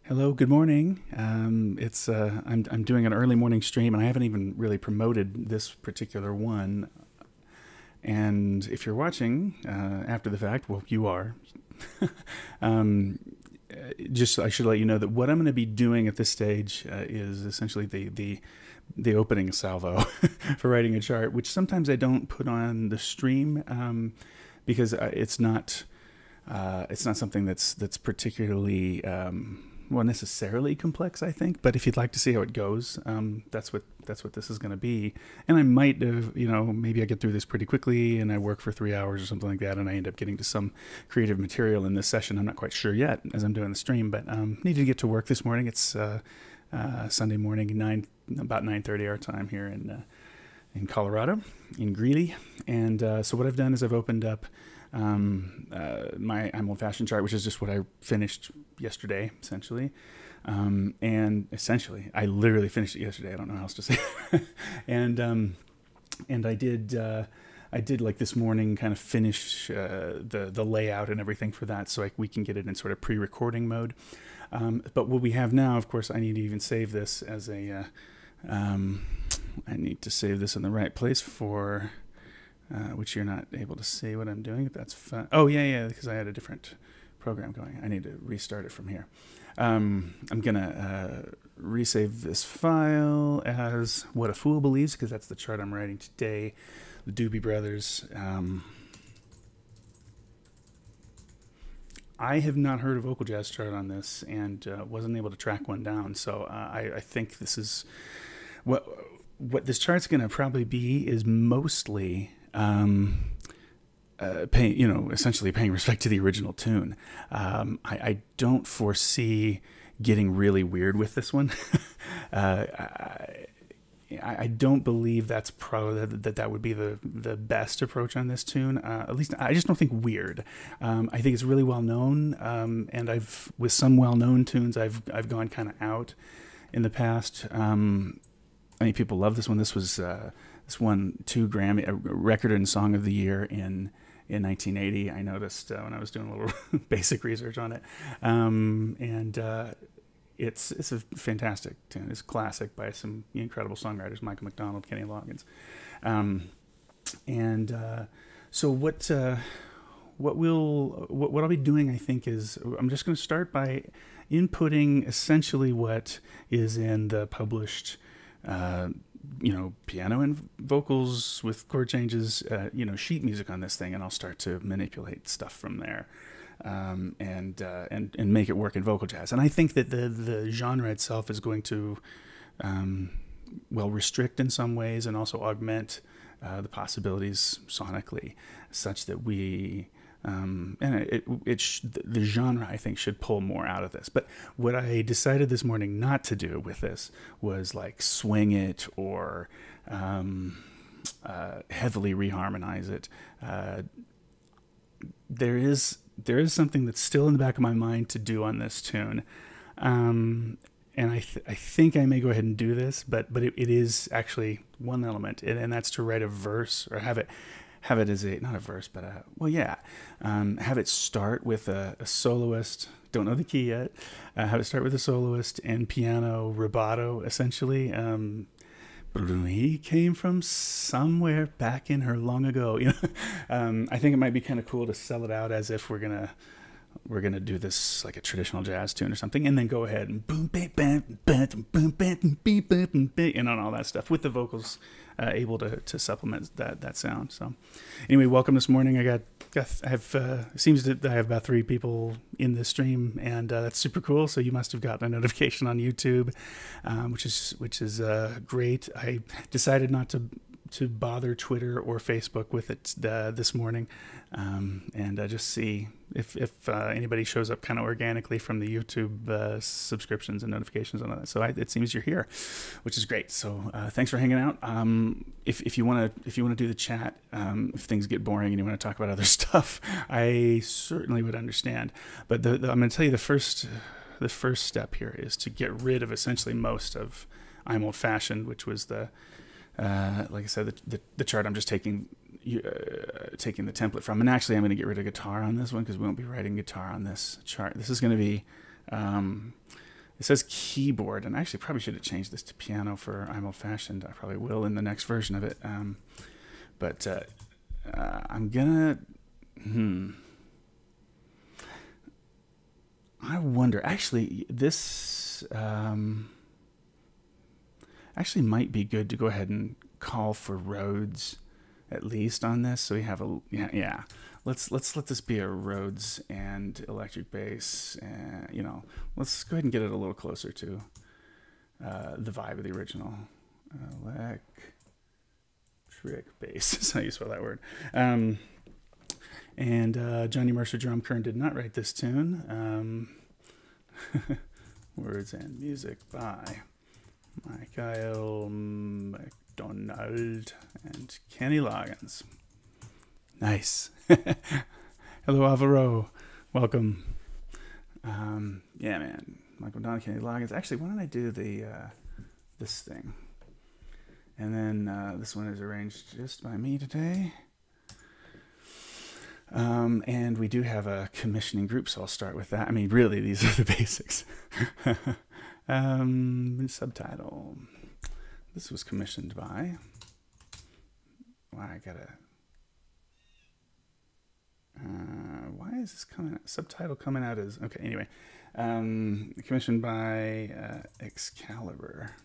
Hello, good morning. I'm doing an early morning stream, and I haven't even really promoted this particular one. And if you're watching after the fact, well, you are. um, just I should let you know that what I'm going to be doing at this stage is essentially the opening salvo for writing a chart, which sometimes I don't put on the stream because it's not something that's particularly well, necessarily complex, I think. But if you'd like to see how it goes, that's what this is going to be. And I might have, maybe I get through this pretty quickly, and I work for 3 hours or something like that, and I end up getting to some creative material in this session. I'm not quite sure yet as I'm doing the stream, but needed to get to work this morning. It's Sunday morning, about 9:30 our time here in Colorado, in Greeley. And so what I've done is I've opened up my I'm old-fashioned chart, which is just what I finished yesterday, essentially. And essentially, I literally finished it yesterday. I don't know how else to say. and I did like this morning kind of finish the layout and everything for that, so we can get it in sort of pre-recording mode. But what we have now, of course, I need to even save this as a. I need to save this in the right place for. Which you're not able to see what I'm doing. That's fun. Oh, yeah, because I had a different program going. I need to restart it from here. I'm going to resave this file as What a Fool Believes, because that's the chart I'm writing today. The Doobie Brothers. I have not heard a vocal jazz chart on this and wasn't able to track one down. So I think this is... What this chart's going to probably be is mostly... essentially paying respect to the original tune. I don't foresee getting really weird with this one. I don't believe that's that would be the best approach on this tune. At least I just don't think weird. I think it's really well known, and with some well known tunes I've gone kind of out in the past. I mean, people love this one. This won 2 Grammy, a Record and Song of the Year in 1980. I noticed when I was doing a little basic research on it, and it's a fantastic tune. It's classic by some incredible songwriters: Michael McDonald, Kenny Loggins, so what I'll be doing, I think, is I'm just going to start by inputting essentially what is in the published. Piano and vocals with chord changes, sheet music on this thing, and I'll start to manipulate stuff from there, and make it work in vocal jazz. And I think that the genre itself is going to, restrict in some ways and also augment the possibilities sonically, such that we. The genre, I think, should pull more out of this. But what I decided this morning not to do with this was like swing it or heavily reharmonize it. There is something that's still in the back of my mind to do on this tune, and I think I may go ahead and do this. But it is actually one element, and that's to write a verse or have it as not a verse, but have it start with a soloist. Don't know the key yet. Have it start with a soloist and piano rubato, essentially. He came from somewhere back in her long ago. I think it might be kind of cool to sell it out as if we're gonna do this like a traditional jazz tune or something, and then go ahead and boom, bam, bam, bam, boom, bam, beep, bam, and on all that stuff with the vocals able to supplement that sound. So anyway, welcome this morning. It seems that I have about 3 people in this stream, and that's super cool. So you must have gotten a notification on YouTube, which is great. I decided not to bother Twitter or Facebook with it this morning, and just see if anybody shows up kind of organically from the YouTube subscriptions and notifications and all that. So it seems you're here, which is great. So thanks for hanging out. If you want to do the chat, if things get boring and you want to talk about other stuff, I certainly would understand. But I'm going to tell you the first step here is to get rid of essentially most of I'm Old Fashioned, which was like I said, the chart I'm just taking the template from. And actually, I'm going to get rid of guitar on this one because we won't be writing guitar on this chart. This is going to be It says keyboard, and I actually probably should have changed this to piano for I'm Old Fashioned. I probably will in the next version of it. But I'm gonna, I wonder, actually, this actually might be good to go ahead and call for Rhodes at least on this. So we have a, yeah. Let's let this be a Rhodes and electric bass. You know, let's go ahead and get it a little closer to the vibe of the original. Electric bass is how you spell that word. And Johnny Mercer Drum Kern did not write this tune. Words and music by Michael McDonald and Kenny Loggins. Nice. Hello, Alvaro. Welcome. Yeah, man. Michael McDonald, Kenny Loggins. Actually, why don't I do the this thing? And then this one is arranged just by me today. And we do have a commissioning group, so I'll start with that. I mean, really, these are the basics. Subtitle. This was commissioned by... Wow, I gotta... why is this coming out? Subtitle coming out as... Okay, anyway. Commissioned by Excalibur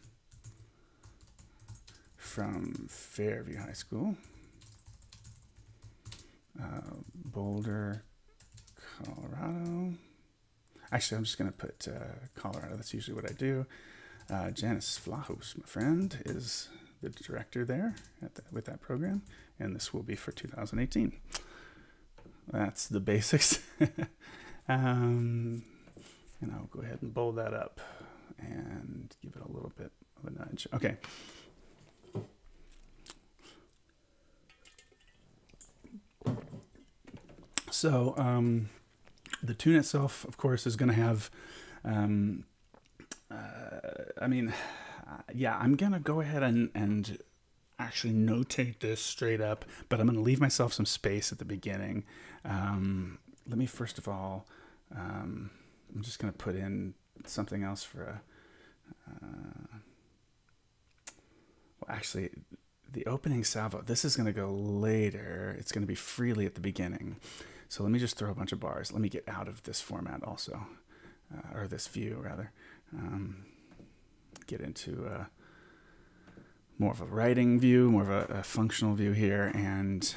from Fairview High School. Boulder, Colorado. Actually, I'm just going to put Colorado. That's usually what I do. Janice Flahos, my friend, is the director there with that program, and this will be for 2018. That's the basics. And I'll go ahead and bold that up and give it a little bit of a nudge. Okay. So the tune itself, of course, is going to have, I mean, yeah, I'm going to go ahead and actually notate this straight up, but I'm going to leave myself some space at the beginning. Let me, first of all, I'm just going to put in something else for a, well, actually, the opening salvo, this is going to go later. It's going to be freely at the beginning. So let me just throw a bunch of bars. Let me get out of this format also, or this view rather. Get into more of a writing view, more of a functional view here, and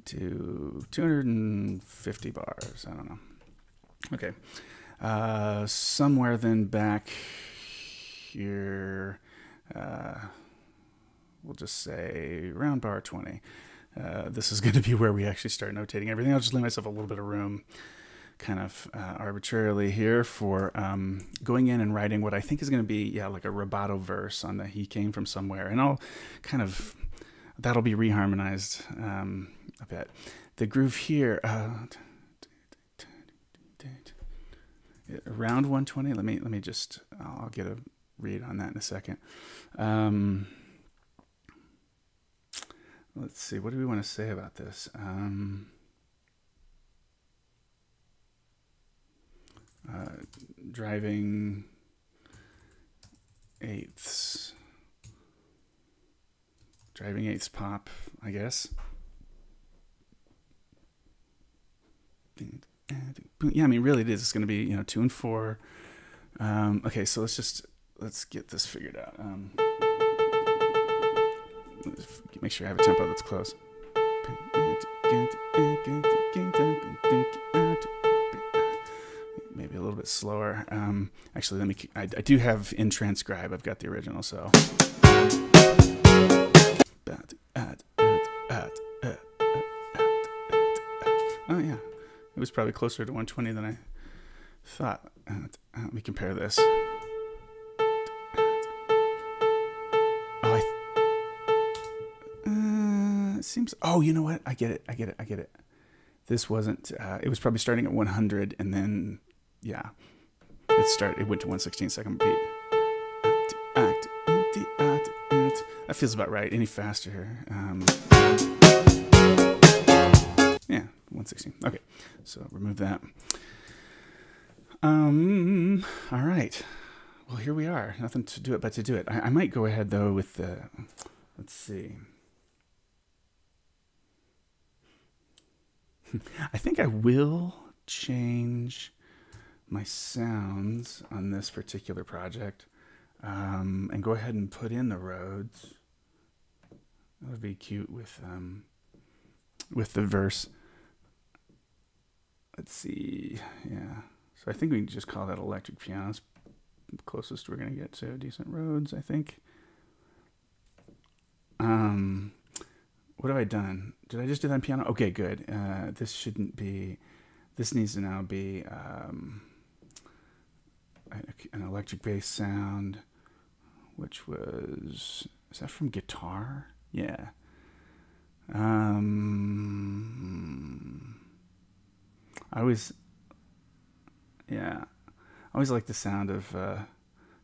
do 250 bars. I don't know. Okay. Somewhere then back here, we'll just say round bar 20. This is going to be where we actually start notating everything. I'll just leave myself a little bit of room, kind of arbitrarily here, for going in and writing what I think is going to be, yeah, like a rubato verse on the "He Came From Somewhere," and I'll kind of, that'll be reharmonized a bit. The groove here, around 120. Let me just, I'll get a read on that in a second. Let's see, what do we want to say about this? Driving eighths. Driving eighths pop, I guess. Yeah, I mean, really it is. It's going to be, 2 and 4. Okay, so let's get this figured out. Make sure I have a tempo that's close. Maybe a little bit slower. Actually, I do have in transcribe. I've got the original, so. Oh yeah, it was probably closer to 120 than I thought. Let me compare this. Seems, oh, you know what? I get it. This wasn't, it was probably starting at 100 and then, yeah, it went to 1/16 second beat. That feels about right. Any faster here? Yeah, 1/16. Okay, so remove that. All right. Well, here we are. Nothing to do it but to do it. I might go ahead, though, with the... Let's see. I think I will change my sounds on this particular project and go ahead and put in the Rhodes. That would be cute with the verse. Let's see. Yeah. So I think we can just call that electric piano. It's the closest we're going to get to a decent Rhodes, I think. What have I done? Did I just do that on piano? Okay, good. This shouldn't be... This needs to now be an electric bass sound, which was... Is that from guitar? Yeah. I always like the sound of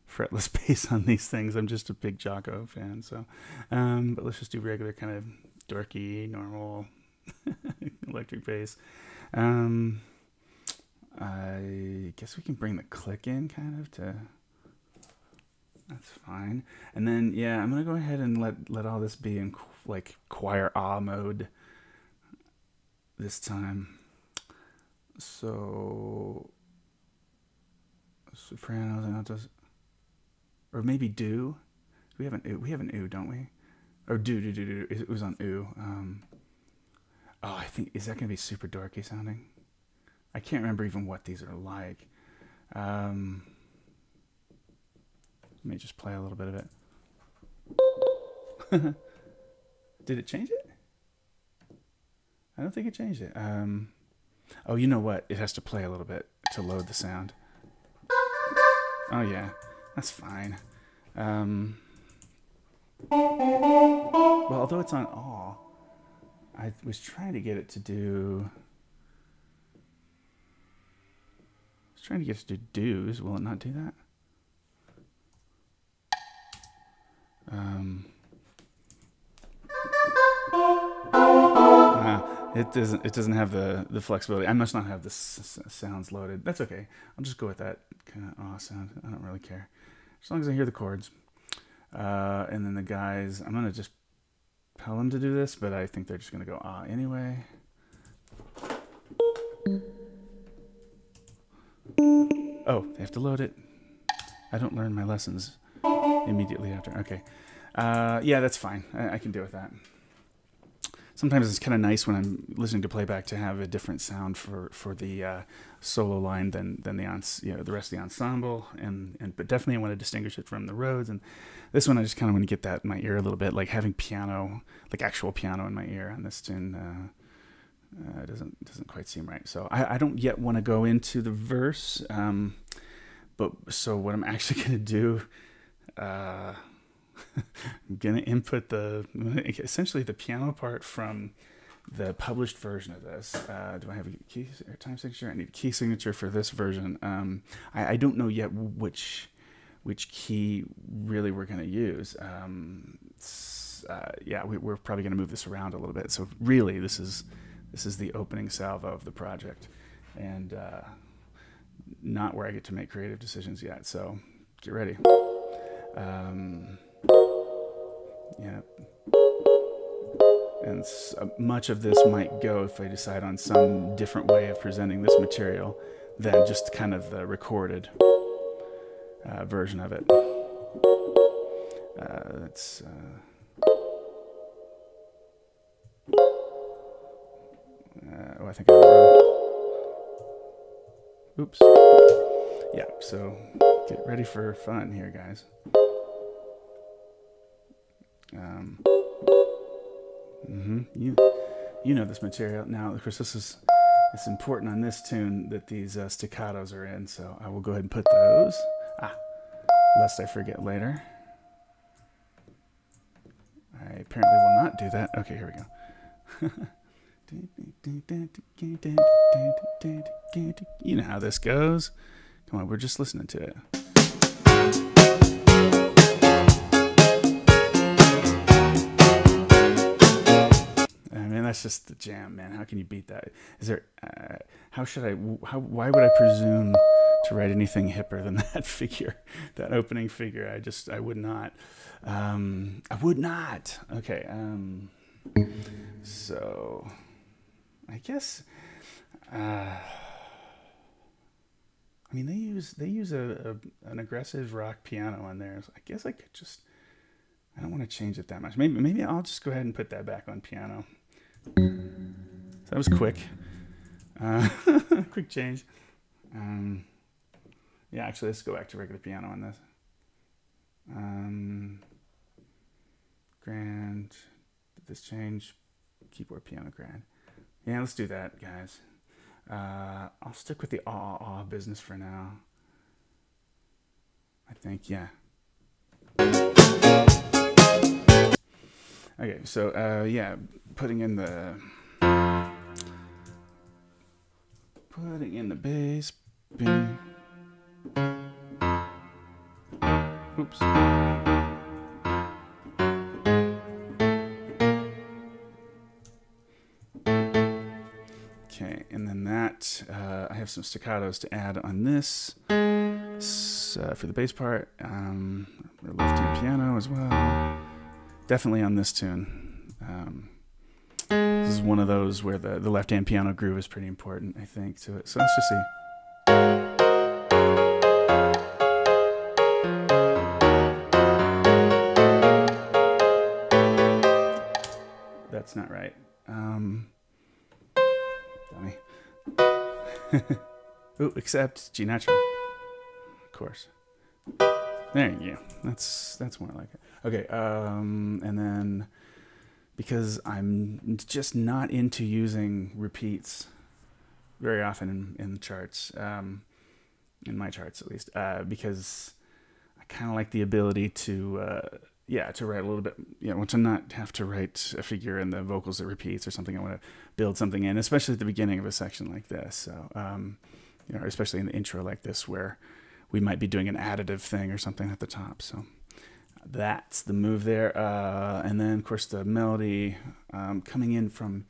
fretless bass on these things. I'm just a big Jocko fan, so but let's just do regular kind of dorky, normal electric bass. I guess we can bring the click in kind of to... That's fine. And then, yeah, I'm going to go ahead and let all this be in like choir ah mode this time. So, sopranos and altos, or maybe do. We have an oo, don't we? Or do. It was on oo. Oh, I think, is that going to be super dorky sounding? I can't remember even what these are like. Let me just play a little bit of it. Did it change it? I don't think it changed it. Oh, you know what? It has to play a little bit to load the sound. Oh, yeah. That's fine. Well, although it's on all, I was trying to get it to do... I was trying to get it to do do's. Will it not do that? It doesn't have the flexibility. I must not have the sounds loaded. That's okay. I'll just go with that kind of aw sound. I don't really care, as long as I hear the chords. And then the guys, I'm gonna just tell them to do this, but I think they're just gonna go ah anyway. Oh, they have to load it. I don't learn my lessons immediately after. Okay. Yeah, that's fine. I can deal with that. Sometimes it's kind of nice when I'm listening to playback to have a different sound for the solo line than the rest of the ensemble, but definitely I want to distinguish it from the Rhodes. And this one I just kind of want to get that in my ear a little bit, like having piano, like actual piano in my ear on this tune. Doesn't quite seem right. So I don't yet want to go into the verse. But so what I'm actually going to do, I'm going to input essentially the piano part from the published version of this. Do I have a key or time signature? I need a key signature for this version. I don't know yet which key really we're going to use. Yeah, we're probably going to move this around a little bit. So really, this is the opening salvo of the project, and not where I get to make creative decisions yet. So get ready. Yeah. And much of this might go if I decide on some different way of presenting this material than just kind of the recorded version of it. That's I think I wrote. Oops. Yeah, so get ready for fun here, guys. You know this material. Now, of course, it's important on this tune that these staccatos are in, so I will go ahead and put those. Lest I forget later. I apparently will not do that. Okay, here we go. You know how this goes. Come on, we're just listening to it. I mean, that's just the jam, man. How can you beat that? Is there? Why would I presume to write anything hipper than that figure, that opening figure. I would not. I would not. Okay. So I guess, I mean, they use an aggressive rock piano on there. So I guess I could just, I don't want to change it that much. Maybe I'll just go ahead and put that back on piano. So that was quick. Quick change. Yeah, actually, let's go back to regular piano on this. Grand. Did this change? Keyboard, piano, grand. Yeah, let's do that, guys. I'll stick with the ah business for now. I think, yeah. Okay, so yeah, putting in the bass. Bing. Oops. Okay, and then that, I have some staccatos to add on this for the bass part. Left-hand piano as well. Definitely on this tune. This is one of those where the left-hand piano groove is pretty important, I think, to it. So let's just see. That's not right. Dummy. Oh, except G natural. Of course. There you go. That's more like it. Okay, and then because I'm just not into using repeats very often in the charts, in my charts at least, because I kind of like the ability to to write a little bit, to not have to write a figure in the vocals that repeats or something. I want to build something in, especially at the beginning of a section like this. So, especially in the intro like this, where we might be doing an additive thing or something at the top. So that's the move there. And then, of course, the melody coming in from,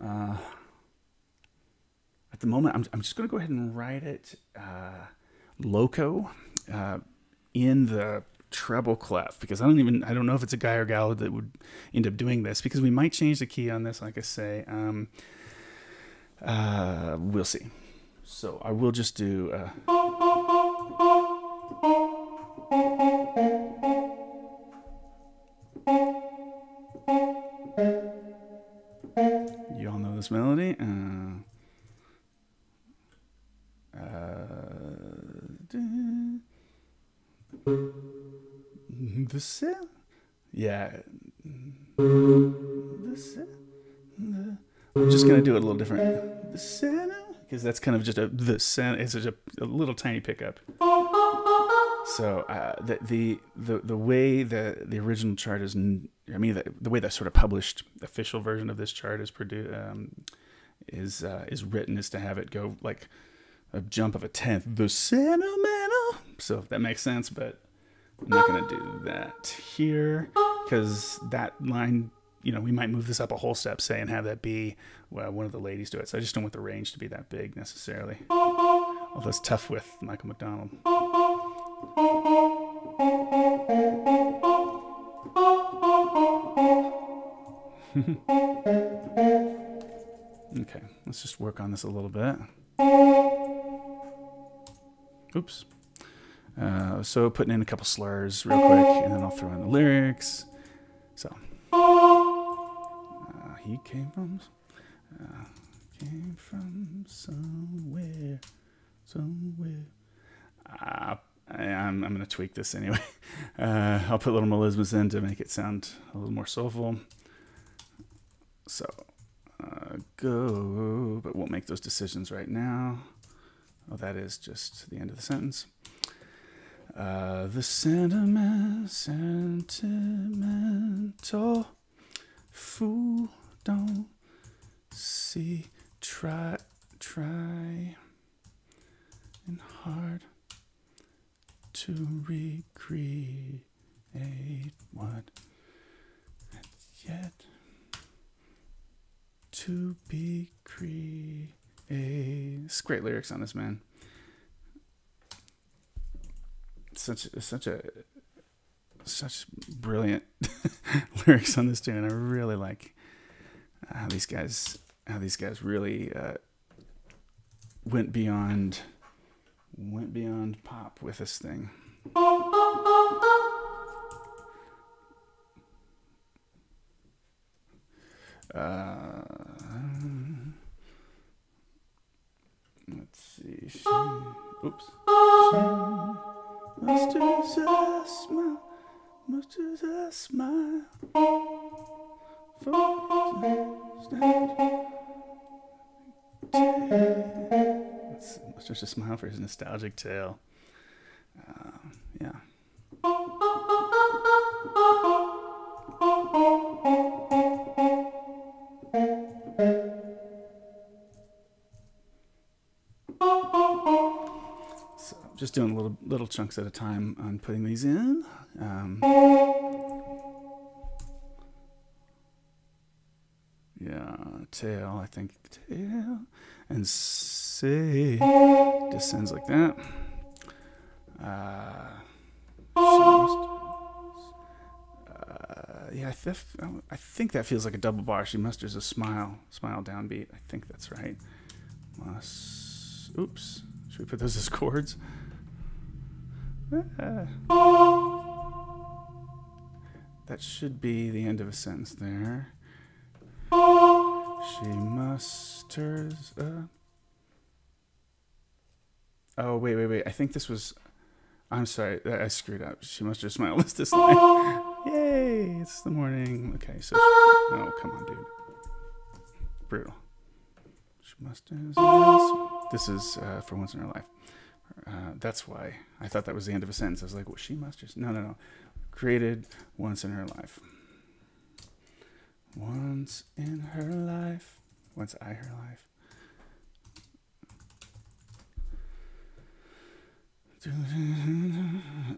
at the moment, I'm just going to go ahead and write it loco in the treble clef, because I don't know if it's a guy or gal that would end up doing this, because we might change the key on this, like I say. We'll see. So I will just do you all know this melody. The cell, yeah. The cell. I'm just gonna do it a little different. The cell, because that's kind of just the cell. It's just a little tiny pickup. So the way the original chart is, the way the sort of published official version of this chart is produced, is written, is to have it go like a jump of a tenth. The sentimental. So if that makes sense, but I'm not going to do that here, because that line, we might move this up a whole step, say, and have that be one of the ladies do it. So I just don't want the range to be that big necessarily. Although it's tough with Michael McDonald. Okay, let's just work on this a little bit. Oops. So putting in a couple slurs real quick, and then I'll throw in the lyrics. So he came from somewhere. I'm going to tweak this anyway. I'll put little melismas in to make it sound a little more soulful. So go, but won't make those decisions right now. Oh, that is just the end of the sentence. The sentimental fool don't see, try and hard to recreate what had yet to be created. It's great lyrics on this, man. such brilliant lyrics on this tune. I really like how these guys really went beyond pop with this thing. Let's see. Oops. Musters a smile. Musters a smile. Musters a smile for his nostalgic tale. Yeah. So just doing little chunks at a time on putting these in. Yeah, tail, I think tail, and say descends like that. Yeah, I think that feels like a double bar. She musters a smile downbeat. I think that's right. Oops. Should we put those as chords? That should be the end of a sentence there. She musters a... Oh, wait. I think this was... I'm sorry, I screwed up. She musters a smile. What's this line? Yay, it's the morning. Okay, so... Oh, come on, dude. Brutal. She musters a... This is for once in her life. That's why I thought that was the end of a sentence. I was like, well, she musters... No. Created once in her life. Once in her life. Once I her life.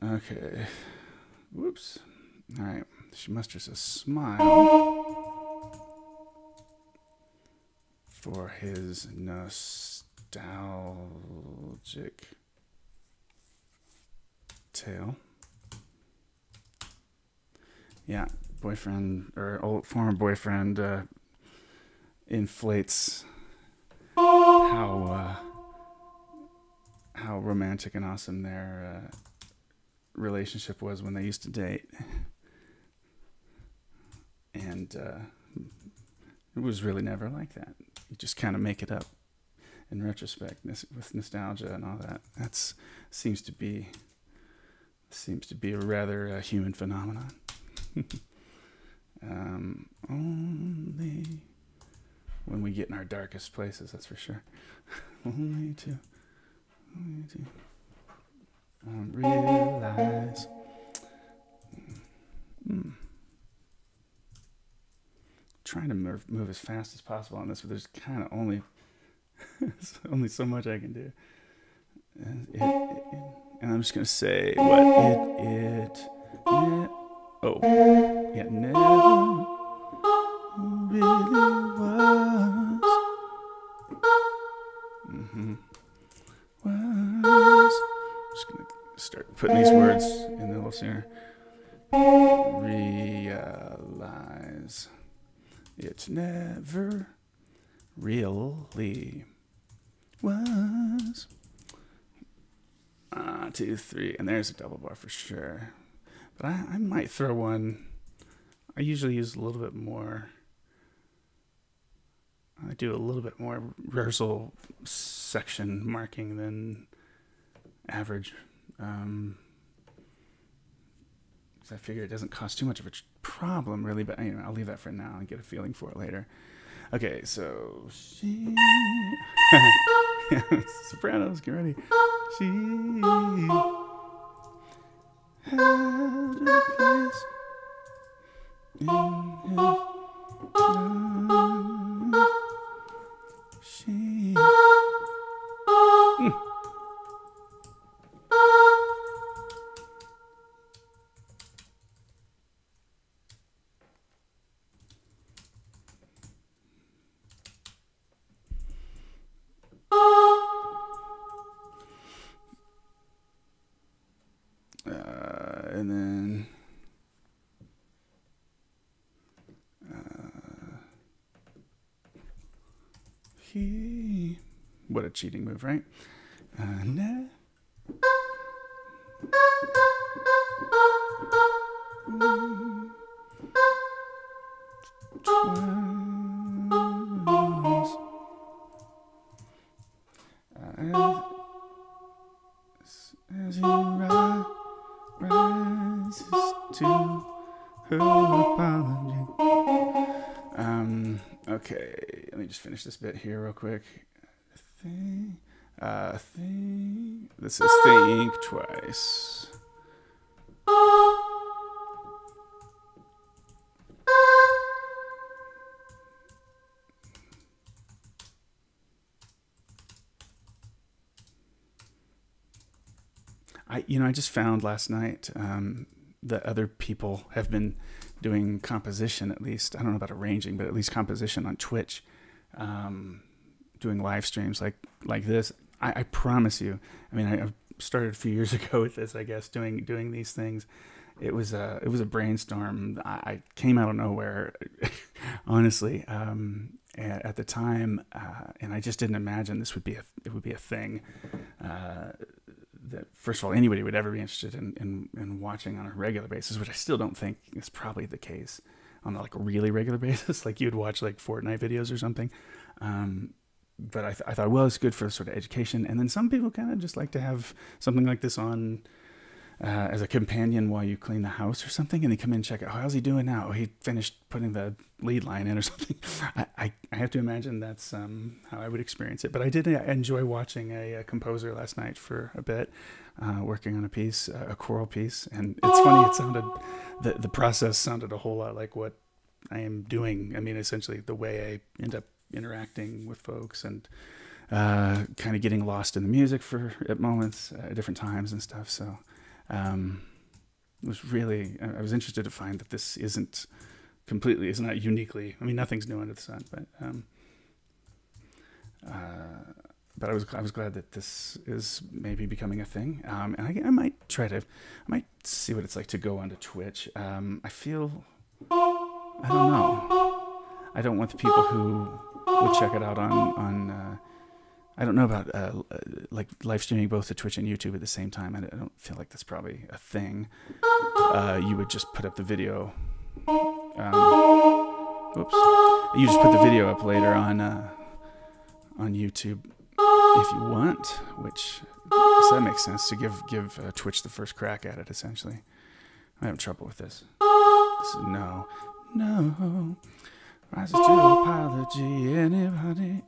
Okay. Whoops. All right. She musters a smile for his nostalgic tale. Yeah, boyfriend or old former boyfriend inflates how romantic and awesome their relationship was when they used to date, and it was really never like that. You just kind of make it up in retrospect with nostalgia and all that. That seems to be a rather human phenomenon. Only when we get in our darkest places, that's for sure. only to realize. Trying to move as fast as possible on this, but there's kind of only so much I can do. And I'm just gonna say what it never really was. Was. Just gonna start putting these words in the little sooner. Realize it never really was. 2, 3, and there's a double bar for sure. But I might throw one. I usually use a little bit more. I do a little bit more rehearsal section marking than average. Because I figure it doesn't cause too much of a problem, really. But I'll leave that for now and get a feeling for it later. Okay, so she. Yeah, sopranos, get ready. She had a place in his life. She And then what a cheating move, right? Nah. As he rises to her apology. Okay, let me just finish this bit here real quick. This is think twice. I just found last night that other people have been doing composition, at least. I don't know about arranging, but at least composition on Twitch, doing live streams like this. I promise you. I mean, I started a few years ago with this, I guess, doing these things. It was a brainstorm. I came out of nowhere, honestly, at the time, and I just didn't imagine it would be a thing. That first of all anybody would ever be interested in watching on a regular basis, which I still don't think is probably the case on a really regular basis, like you'd watch like Fortnite videos or something. But I thought, well, it's good for sort of education, and then some people kind of just like to have something like this on as a companion while you clean the house or something, and they come in and check out, oh, how's he doing now? Oh, he finished putting the lead line in or something. I have to imagine that's how I would experience it. But I did enjoy watching a composer last night for a bit, working on a piece, a choral piece. And it's funny, it sounded, the process sounded a whole lot like what I am doing. I mean, essentially the way I end up interacting with folks and kind of getting lost in the music at moments, at different times and stuff. So it was really, I was interested to find that this isn't not uniquely, I mean, nothing's new under the sun, but I was glad that this is maybe becoming a thing. And I might see what it's like to go onto Twitch. I feel, I don't know. I don't want the people who would check it out on I don't know about like live streaming both to Twitch and YouTube at the same time. I don't feel like that's probably a thing. You would just put up the video. Oops. You just put the video up later on YouTube if you want, which so that makes sense to give Twitch the first crack at it. Essentially, I'm having trouble with this. This is no. Rises to apology. Anybody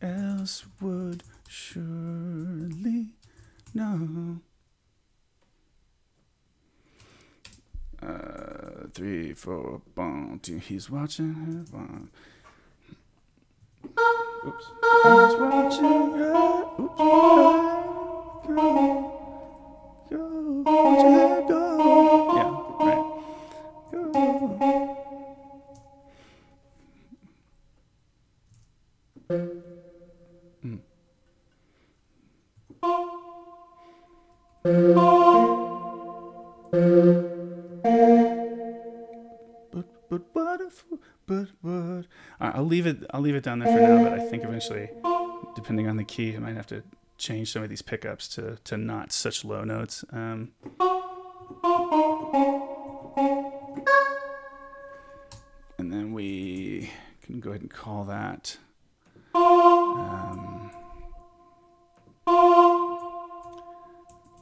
else would surely know. 3, 4, boom. He's watching her. Boom. Oops. He's watching her. Oops. Go. Watching her go. Yeah, right. Go. But I'll leave it down there for now, but I think eventually, depending on the key, I might have to change some of these pickups to not such low notes. And then we can go ahead and call that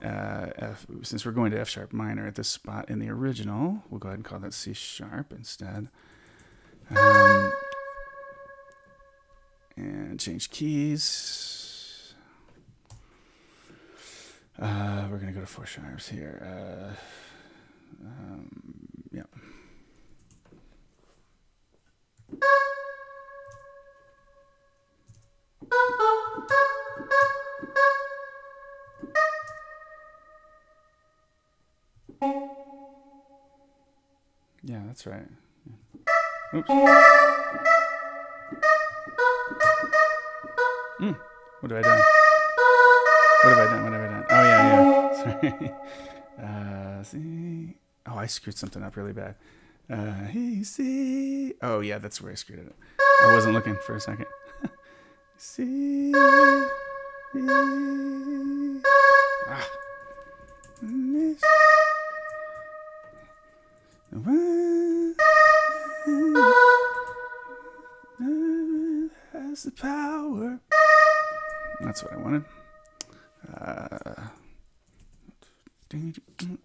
F, since we're going to F sharp minor at this spot in the original, we'll go ahead and call that C sharp instead. And change keys. We're going to go to 4 sharps here. Yeah. Yeah, that's right. Yeah. Oops. What have I done? Oh, yeah. Sorry. See. Oh, I screwed something up really bad. He see. Oh yeah, that's where I screwed it up. I wasn't looking for a second. See. Ah. Has the power. That's what I wanted.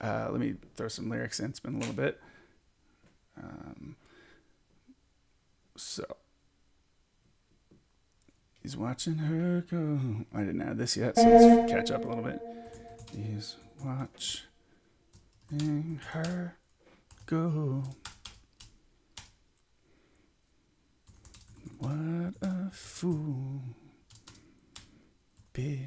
Let me throw some lyrics in. Spin a little bit. So he's watching her go. I didn't add this yet, so let's catch up a little bit. He's watching her go. What a fool believes.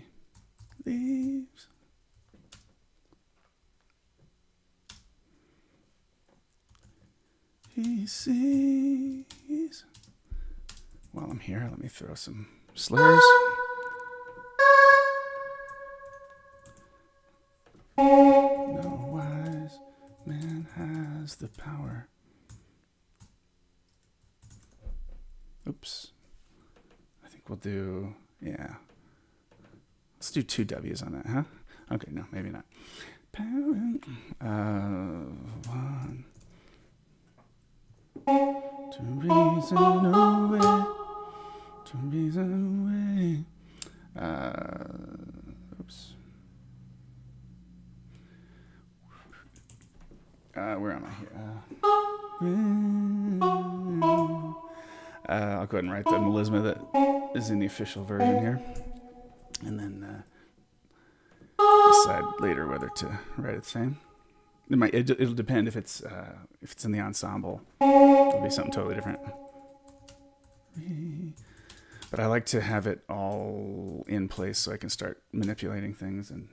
He sees. While I'm here, let me throw some slurs. No wise man has the power. Oops. I think we'll do, yeah. Let's do 2 W's on that, huh? Okay, no, maybe not. One. To reason away. To reason away. Oops. Where am I here? I'll go ahead and write the melisma that is in the official version here, and then decide later whether to write it the same. It'll depend if it's in the ensemble. It'll be something totally different. But I like to have it all in place so I can start manipulating things and.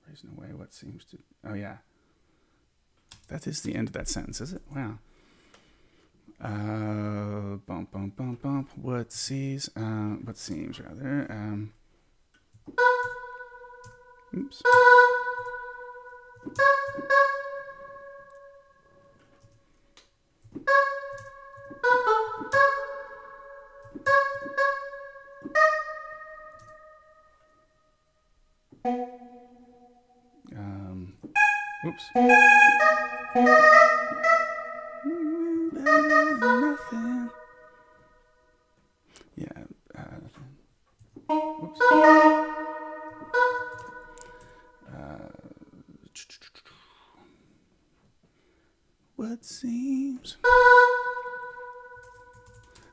Reason away what seems to. Oh yeah. That is the end of that sentence, is it? Wow. Bump, bump, bump, bump. What seems rather. Oops. Oops. Nothing. Yeah. Oops. What seems.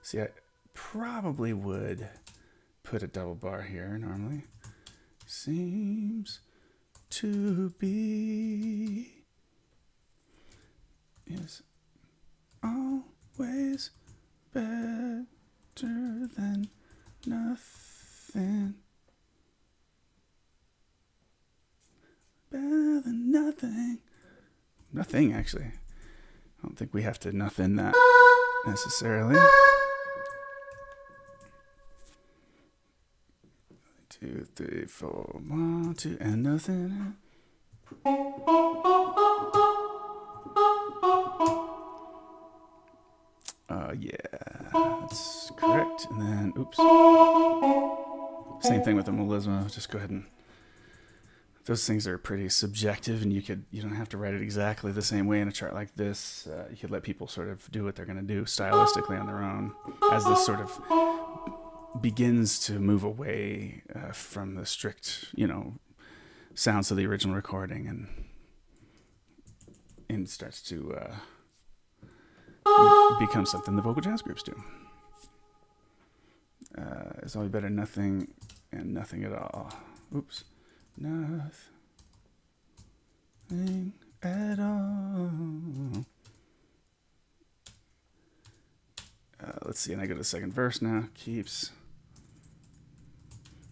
See, I probably would put a double bar here normally. Seems to be is always better than nothing. Better than nothing. Nothing, actually. I don't think we have to nothing that necessarily. 2, 3, 4, 1, 2, and nothing. Yeah, that's correct. And then, oops. Same thing with the melisma. Just go ahead and. Those things are pretty subjective, and you don't have to write it exactly the same way in a chart like this. You could let people sort of do what they're going to do stylistically on their own, as this sort of begins to move away from the strict, sounds of the original recording, and starts to become something the vocal jazz groups do. It's always better nothing and nothing at all. Oops. Nothing at all. Let's see, and I go to the second verse now. Keeps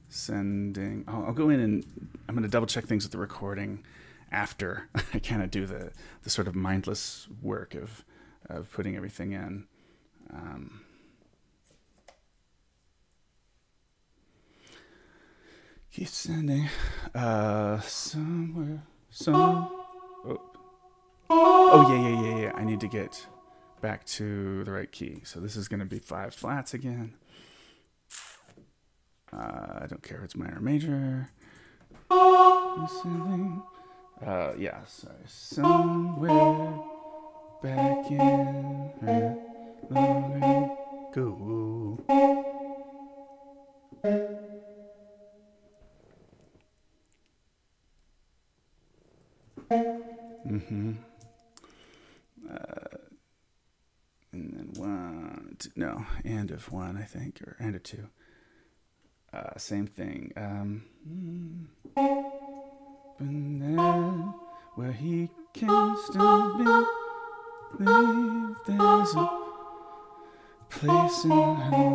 sending. I'll go in and I'm going to double check things with the recording after I kind of do the sort of mindless work of putting everything in. Keep sending. Somewhere. Oh. Oh, yeah. I need to get back to the right key. So this is going to be 5 flats again. I don't care if it's minor or major. Sending. Yeah, sorry. Somewhere back in her long ago. Mm-hmm. And then 1, 2, no, and of 1, I think, or and of 2. Same thing. But there, where he can still believe there's a place in her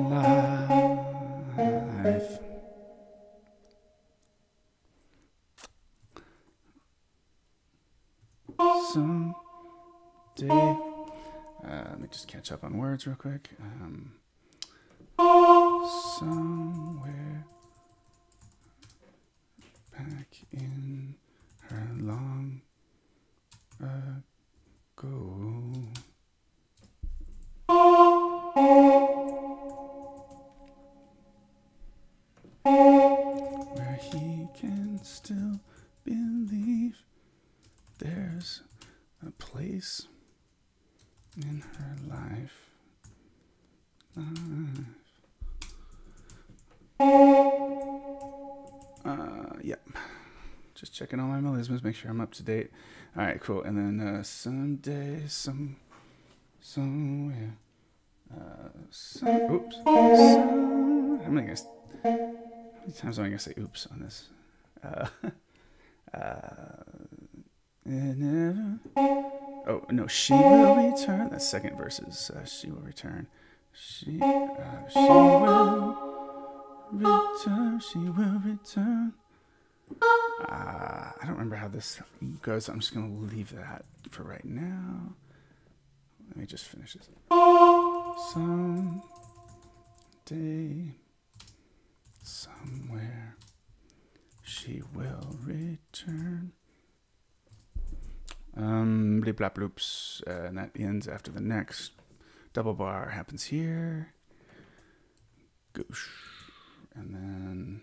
life. Someday. Let me just catch up on words real quick. Somewhere back in her long ago. Where he can still believe there's a place in her life. Yep. Just checking all my melismas, make sure I'm up to date. All right, cool. And then someday, somewhere. Oops. How many times am I gonna say oops on this? Oh no, she will return. That second verse is she will return. She will return. She will return. I don't remember how this goes. I'm just gonna leave that for right now. Let me just finish this. Someday, somewhere, she will return. Bleep blap bloops, and that ends after the next double bar happens here. Goosh, and then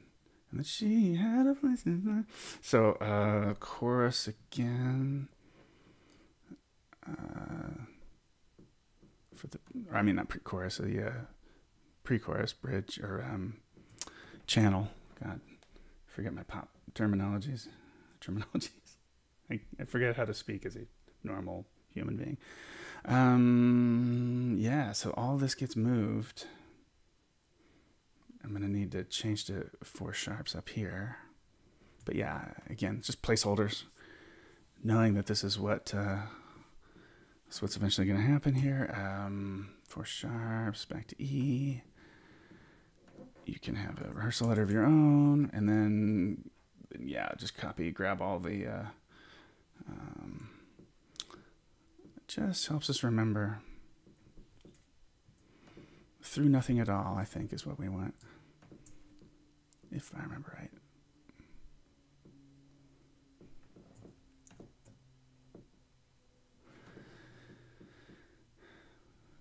she had a place in mind. So chorus again. Not pre-chorus, pre-chorus bridge or channel. God, I forget my pop terminologies. I forget how to speak as a normal human being. Yeah, so all this gets moved. I'm going to need to change to 4 sharps up here. But yeah, again, just placeholders. Knowing that this is what's eventually going to happen here. 4 sharps, back to E. You can have a rehearsal letter of your own. And then, yeah, just grab all the... just helps us remember. Through nothing at all, I think, is what we want. If I remember right.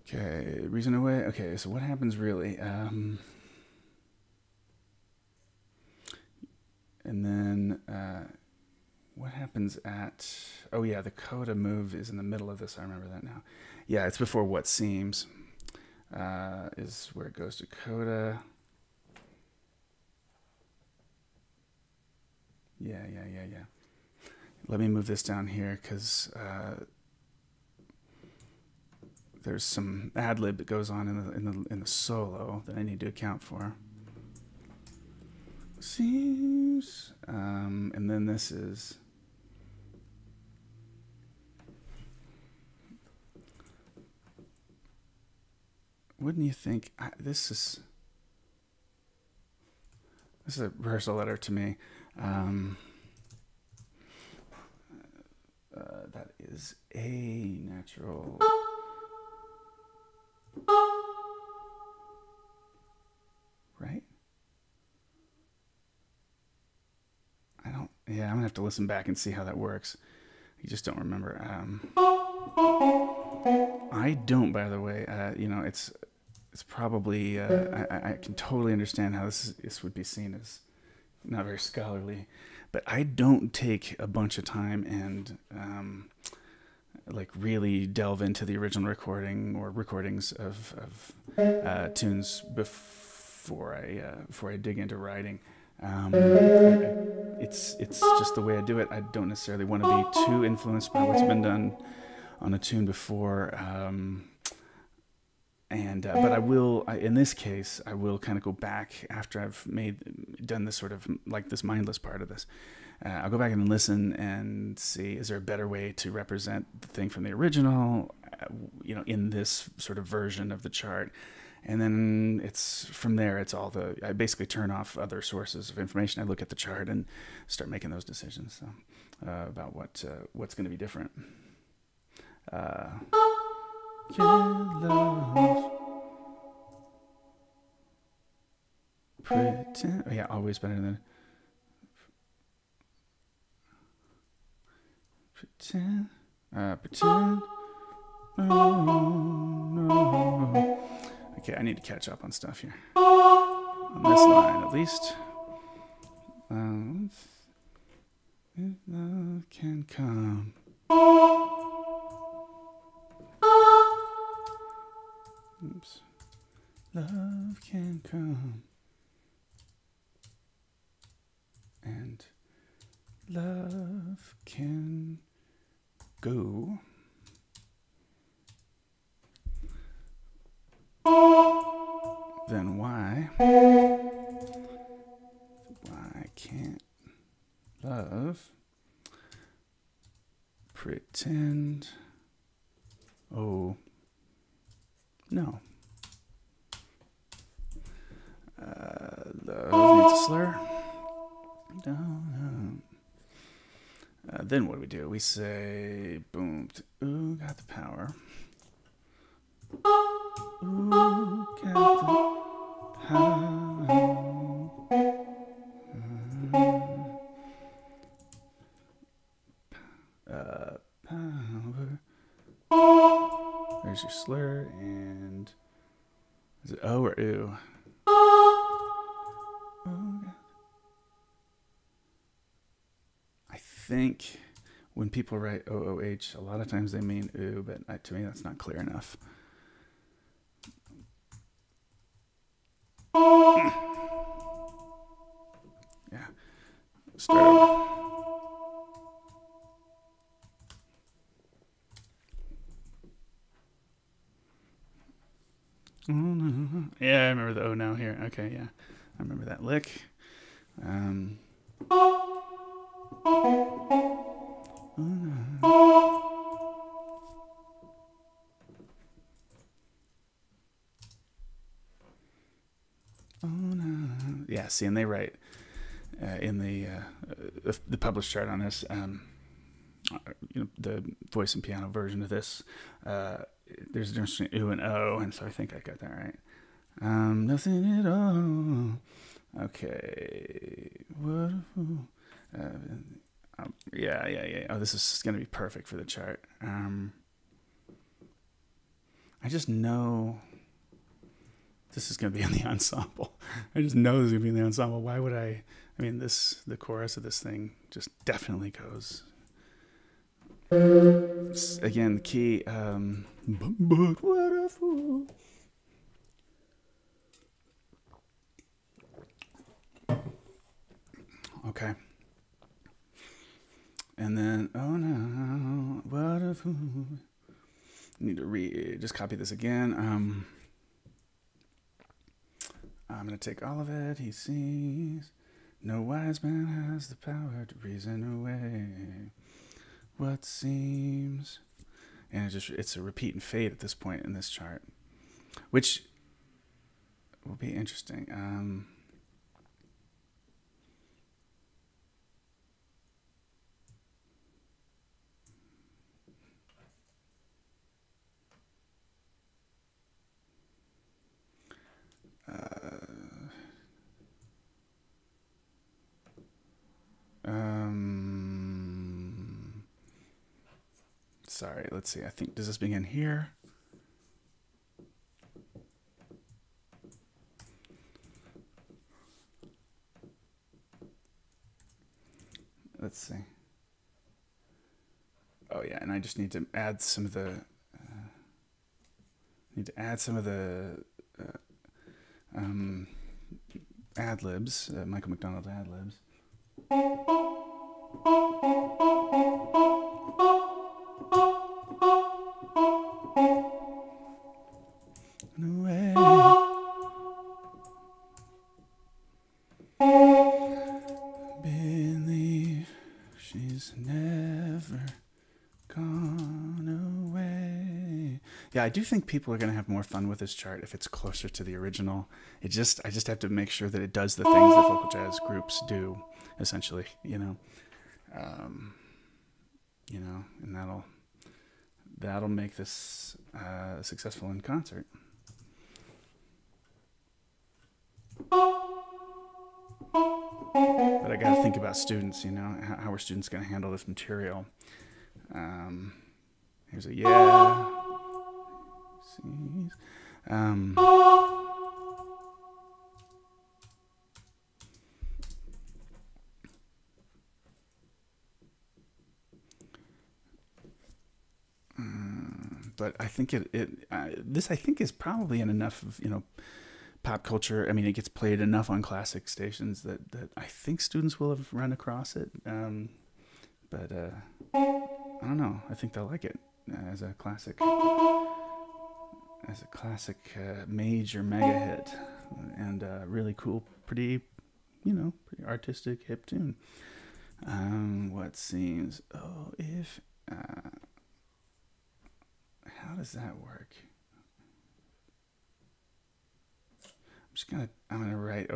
Okay, reason away. Okay, so what happens really? And then what happens at... Oh yeah, the coda move is in the middle of this. I remember that now. Yeah, it's before what seems. Is where it goes to coda. Yeah. Let me move this down here because there's some ad lib that goes on in the solo that I need to account for. Seems, and then this is. Wouldn't you think this is a rehearsal letter to me? That is A natural. Right? I'm gonna have to listen back and see how that works. You just don't remember. I don't, by the way. It's probably. I can totally understand how this would be seen as not very scholarly, but I don't take a bunch of time and like really delve into the original recording or recordings of tunes before I dig into writing. It's just the way I do it. I don't necessarily want to be too influenced by what's been done on a tune before. But I will, in this case, I will kind of go back after I've done this sort of like this mindless part of this. I'll go back and listen and see, is there a better way to represent the thing from the original, in this sort of version of the chart? And then it's from there, I basically turn off other sources of information. I look at the chart and start making those decisions about what's going to be different. Pretend. Oh, yeah, always better than pretend. Pretend. No. Okay, I need to catch up on stuff here. On this line, at least. If love can come. Oops. Love can come. And love can go. Then why can't love pretend? Oh, no. Love needs a slur. Then what do? We say, boom, ooh, got the power. Ooh, got the power. Power. There's your slur, and is it O or ooh? I think when people write OOH, a lot of times they mean ooh, but to me that's not clear enough. Yeah. Start over. Yeah, I remember the O now here. Okay, yeah. I remember that lick. Yeah, see, and they write in the published chart on this, the voice and piano version of this, there's a difference between ooh and o, and so I think I got that right. Nothing at all. Okay. What? Yeah. Oh, this is going to be perfect for the chart. I just know this is going to be in the ensemble. I just know this is going to be in the ensemble. Why would I? I mean, the chorus of this thing just definitely goes. Again, the key. But what a fool. Okay. And then, oh no, what a fool. Need to just copy this again. I'm going to take all of it. He sees. No wise man has the power to reason away what seems. And it's a repeat and fade at this point in this chart, which will be interesting. sorry, let's see. I think, does this begin here? Let's see. Oh yeah, and I just need to add some of the ad libs, Michael McDonald's ad libs. No way. Believe she's never gone away. Yeah, I do think people are going to have more fun with this chart if it's closer to the original. I just have to make sure that it does the things that vocal jazz groups do, essentially, you know, and that'll make this successful in concert. But I got to think about students, you know, how are students going to handle this material? Here's a yeah. But I think this I think is probably in enough of, you know, pop culture. I mean, it gets played enough on classic stations that I think students will have run across it. But I don't know. I think they'll like it as a classic major mega hit, and really cool, pretty, you know, pretty artistic, hip tune. What seems? Oh, if how does that work? I'm gonna write.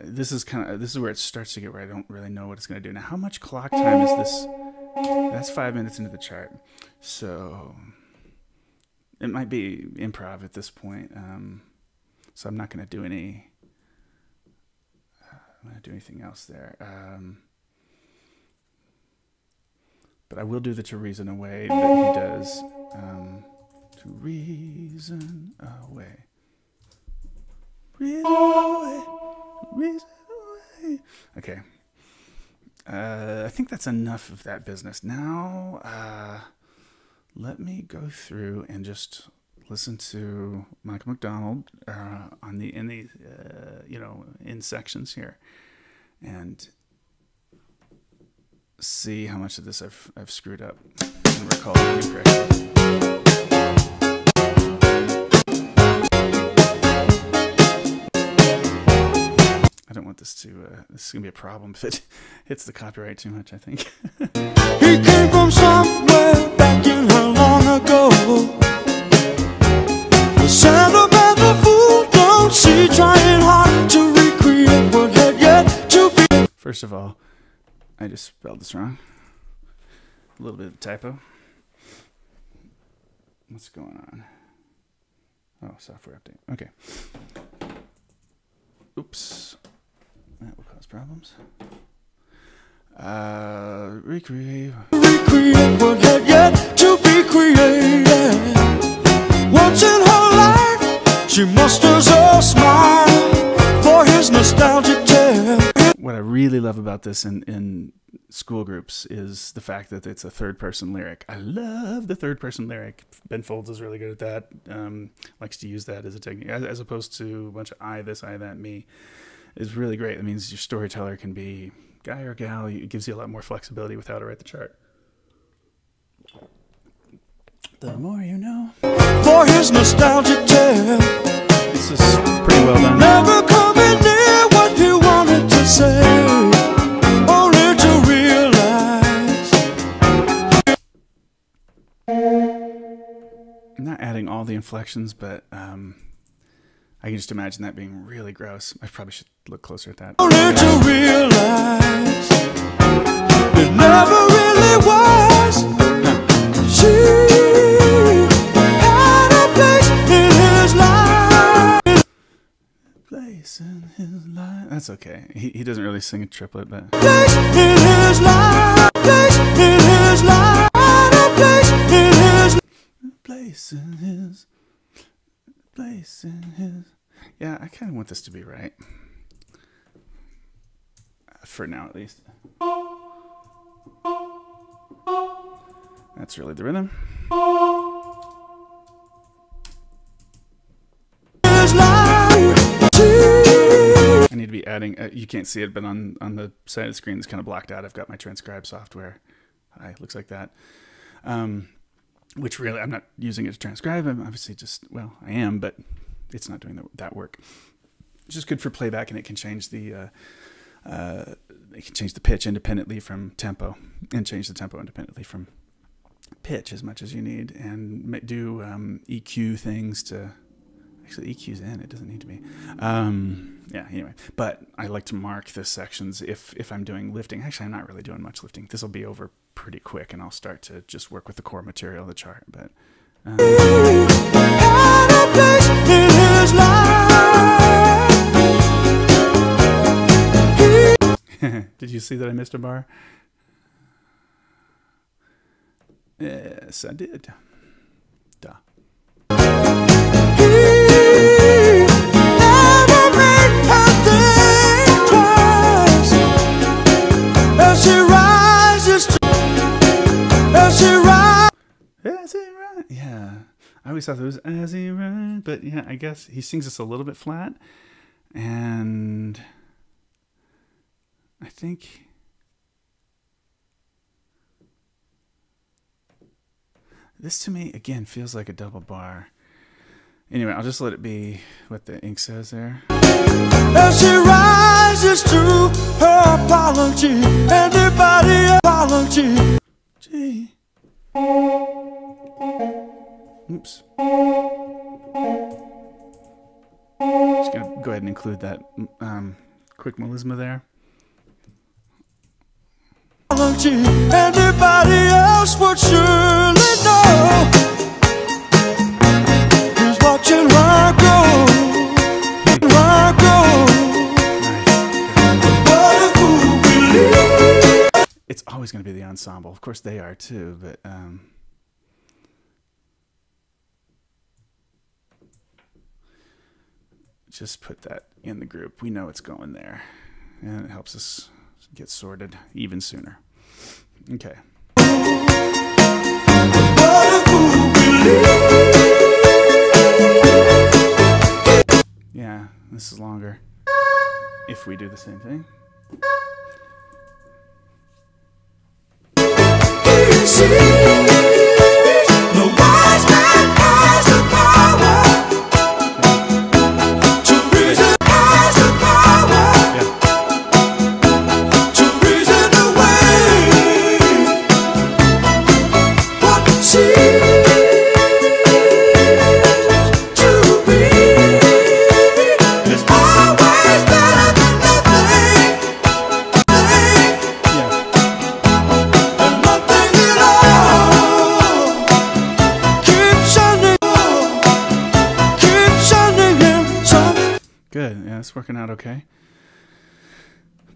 This is where it starts to get where I don't really know what it's gonna do. Now, how much clock time is this? That's 5 minutes into the chart, so it might be improv at this point. So I'm not gonna do any. I'm gonna do anything else there. But I will do the "To Reason Away" that he does. To reason away. Reason away. Reason away. Okay. I think that's enough of that business. Now, let me go through and just listen to Michael McDonald in sections here, and see how much of this I've screwed up and recall it incorrectly. I don't want this to, this is going to be a problem if it hits the copyright too much, I think. He came from somewhere back in how long ago. The sentimental fool don't see, trying hard to recreate what had yet to be. First of all, I just spelled this wrong. A little bit of typo. What's going on? Oh, software update. Okay. Oops. That will cause problems. Recreate what had yet to be created. Once in her life, she musters a smile for his nostalgic tale. What I really love about this in school groups is the fact that it's a third-person lyric. I love the third-person lyric. Ben Folds is really good at that. Likes to use that as a technique, as opposed to a bunch of I this, I that, me. Is really great. That means your storyteller can be guy or gal. It gives you a lot more flexibility with how to write the chart. The more you know. For his nostalgic tale. This is pretty well done. Never coming near what he wanted to say, only to realize. I'm not adding all the inflections, but I can just imagine that being really gross. I probably should look closer at that. Only to realize it never really was. She had a place in his life. Place in his life. That's okay. He doesn't really sing a triplet, but. Place in his life. place in his life. Place in his. Place in his. Yeah, I kind of want this to be right. For now, at least. That's really the rhythm. I need to be adding, you can't see it, but on the side of the screen it's kind of blocked out. I've got my transcribe software. Hi, looks like that. Which really, I'm not using it to transcribe. I'm obviously just, well, I am, but it's not doing that work. It's just good for playback, and it can change the pitch independently from tempo, and change the tempo independently from pitch as much as you need, and do EQ things to. Actually, EQ's in. It doesn't need to be. Yeah. Anyway, but I like to mark the sections if I'm doing lifting. Actually, I'm not really doing much lifting. This will be over pretty quick, and I'll start to just work with the core material of the chart. But did you see that I missed a bar? Yes, I did. Duh. Yeah, I always thought it was as he runs, but yeah, I guess he sings this a little bit flat, and I think this to me again feels like a double bar. Anyway, I'll just let it be what the ink says there. As she rises to her apology, anybody apology. Gee. Oops. Just gonna go ahead and include that quick melisma there. Anybody else would surely know. He's watching her go. Her go. Nice. It's always going to be the ensemble. Of course they are too, but just put that in the group. We know it's going there, and it helps us get sorted even sooner. Okay. Yeah, this is longer if we do the same thing. Good. Yeah, it's working out okay.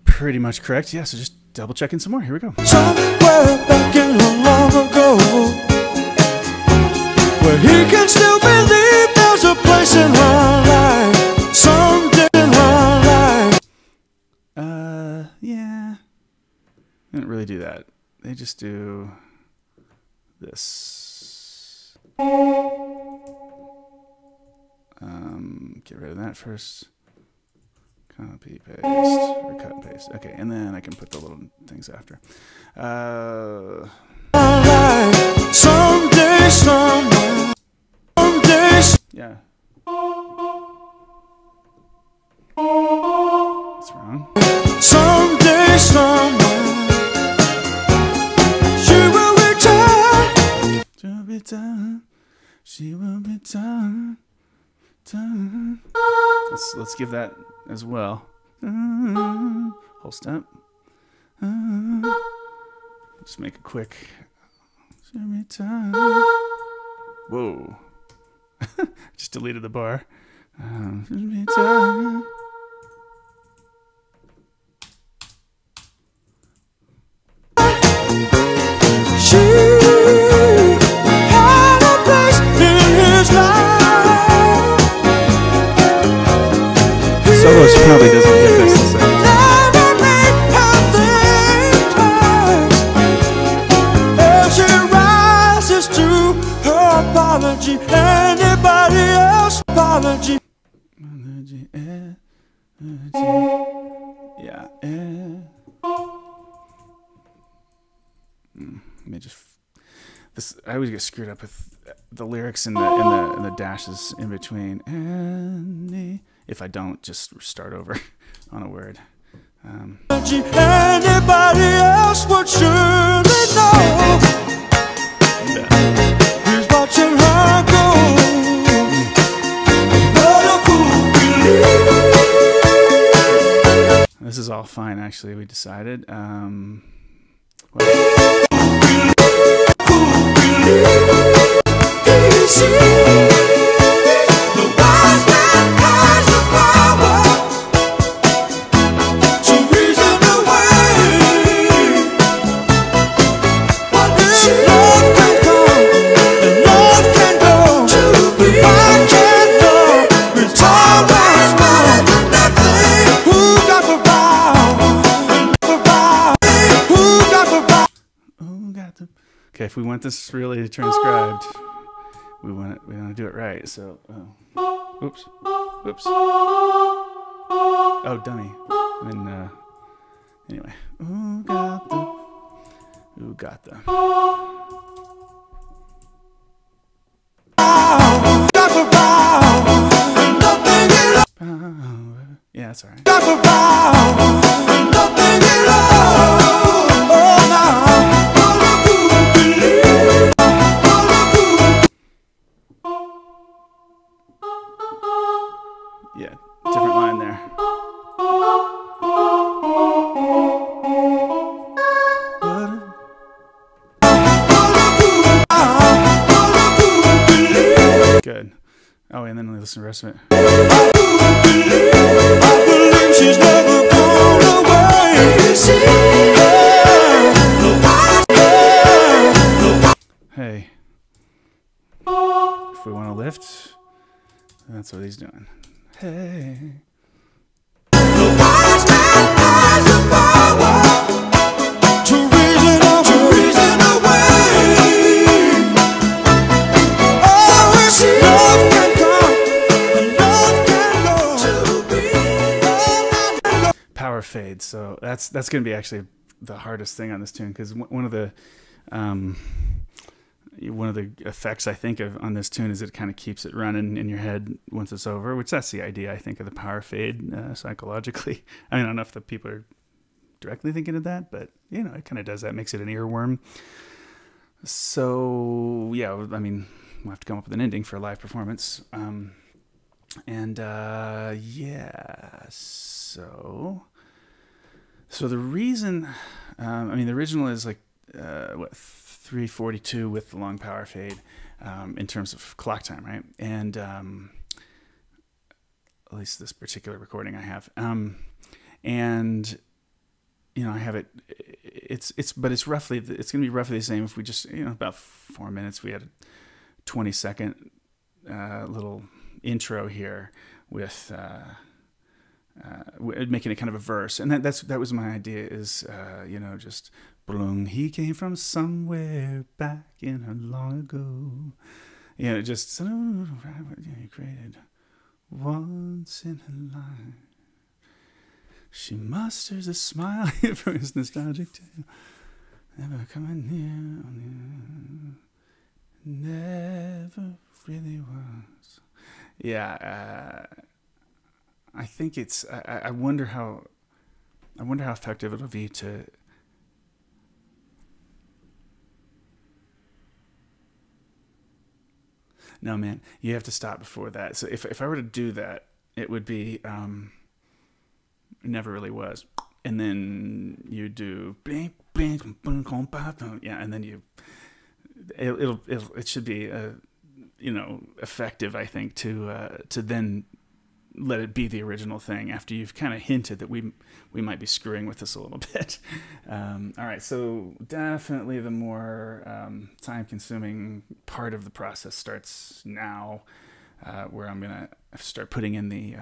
Pretty much correct. Yeah, so just double checking some more. Here we go. Somewhere back in long ago, where he can still believe there's a place in her life, someday in her life. Yeah. They didn't really do that. They just do this. Get rid of that first. Copy, paste, or cut and paste. Okay, and then I can put the little things after. Someday, somewhere. Someday. Yeah. That's wrong. Someday, somewhere. She will return. She'll be done. She will be done. Let's give that as well. Whole step. Just make it quick. Whoa. Just deleted the bar. soloist probably doesn't get this. Listen. Apology, anybody else apology. Yeah. Let me just. This I always get screwed up with the lyrics and the dashes in between. If I don't, just start over on a word. Anybody else would surely know. He's watching her go. This is all fine, actually. We decided. Okay, if we want this really transcribed, we want to do it right. So, oops. Oh, dummy. And then, anyway. Who got the? Yeah, that's all right. Yeah, different line there. Good. Oh, and then listen to the rest of it. I believe she's never gone away. Hey. If we want to lift, that's what he's doing. Hey. Power fade. So that's going to be actually the hardest thing on this tune, because one of the effects I think of on this tune is it kind of keeps it running in your head once it's over, which that's the idea I think of the power fade psychologically. I mean, I don't know if the people are directly thinking of that, but you know, it kind of does that, makes it an earworm. So yeah, I mean, we'll have to come up with an ending for a live performance. Yeah, so the reason, I mean, the original is like 3:42 with the long power fade in terms of clock time, right? And at least this particular recording I have, and you know, I have it. It's going to be roughly the same if we just, you know, about 4 minutes. We had a 20-second little intro here with making it kind of a verse, and that was my idea. Is you know, just Blung, he came from somewhere back in her long ago. You know, just you created once in her life. She musters a smile for his nostalgic tale. Never coming near, never really was. Yeah, I think it's. I wonder how effective it'll be to. No, man, you have to stop before that. So if I were to do that, it would be never really was, and then you do yeah, and then it should be you know, effective, I think, to then let it be the original thing after you've kind of hinted that we might be screwing with this a little bit. All right, so definitely the more time-consuming part of the process starts now, where I'm gonna start putting in the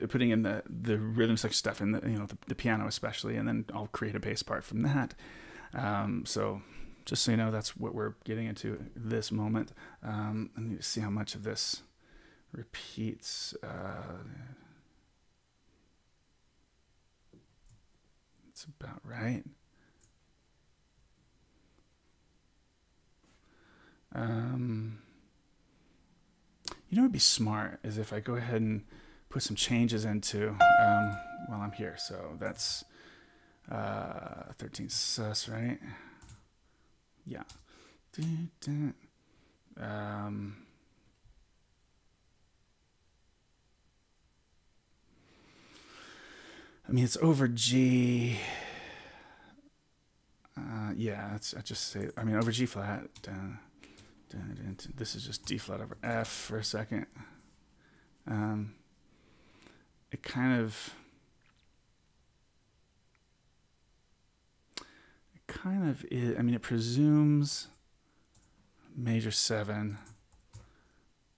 putting in the rhythm section stuff and the piano especially, and then I'll create a bass part from that. So just so you know, that's what we're getting into this moment. Let me see how much of this repeats. It's about right. You know what would be smart is if I go ahead and put some changes into while I'm here. So that's 13 sus, right? Yeah. I mean, it's over G. Yeah, I just say, I mean, over G flat. This is just D flat over F for a second. It kind of is, I mean, it presumes major 7.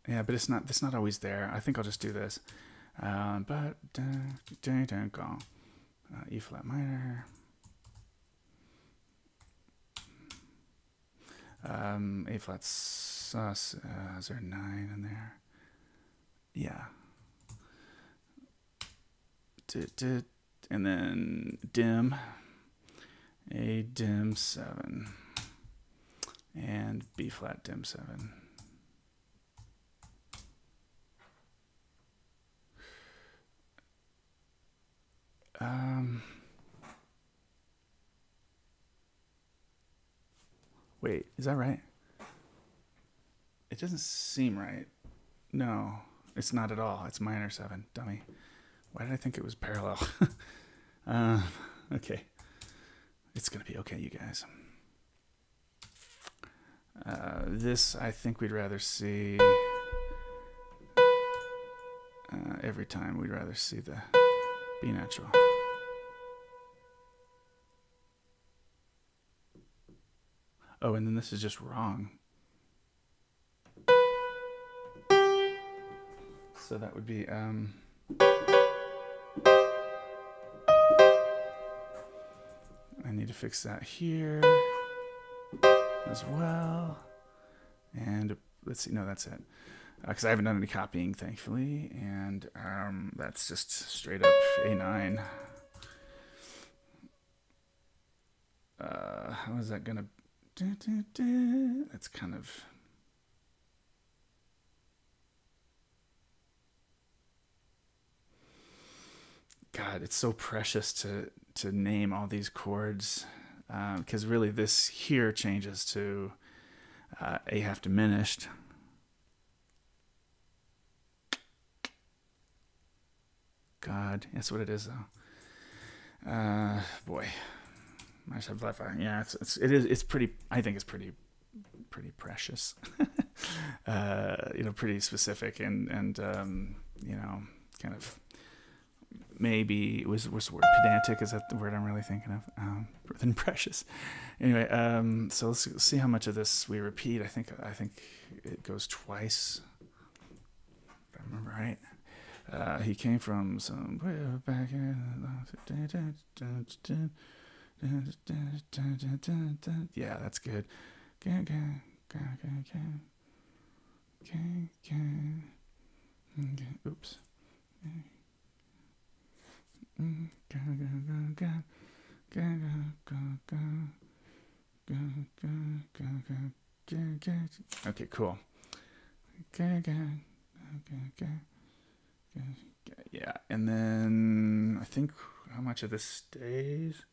Yeah, but it's not always there. I think I'll just do this. But E flat minor. A flat sus. Is there a 9 in there? Yeah. And then dim. A dim 7. And B flat dim 7. Wait, is that right? It doesn't seem right. No, it's not at all. It's minor 7, dummy. Why did I think it was parallel? Okay. It's going to be okay, you guys. This, I think we'd rather see... every time we'd rather see the B natural. Oh, and then this is just wrong. So that would be... I need to fix that here as well. And let's see, no, that's it. Because I haven't done any copying, thankfully. And that's just straight up A9. How is that going to... That's kind of... God, it's so precious to name all these chords, because really this here changes to A half diminished. God, that's what it is though. Boy, I just have left eye. Yeah, it's pretty. I think it's pretty precious. Pretty specific and kind of. Maybe was the word pedantic? Is that the word I'm really thinking of? Than precious. Anyway, so let's see how much of this we repeat. I think it goes twice, if I remember right. He came from some way back in. Yeah, that's good. Oops. Okay, cool. Yeah, and then I think how much of this stays?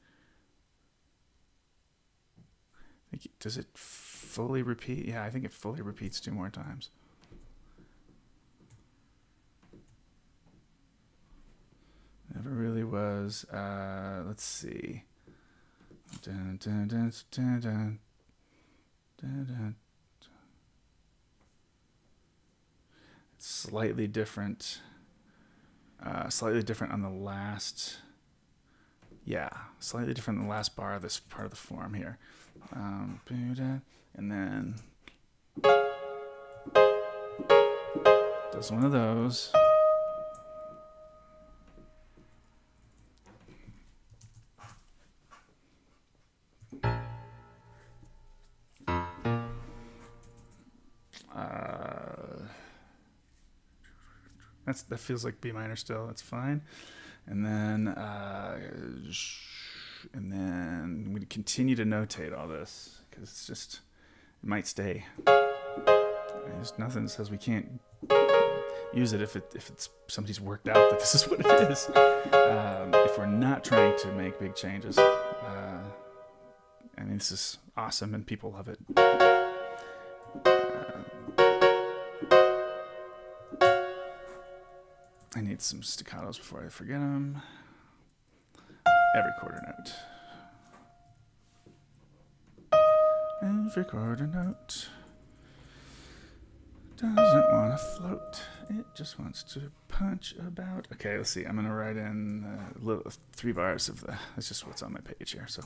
Does it fully repeat? Yeah, I think it fully repeats 2 more times. Never really was. Let's see. Dun, dun, dun, dun, dun, dun, dun. It's slightly different. Slightly different on the last. Yeah, slightly different on the last bar of this part of the form here. And then does one of those. that feels like B minor still. That's fine. And then I'm going to continue to notate all this because it's just, it might stay. There's nothing that says we can't use it if it's somebody's worked out that this is what it is. If we're not trying to make big changes. I mean, this is awesome and people love it. I need some staccatos before I forget them. Every quarter note. Every quarter note doesn't want to float. It just wants to punch about. Okay, let's see. I'm going to write in 3 bars of the... That's just what's on my page here, so...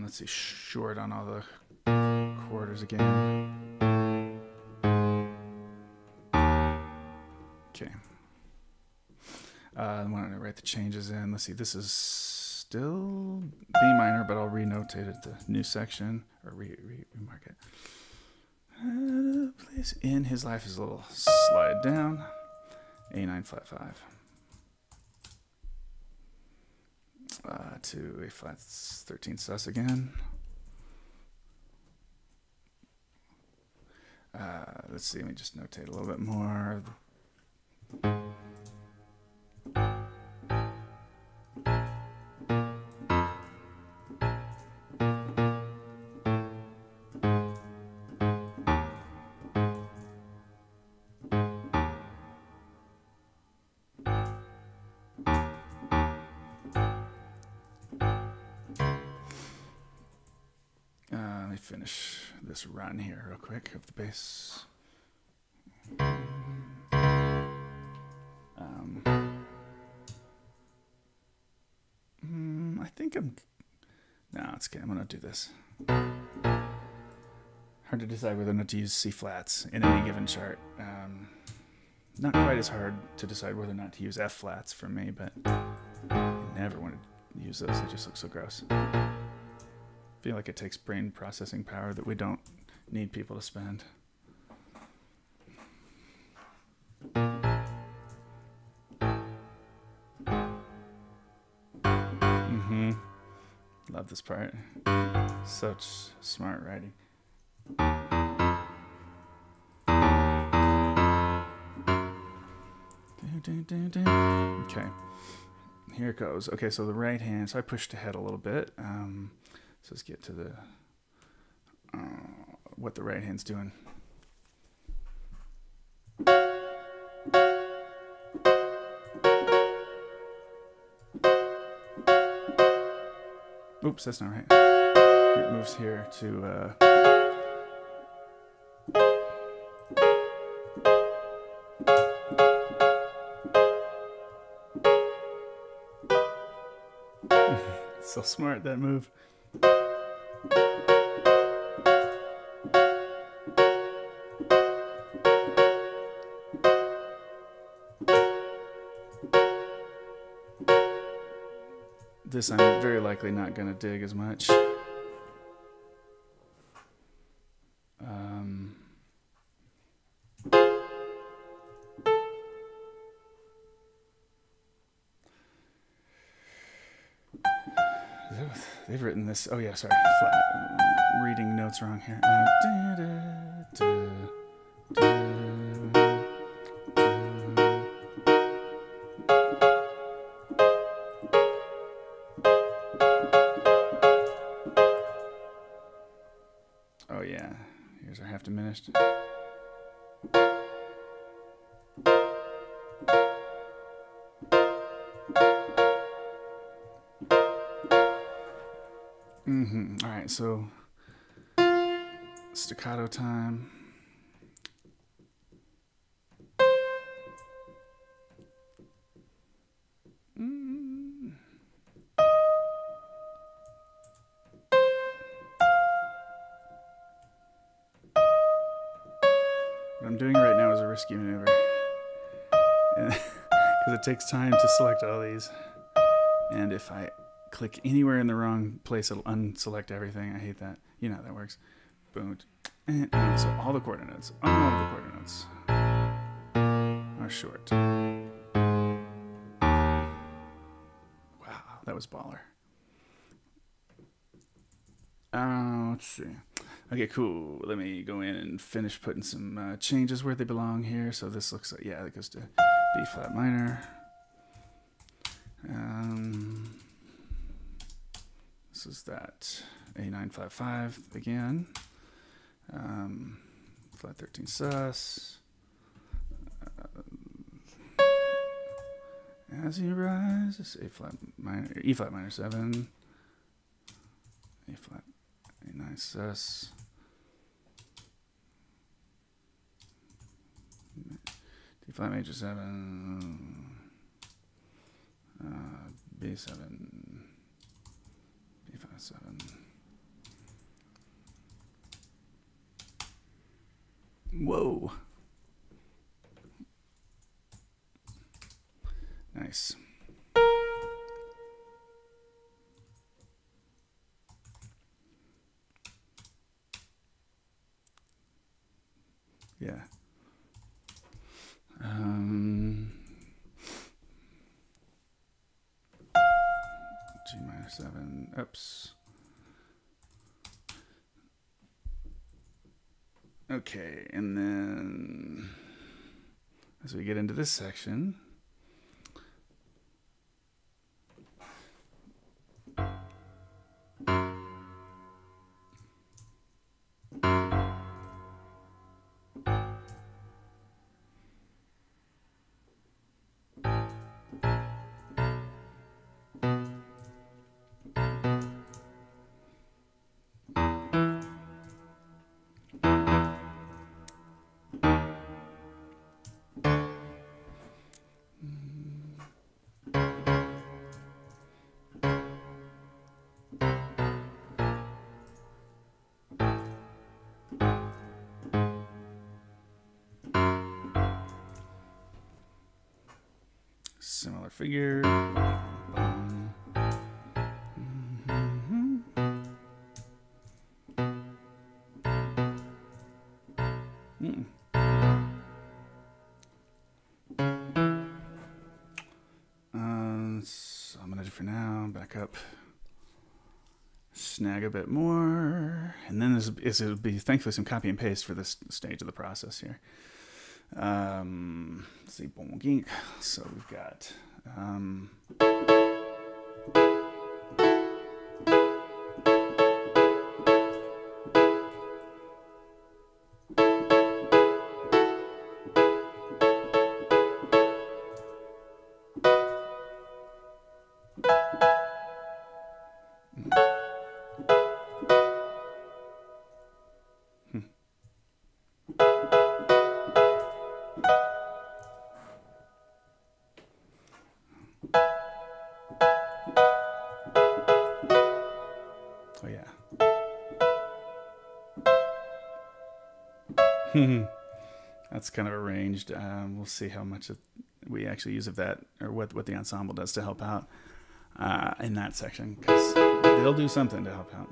Let's see, short on all the quarters again. Okay. I want to write the changes in. Let's see, this is still B minor, but I'll re-notate it, the new section, or remark it. Place in his life is a little slide down. A9 flat 5. To A flat 13 sus again. Let's see, let me just notate a little bit more. Let me finish this run here real quick of the bass. I think no, it's okay. I'm gonna do this. Hard to decide whether or not to use C flats in any given chart. Not quite as hard to decide whether or not to use F flats for me, but I never want to use those. They just look so gross. I feel like it takes brain processing power that we don't need people to spend. Love this part. Such smart writing. Okay, here it goes. Okay, so the right hand. So I pushed ahead a little bit. So let's get to the what the right hand's doing. Oops, that's not right. It moves here to so smart, that move. This I'm very likely not going to dig as much. They've written this. Oh yeah, sorry. Reading notes wrong here. Oh yeah, here's our half diminished. All right, so staccato time. What I'm doing right now is a risky maneuver. Because it takes time to select all these. And if I click anywhere in the wrong place, it'll unselect everything. I hate that. You know how that works. Boom. And so all the coordinates are short. Wow, that was baller. Let's see. Okay, cool. Let me go in and finish putting some changes where they belong here. So this looks like, yeah, it goes to B flat minor. This is that A955 again. Flat 13 sus. As he rises, A flat minor, E flat minor 7. A flat A9 sus. D flat major 7. B7. B5 7. Whoa. Nice. Yeah. G minor 7. Oops. Okay, and then as we get into this section, similar figure. So I'm gonna do for now, back up, snag a bit more, and then it'll be thankfully some copy and paste for this stage of the process here. Let's see, so we've got oh yeah. That's kind of arranged. We'll see how much we actually use of that, or what the ensemble does to help out in that section, because they'll do something to help out.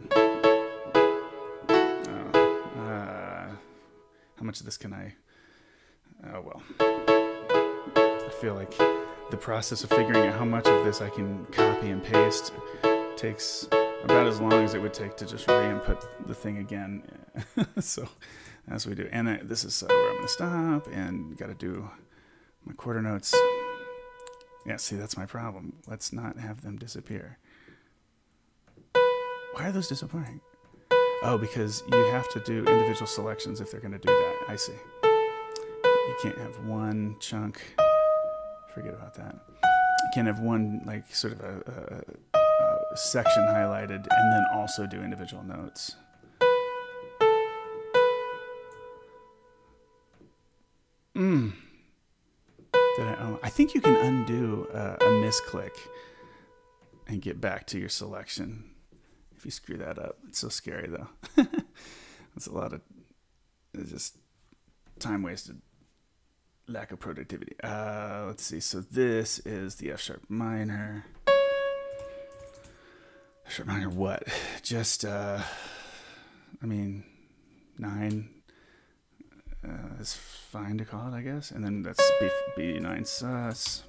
How much of this can I? Oh well. I feel like the process of figuring out how much of this I can copy and paste takes about as long as it would take to just re-input the thing again. So as we do, and this is where I'm going to stop and got to do my quarter notes. Yeah, see, that's my problem. Let's not have them disappear. Why are those disappearing? Oh, because you have to do individual selections if they're going to do that. I see. You can't have one chunk. Forget about that. You can't have one, like, sort of a section highlighted and then also do individual notes. I think you can undo a misclick and get back to your selection if you screw that up. It's so scary, though. That's a lot of just time wasted, lack of productivity. Let's see. So this is the F sharp minor. F sharp minor what? Just, I mean, 9 is fine to call it, I guess. And then that's B9 sus.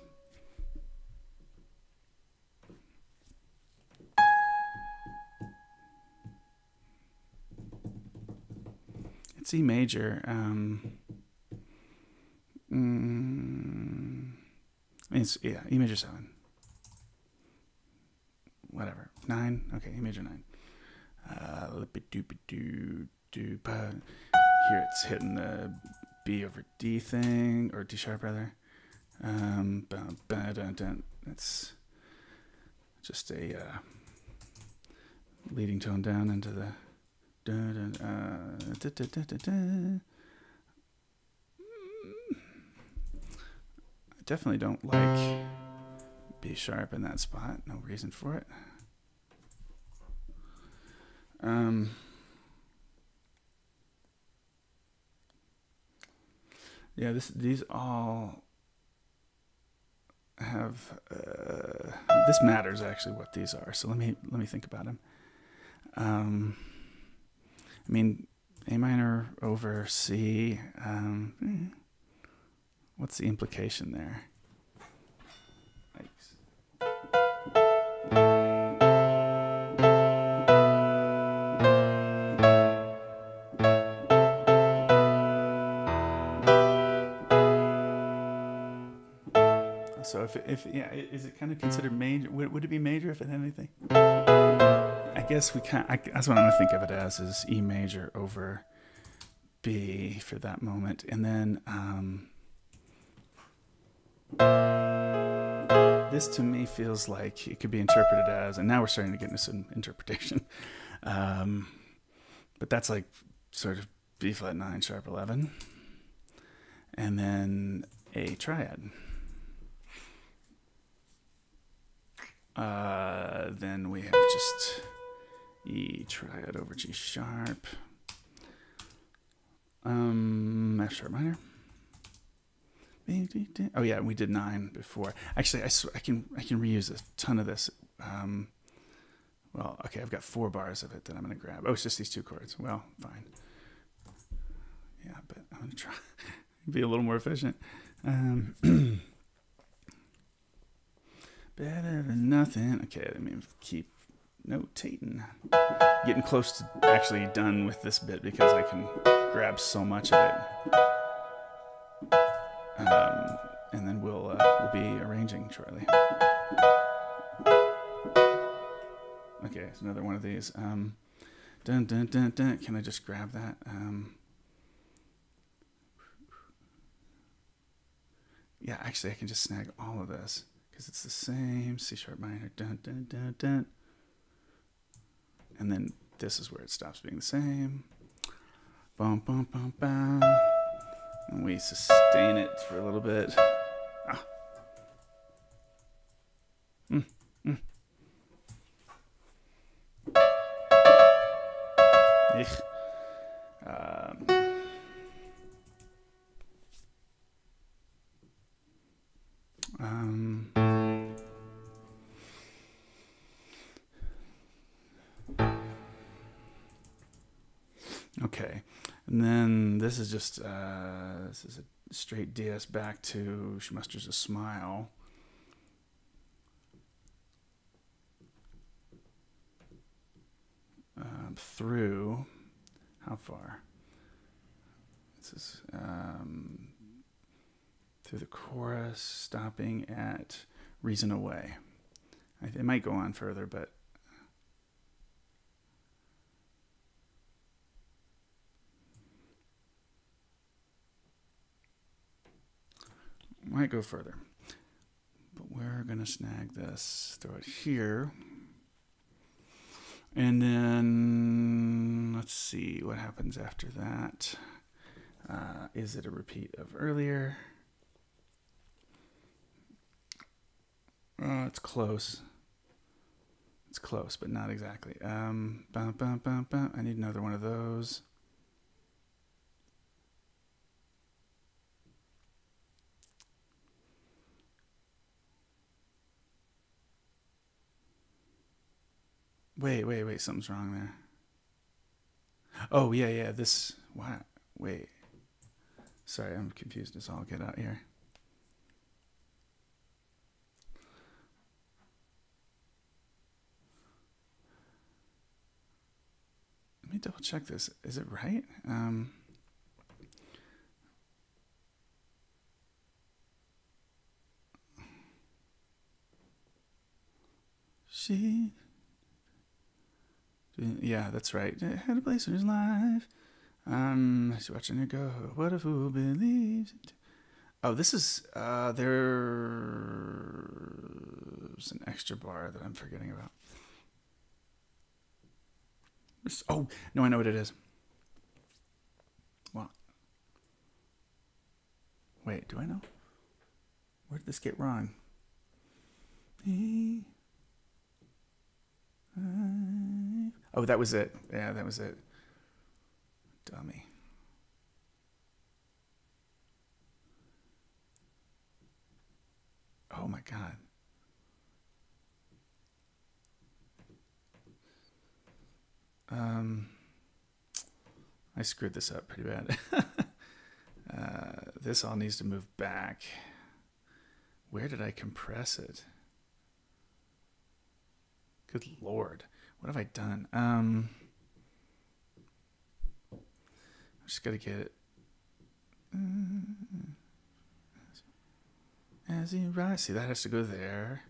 It's E major. It's, yeah, E major 7. Whatever. 9. Okay, E major 9. Here it's hitting the B over D thing, or D sharp rather. It's just a leading tone down into the. I definitely don't like B sharp in that spot. No reason for it. Yeah, these all have this matters actually what these are. So let me think about them. I mean, A minor over C. What's the implication there? Yikes. So if yeah, is it kind of considered major? Would it be major if it had anything? I guess we can't. That's what I'm gonna think of it as, is E major over B for that moment, and then this to me feels like it could be interpreted as, and now we're starting to get into some interpretation, but that's like sort of B flat 9 sharp 11, and then A triad. Then we have just E triad over G sharp. F sharp minor. Oh yeah, we did 9 before. Actually, I can reuse a ton of this. Well, okay, I've got 4 bars of it that I'm gonna grab. Oh, it's just these 2 chords. Well, fine. Yeah, but I'm gonna try be a little more efficient. Better than nothing. Okay, let me keep notating. Getting close to actually done with this bit because I can grab so much of it. And then we'll be arranging shortly. Okay, it's another one of these. Dun dun dun dun. Can I just grab that? Yeah, actually, I can just snag all of this. Because it's the same C sharp minor, dun, dun, dun, dun. And then this is where it stops being the same. Bum, bum, bum, bum. And we sustain it for a little bit. Ah. Okay, and then this is just this is a straight DS back to She Musters a Smile. Through how far? This is through the chorus, stopping at Reason Away. It might go on further, but might go further. But we're gonna snag this, throw it here. And then let's see what happens after that. Is it a repeat of earlier? It's close. It's close, but not exactly. Bum, bum, bum, bum. I need another one of those. Wait. Something's wrong there. Oh, yeah. This... What? Wait. Sorry, I'm confused as all get out here. Let me double check this. Is it right? Yeah, that's right. Had a place in his life. She's watching her go. What a fool believes it. Oh, this is there's an extra bar that I'm forgetting about. Oh no, I know what it is. What? Wait, do I know? Where did this get wrong? Oh, that was it. Yeah, that was it. Dummy. Oh my God. I screwed this up pretty bad. This all needs to move back. Where did I compress it? Good Lord. What have I done? I just got to get it. As he rises. See, that has to go there.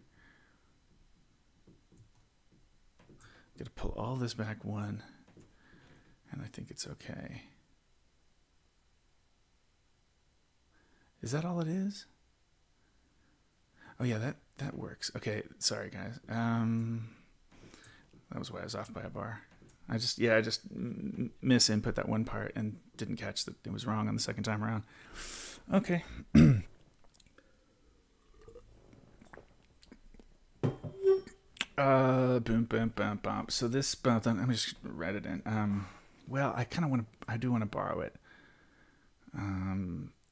Got to pull all this back one. And I think it's okay. Is that all it is? Oh yeah, that works. Okay, sorry guys. That was why I was off by a bar. I just misinput that one part and didn't catch that it was wrong on the second time around. Okay. Boom, boom, boom, boom. So this, let me just write it in. Well, I do want to borrow it.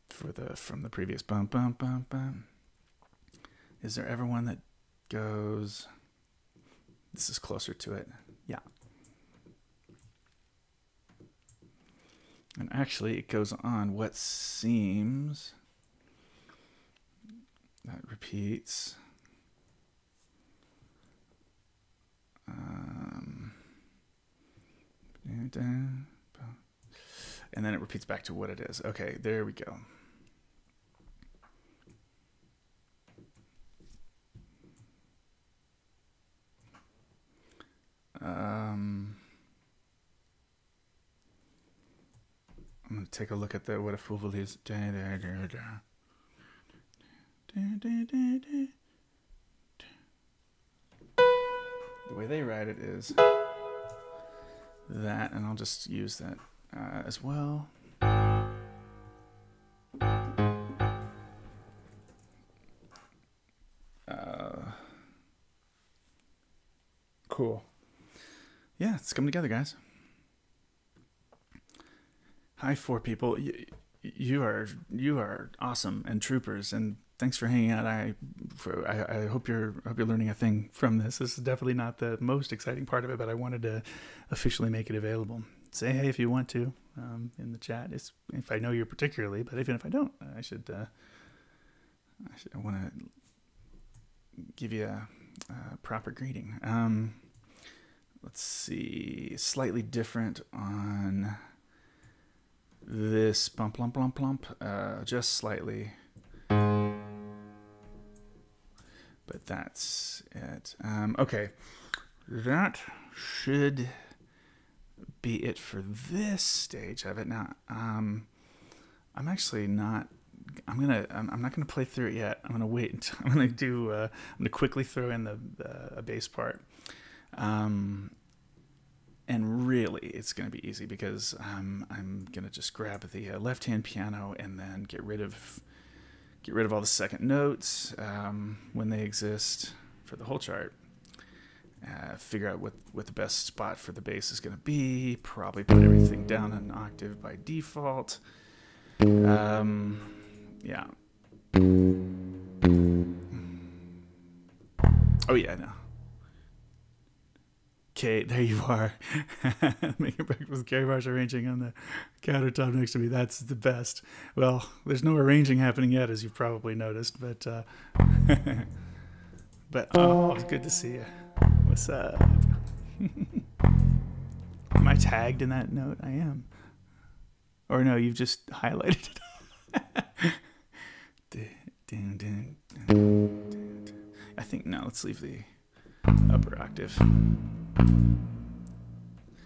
From the previous bum, bum, bum, bum. Is there ever one that goes? This is closer to it. Yeah. And actually, it goes on what seems. That repeats. And then it repeats back to what it is. Okay, there we go. I'm going to take a look at what a fool believes. The way they write it is that, and I'll just use that as well. Cool. Yeah, it's coming together, guys. Hi, 4 people. You are awesome and troopers, and thanks for hanging out. I hope you're learning a thing from this. This is definitely not the most exciting part of it, but I wanted to officially make it available. Say hey if you want to in the chat. If I know you particularly, but even if I don't, I want to give you a proper greeting. Let's see, slightly different on this bump, plump, plump, plump, just slightly. But that's it. Okay, that should be it for this stage of it. Now, I'm actually not. I'm not gonna play through it yet. I'm gonna wait until I'm gonna quickly throw in the bass part. And really, it's going to be easy because I'm going to just grab the left-hand piano and then get rid of all the second notes when they exist for the whole chart. Figure out what the best spot for the bass is going to be. Probably put everything down an octave by default. Yeah. Oh yeah, no. Kate. There you are. Making breakfast with Kerry Marsh arranging on the countertop next to me. That's the best. Well, there's no arranging happening yet, as you've probably noticed, but oh, it's good to see you. What's up? Am I tagged in that note? I am. Or no, you've just highlighted it. I think, no, let's leave the upper octave.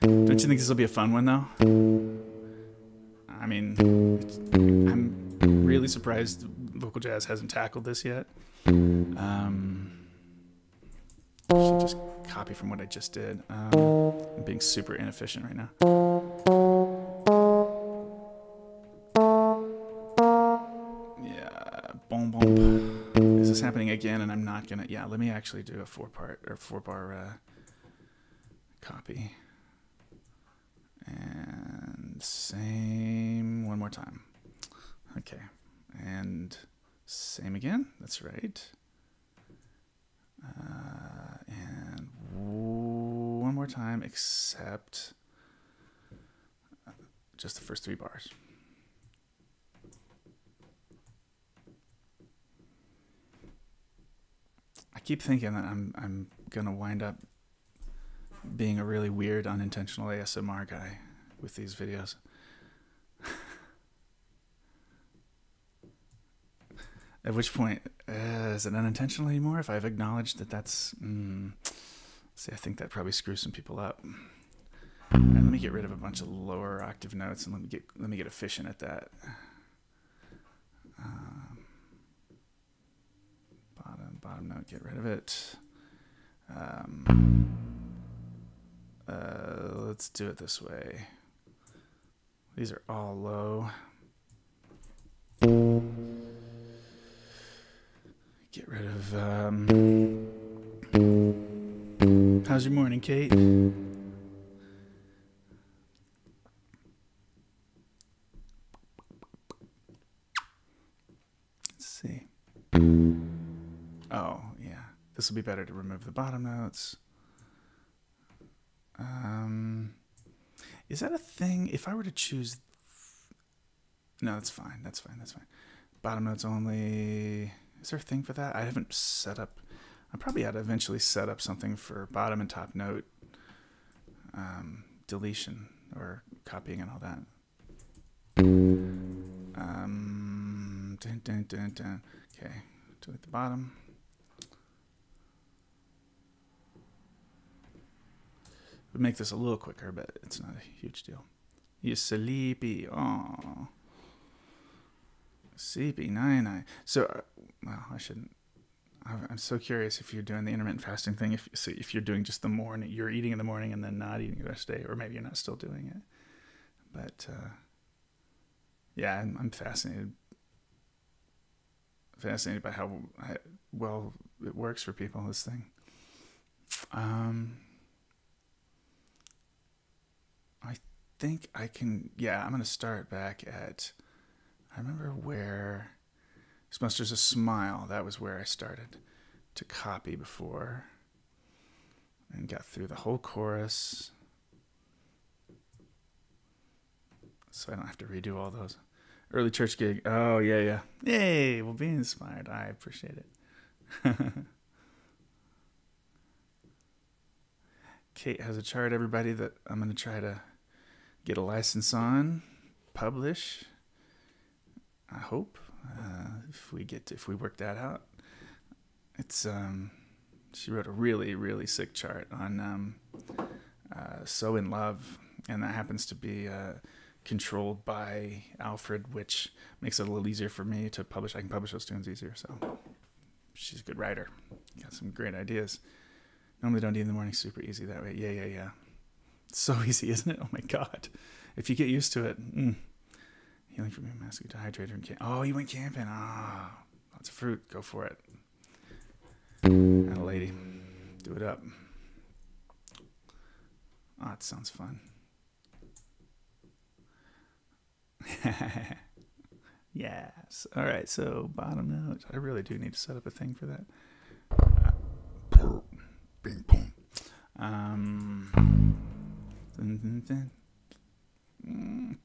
Don't you think this will be a fun one, though? I mean, I'm really surprised Vocal Jazz hasn't tackled this yet. I should just copy from what I just did. I'm being super inefficient right now. Yeah, boom, boom. Is this happening again? And I'm not gonna. Yeah, let me actually do a four-bar copy. And same one more time. Okay, and same again. That's right. And one more time, except just the first 3 bars. I keep thinking that I'm gonna wind up being a really weird, unintentional ASMR guy with these videos. At which point, is it unintentional anymore? If I've acknowledged that that's... see, I think that probably screws some people up. All right, let me get rid of a bunch of lower octave notes and let me get efficient at that. Bottom note, get rid of it. Let's do it this way. These are all low. Get rid of, how's your morning, Kate? Let's see. Oh, yeah. This will be better to remove the bottom notes. Is that a thing? If I were to choose... No, that's fine. That's fine. That's fine. Bottom notes only... Is there a thing for that? I haven't set up... I probably ought to eventually set up something for bottom and top note deletion or copying and all that. Okay, delete the bottom. Would make this a little quicker, but it's not a huge deal. You sleepy. Oh. Sleepy, nine. So, well, I shouldn't. I'm so curious if you're doing the intermittent fasting thing. If you're doing just the morning, you're eating in the morning and then not eating the rest of the day, or maybe you're not still doing it. But yeah, I'm fascinated by how well it works for people. This thing. I think I can. Yeah, I'm gonna start back at. I remember where Smusters a Smile, that was where I started to copy before and got through the whole chorus. So I don't have to redo all those. Early church gig. Oh, yeah. Yay, well, being inspired. I appreciate it. Kate has a chart, everybody, that I'm going to try to get a license on, publish. I hope if we work that out. It's she wrote a really, really sick chart on So in Love, and that happens to be controlled by Alfred, which makes it a little easier for me to publish. I can publish those tunes easier. So she's a good writer. Got some great ideas. Normally don't eat in the morning. Super easy that way. Yeah. It's so easy, isn't it? Oh my God. If you get used to it. Healing from your mask, dehydrator, and oh, you went camping. Ah, lots of fruit. Go for it. And a lady, do it up. Oh, it sounds fun. Yes. All right. So bottom note. I really do need to set up a thing for that. Bing, boom.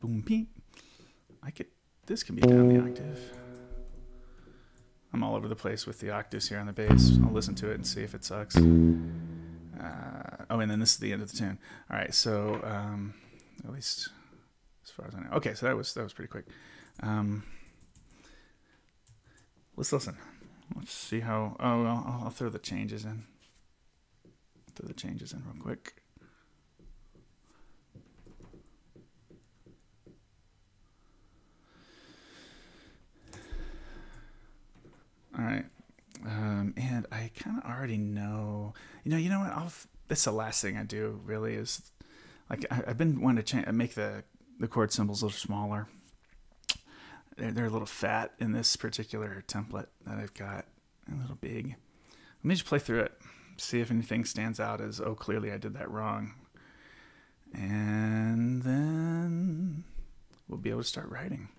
Boom beep. This can be down the octave. I'm all over the place with the octaves here on the bass. I'll listen to it and see if it sucks. Oh, and then this is the end of the tune. All right, so at least as far as I know. Okay, so that was pretty quick. Let's listen. Let's see how. Oh, well, I'll throw the changes in. Throw the changes in real quick. All right. And I kind of already know. You know what? That's the last thing I do. Really is like I've been wanting to make the chord symbols a little smaller. They're a little fat in this particular template that I've got. A little big. Let me just play through it. See if anything stands out as, oh, clearly I did that wrong. And then we'll be able to start writing.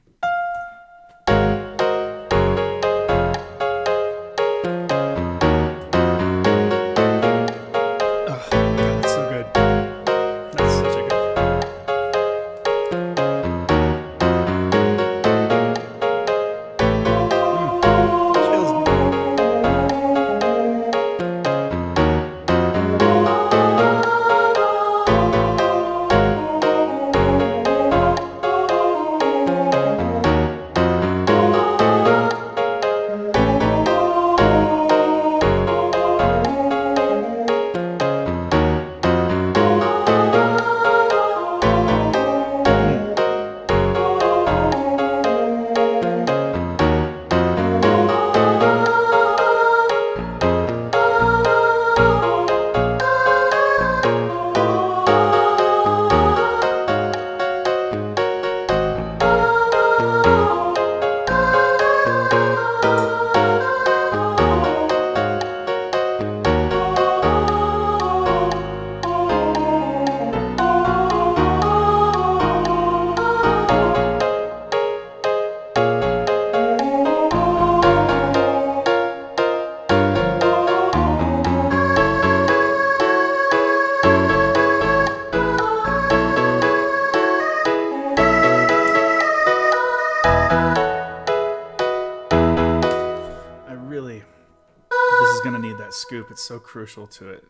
Scoop, it's so crucial to it.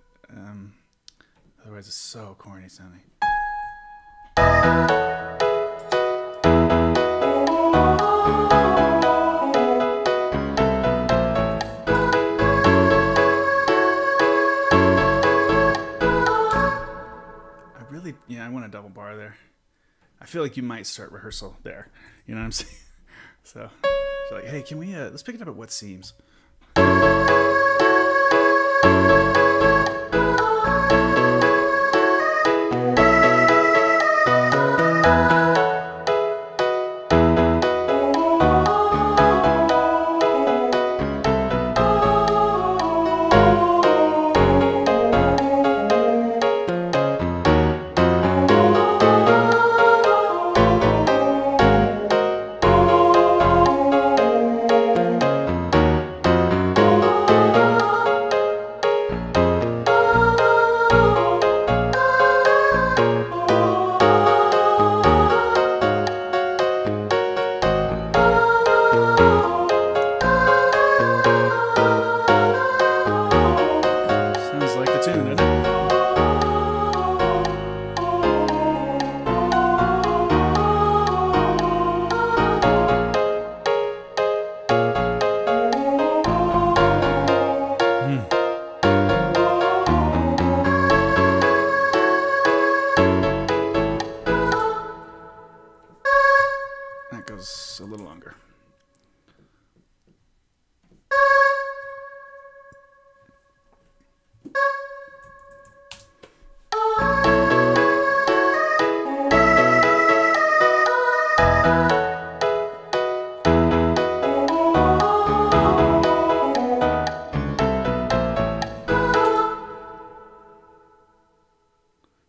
Otherwise it's so corny sounding. I want a double bar there. I feel like you might start rehearsal there. You know what I'm saying? So you're like, hey, can we let's pick it up at what seems. A little longer.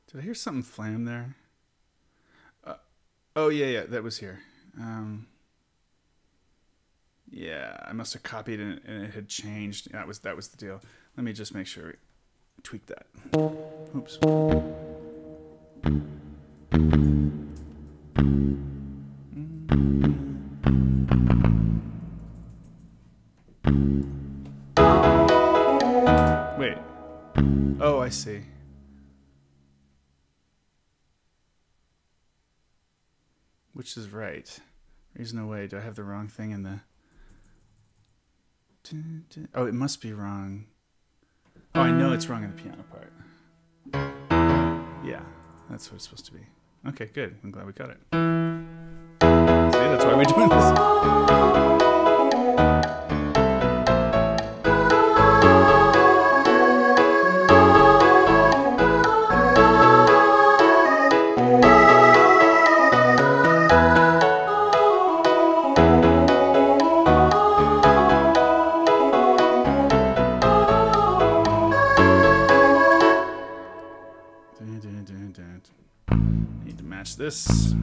Did I hear something flam there? Oh yeah, that was here. Yeah, I must have copied it and it had changed. That was the deal. Let me just make sure. tweak that. Oops. Wait. Oh, I see. Which is right? There's no way. Do I have the wrong thing in the... Oh, it must be wrong. Oh, I know it's wrong in the piano part. Yeah, that's what it's supposed to be. Okay, good. I'm glad we got it. See, that's why we're doing this. Need to match this.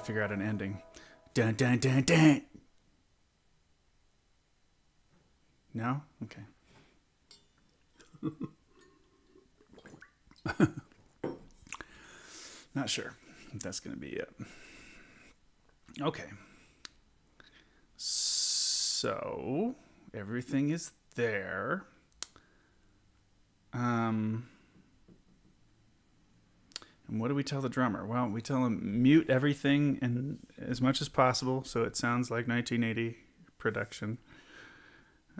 Figure out an ending. Dun dun dun dun. No? Okay. Not sure if that's going to be it. Okay. So, everything is there. And what do we tell the drummer? Well, we tell him mute everything and as much as possible so it sounds like 1980 production.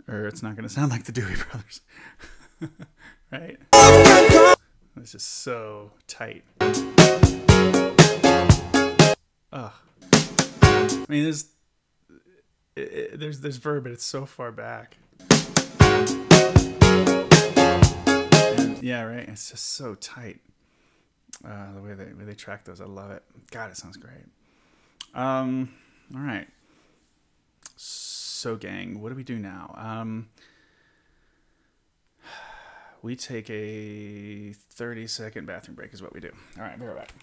Or it's not going to sound like the Dewey Brothers. Right? It's just so tight. Ugh. I mean, there's verb, but it's so far back. And, yeah, right? It's just so tight. The way they track those, I love it. God, it sounds great. All right. So, gang, what do we do now? We take a 30-second bathroom break is what we do. All right, be right back.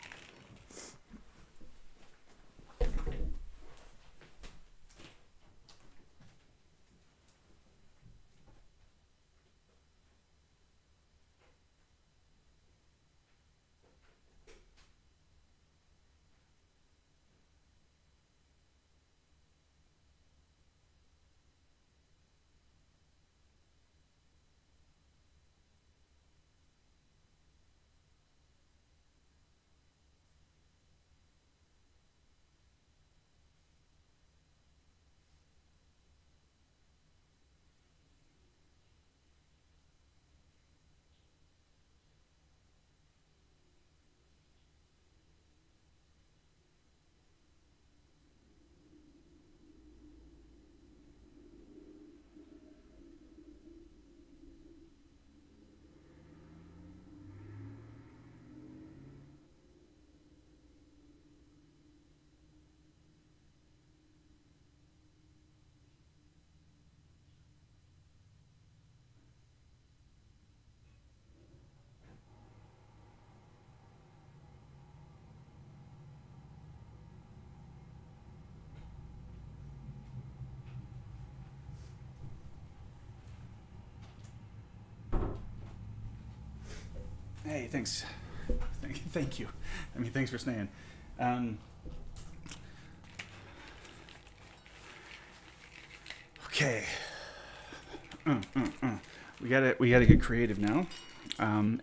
Hey, thanks. Thank you. I mean, thanks for staying. Okay. We gotta get creative now, and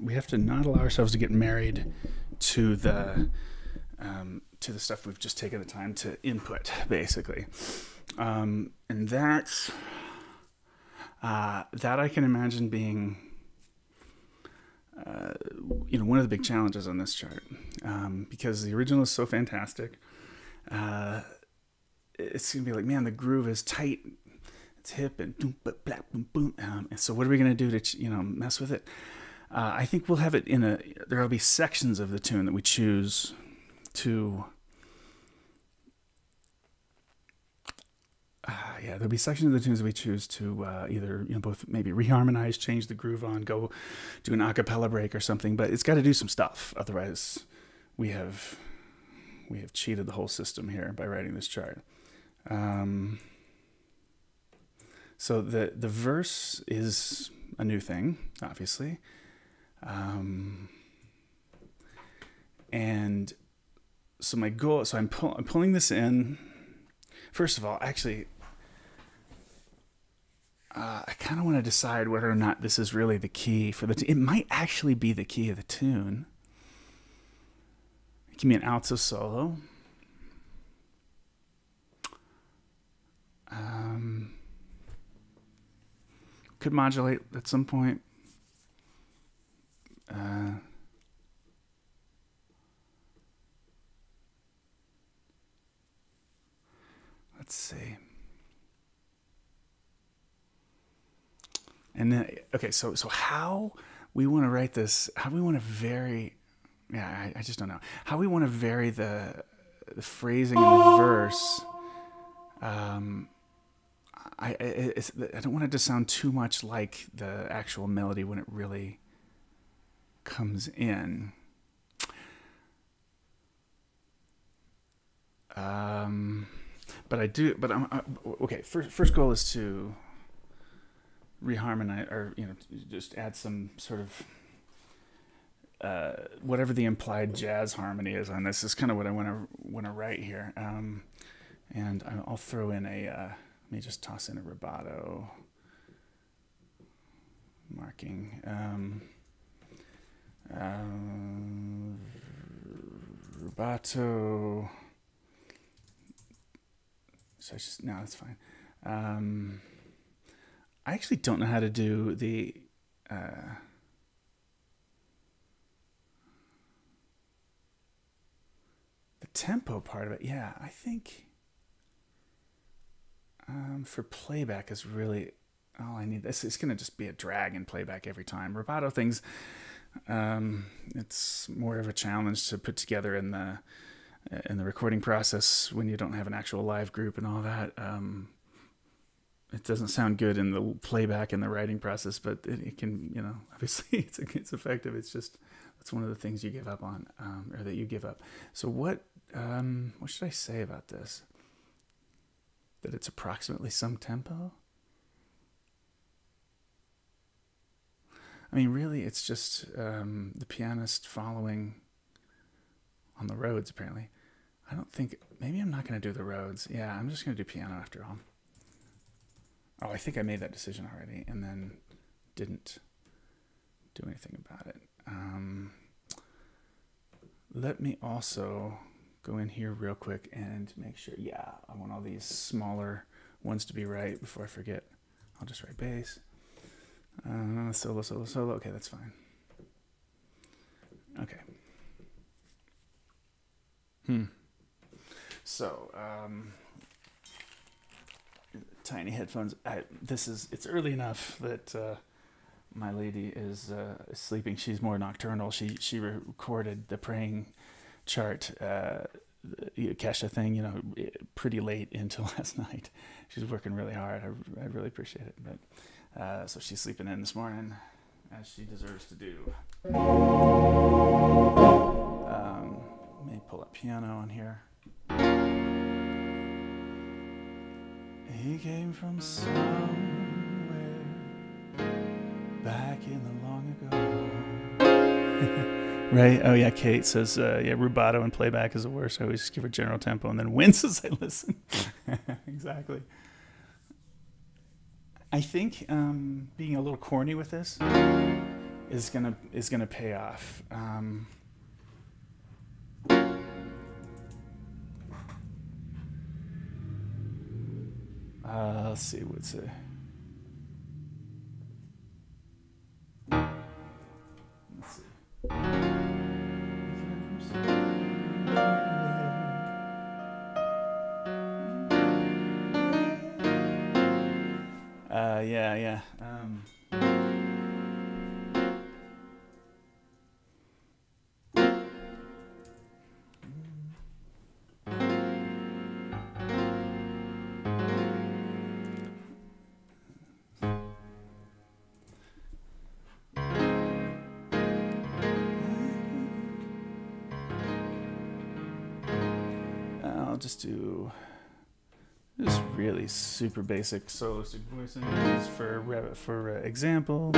we have to not allow ourselves to get married to the stuff we've just taken the time to input, basically, and that I can imagine being one of the big challenges on this chart, because the original is so fantastic. It's gonna be like, man, the groove is tight, it's hip, and boom, boom, boom, boom. And so, what are we gonna do to mess with it? I think we'll have it there'll be sections of the tune that we choose to. There'll be sections of the tunes that we choose to either both maybe reharmonize, change the groove on, go do an a cappella break or something. But it's got to do some stuff, otherwise we have cheated the whole system here by writing this chart. So the verse is a new thing, obviously, and so my goal. So I'm pulling this in. First of all, actually, I kind of want to decide whether or not this is really the key for the. It might actually be the key of the tune. Give me an alto solo. Could modulate at some point. Let's see. And then, okay, so how we want to write this, how we want to vary, I just don't know. How we want to vary the phrasing in the verse. I don't want it to sound too much like the actual melody when it really comes in. But I do. But okay. First goal is to reharmonize, or just add some sort of whatever the implied jazz harmony is on this. Is kind of what I want to write here. And I'll throw in let me just toss in a rubato marking. Rubato. So no, that's fine. I actually don't know how to do the tempo part of it. Yeah, I think for playback is really all I need. It's going to just be a drag in playback every time. Rubato things, it's more of a challenge to put together in the recording process when you don't have an actual live group and all that. It doesn't sound good in the playback and the writing process, but it can, obviously it's effective. It's just, that's one of the things you give up on, or that you give up. So what should I say about this? That it's approximately some tempo? I mean, really, it's just the pianist following on the Rhodes, apparently. I don't think, maybe I'm not going to do the Rhodes. Yeah, I'm just going to do piano after all. Oh, I think I made that decision already and then didn't do anything about it. Let me also go in here real quick and make sure, yeah, I want all these smaller ones to be right before I forget. I'll just write bass. Solo, solo, solo. Okay, that's fine. Okay. So, tiny headphones. It's early enough that my lady is sleeping. She's more nocturnal. She recorded the praying chart, the Kesha thing, pretty late into last night. She's working really hard. I really appreciate it. But so she's sleeping in this morning, as she deserves to do. Let me pull up piano on here. He came from somewhere back in the long ago. Right? Oh yeah, Kate says, rubato and playback is the worst. I always just give her general tempo and then wince as I listen. Exactly. I think being a little corny with this is gonna pay off. Let's see what's it. Let's see. Yeah. I'll just do just really super basic soloistic voicing for example.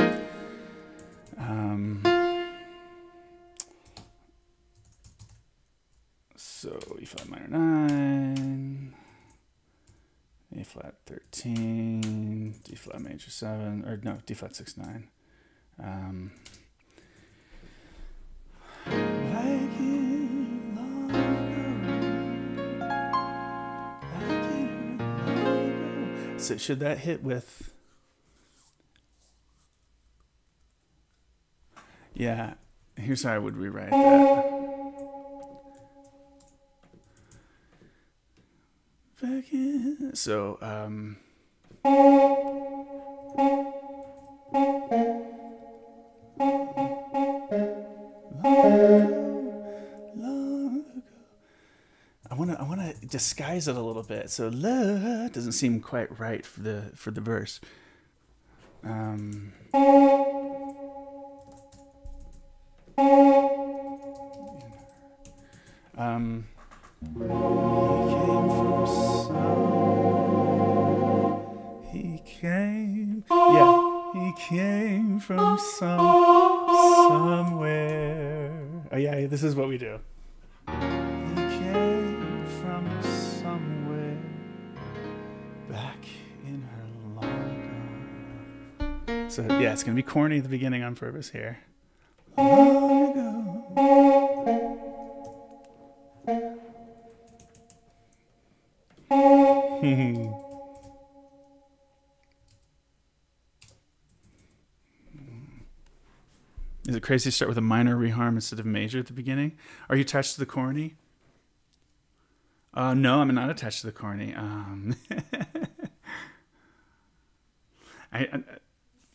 So E flat minor 9, A flat 13, D flat major 7, or no, D flat 6 9. So should that hit with? Yeah, here's how I would rewrite that. So I want to disguise it a little bit. So la doesn't seem quite right for the verse. He came from somewhere. Oh yeah, this is what we do. He came from somewhere back in her long ago. So yeah, it's gonna be corny at the beginning on purpose here. Long ago. Is it crazy to start with a minor reharm instead of major at the beginning? Are you attached to the corny? No, I'm not attached to the corny.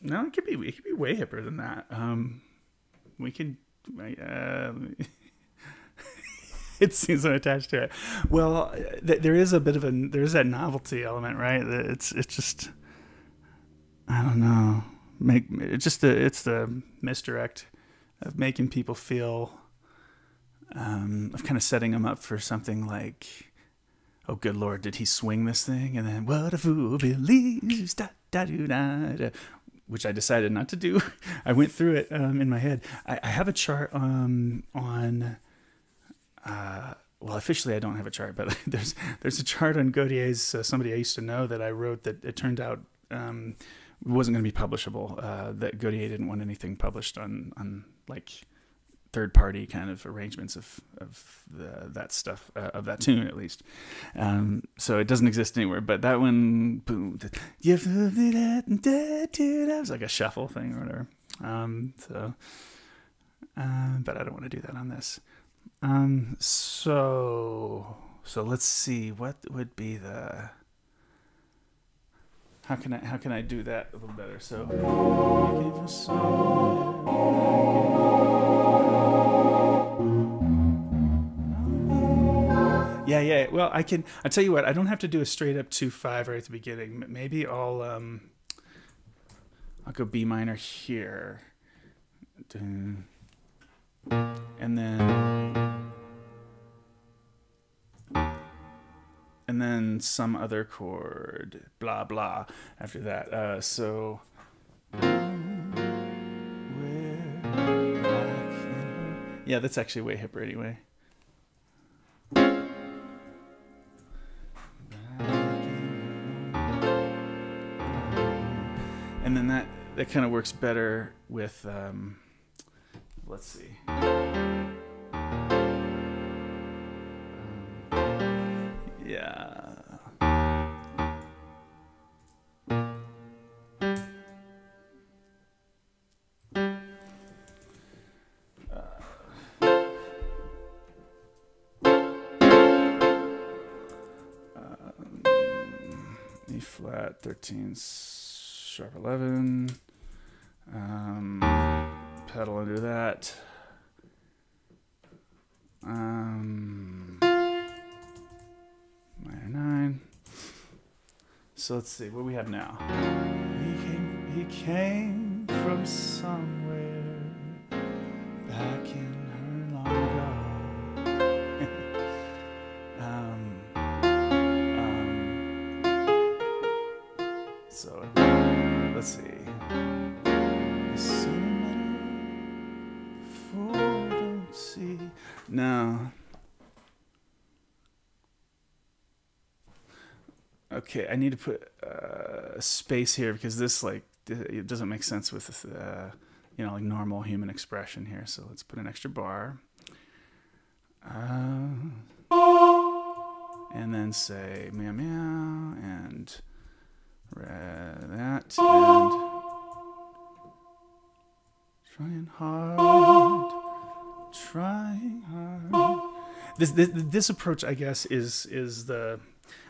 No, it could be way hipper than that. We could. It seems I'm attached to it. Well, there is a bit of there's that novelty element, right? It's just, I don't know. It's the misdirect of making people feel, of kind of setting them up for something like, oh good Lord, did he swing this thing? And then what a fool believes, da da da da, which I decided not to do. I went through it in my head. I have a chart on. Well, officially I don't have a chart, but there's a chart on Gaudier's somebody I used to know that I wrote that it turned out wasn't going to be publishable. That Gaudier didn't want anything published on like third party kind of arrangements of that stuff, of that tune at least. So it doesn't exist anywhere. But that one, boom, it was like a shuffle thing or whatever. But I don't want to do that on this. So let's see, what would be the, how can I do that a little better? So yeah. Well, I'll tell you what, I don't have to do a straight up 2-5 right at the beginning. Maybe I'll go B minor here. And then some other chord, blah blah, after that. So yeah, that's actually way hipper anyway. And then that kind of works better with let's see. Yeah. E flat 13 sharp. sharp 11. Pedal into that. Minor 9. So let's see what we have now. He came from somewhere back in her long ago. So let's see. Don't see. No. Okay, I need to put a space here because this it doesn't make sense with like normal human expression here. So let's put an extra bar, and then say meow meow and that and trying hard. This approach, I guess, is the.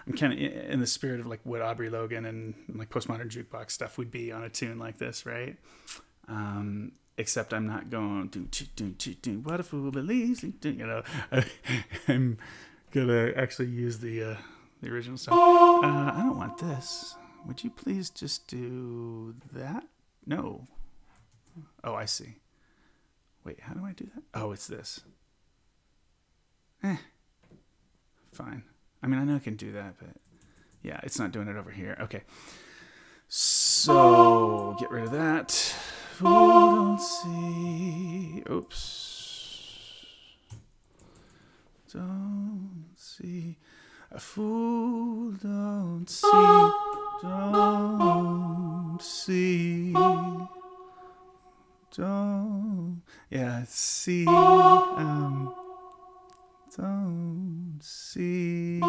I'm kind of in the spirit of like what Aubrey Logan and like postmodern jukebox stuff would be on a tune like this, right? Except I'm not going do what a fool believes, I'm gonna actually use the original stuff. I don't want this. Would you please just do that? No. Oh, I see. Wait, how do I do that? Oh, it's this. Fine. I mean, I know I can do that, but yeah, it's not doing it over here. Okay. So, get rid of that. Fool don't see. Oops. Don't see. A fool don't see. Don't see. Don't. Yeah, see. Don't see.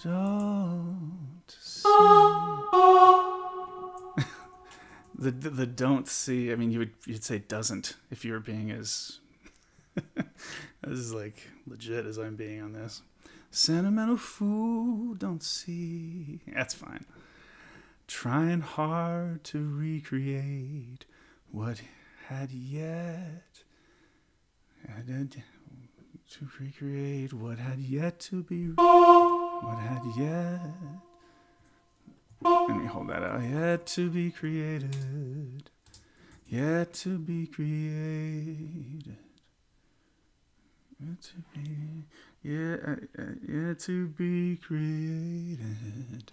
Don't see. the don't see. I mean, you'd say doesn't if you were being as as like legit as I'm being on this. Sentimental fool don't see. That's fine. Trying hard to recreate what had yet. To recreate what had yet to be. What had yet. Let me hold that out. Yet to be created. Yet to be created. Yet to be. Yet to be created.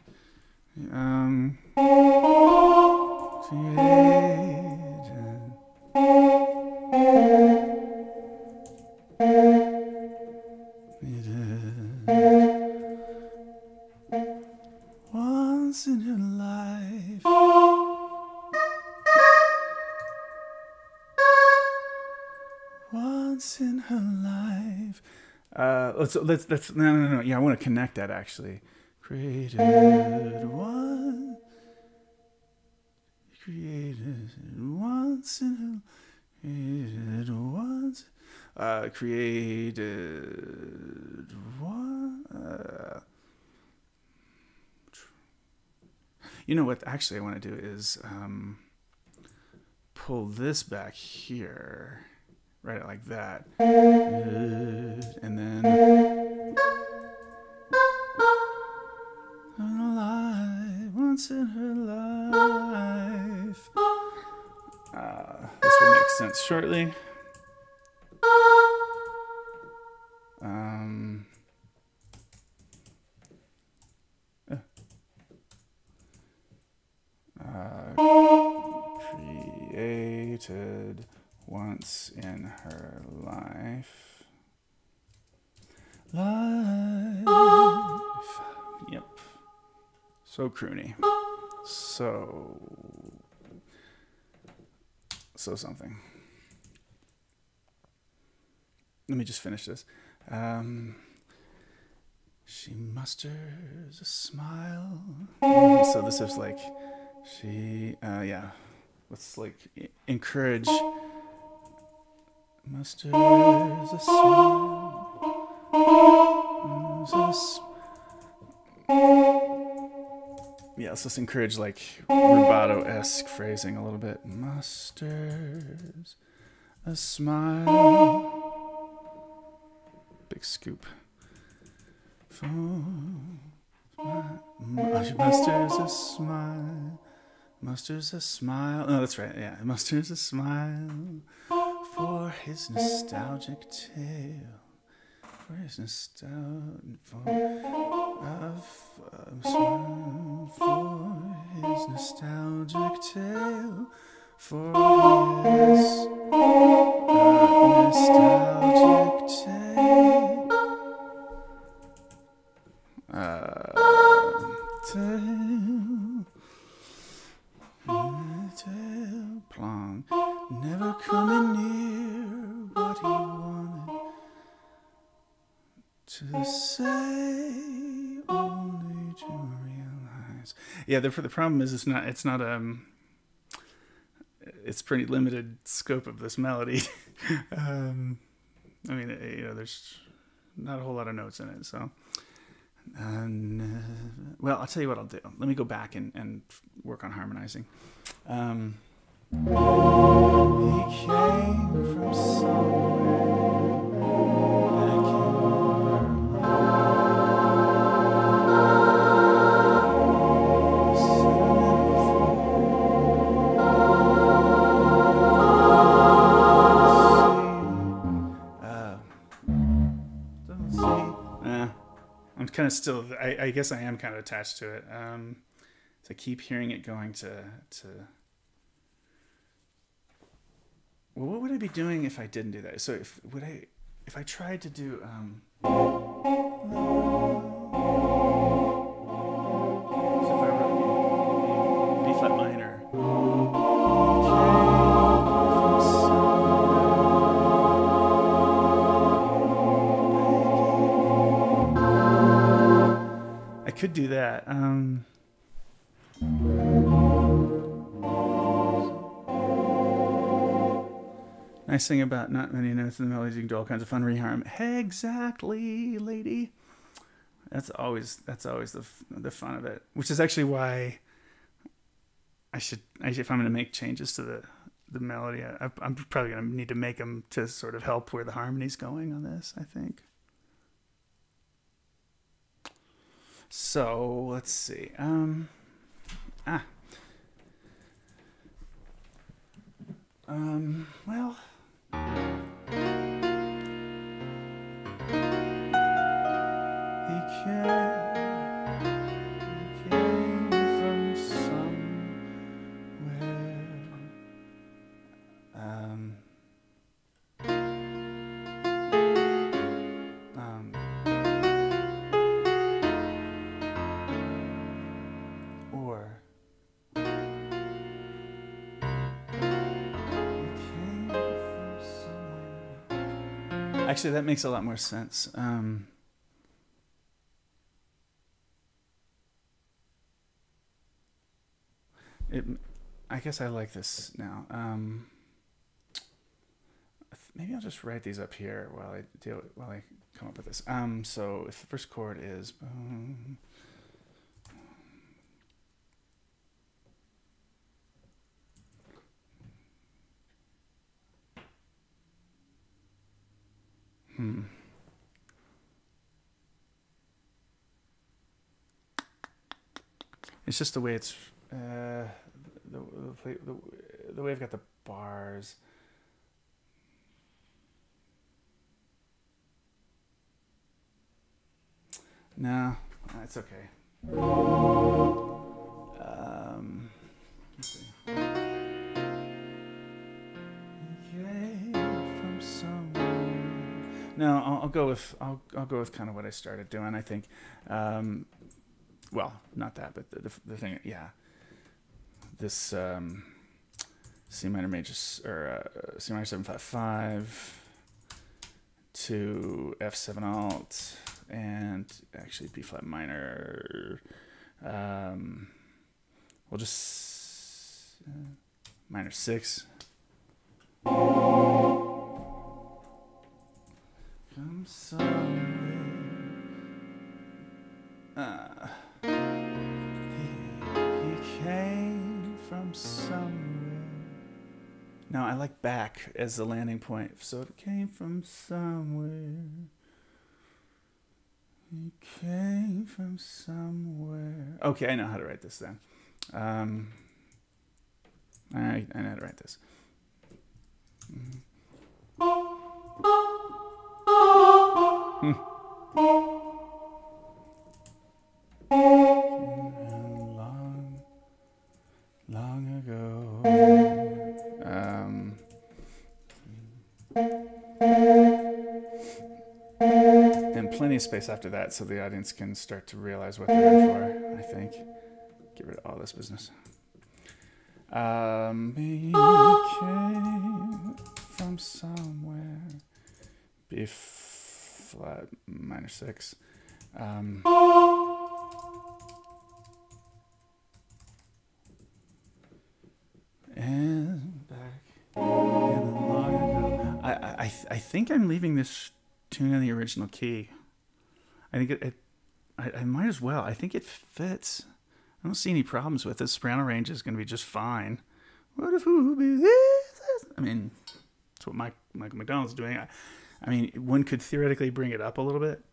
Once in her life. Once in her life. Let's no. Yeah, I want to connect that actually. Created one. Created once in her. Created once. Created one. You know what? Actually, I want to do is pull this back here, write it like that, and then alive once in her life. This will make sense shortly. Created once in her life. Yep. So croony. So something. Let me just finish this. She musters a smile. So this is like, yeah. Let's like encourage. Musters a smile. yeah, let's just encourage like rubato-esque phrasing a little bit. Musters a smile. Big scoop. For musters a smile. Musters a smile. Oh, that's right. Yeah, musters a smile for his nostalgic tale. For his nostalgic tale. For his nostalgic tale. Tale plong. Never coming near what he wanted to say, only to realize. Yeah, the problem is it's not it's pretty limited scope of this melody. I mean, there's not a whole lot of notes in it, so. Well, I'll tell you what I'll do. Let me go back and work on harmonizing. He came from somewhere back I'm kind of still. I guess I am kind of attached to it. So I keep hearing it going to. Well, what would I be doing if I didn't do that? So if I tried to do so if I wrote B flat minor. I could do that. Nice thing about not many notes in the melodies, you can do all kinds of fun reharm. Exactly, lady. That's always the fun of it. Which is actually why if I'm going to make changes to the melody, I'm probably going to need to make them to sort of help where the harmony's going on this, I think. So let's see. Well. He came from somewhere. Actually, that makes a lot more sense. I guess I like this now. Maybe I'll just write these up here while I come up with this. So if the first chord is it's just the way it's the way I've got the bars. No, it's okay. Let's see. From somewhere. No, I'll go with kind of what I started doing. I think. Well, not that, but the thing, yeah. This C minor major or C minor 7/5 to F7 alt and actually B flat minor. We'll just minor 6. Come somewhere. No, I like back as the landing point. So it came from somewhere. It came from somewhere. Okay, I know how to write this then. I know how to write this. Long, long ago. And plenty of space after that so the audience can start to realize what they're in for, I think. Get rid of all this business. It came from somewhere. B flat minor 6. And back in the long ago. I think I'm leaving this tune in the original key. I think I might as well. I think it fits. I don't see any problems with it. Soprano range is going to be just fine. What if who be this? I mean, that's what Michael McDonald's doing. I mean, one could theoretically bring it up a little bit.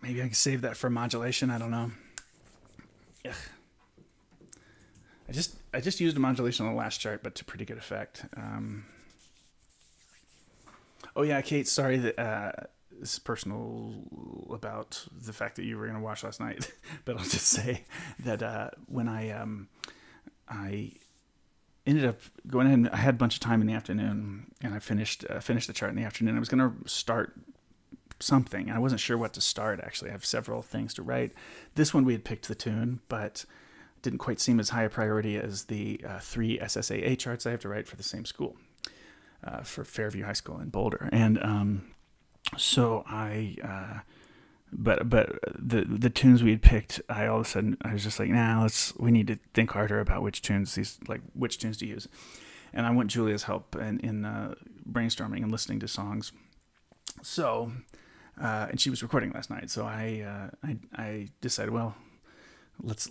Maybe I can save that for modulation. I don't know. Ugh. I just used a modulation on the last chart, but to pretty good effect. Oh yeah, Kate. Sorry that this is personal about the fact that you were going to watch last night, but I'll just say that when I ended up going ahead and I had a bunch of time in the afternoon, and I finished the chart in the afternoon. I was going to start something. I wasn't sure what to start. Actually, I have several things to write. This one we had picked the tune, but didn't quite seem as high a priority as the 3 SSAA charts I have to write for the same school, for Fairview High School in Boulder. And so but the tunes we had picked, I all of a sudden I was just like, nah, we need to think harder about which tunes to use. And I want Julia's help in brainstorming and listening to songs. So, and she was recording last night, so I decided, well,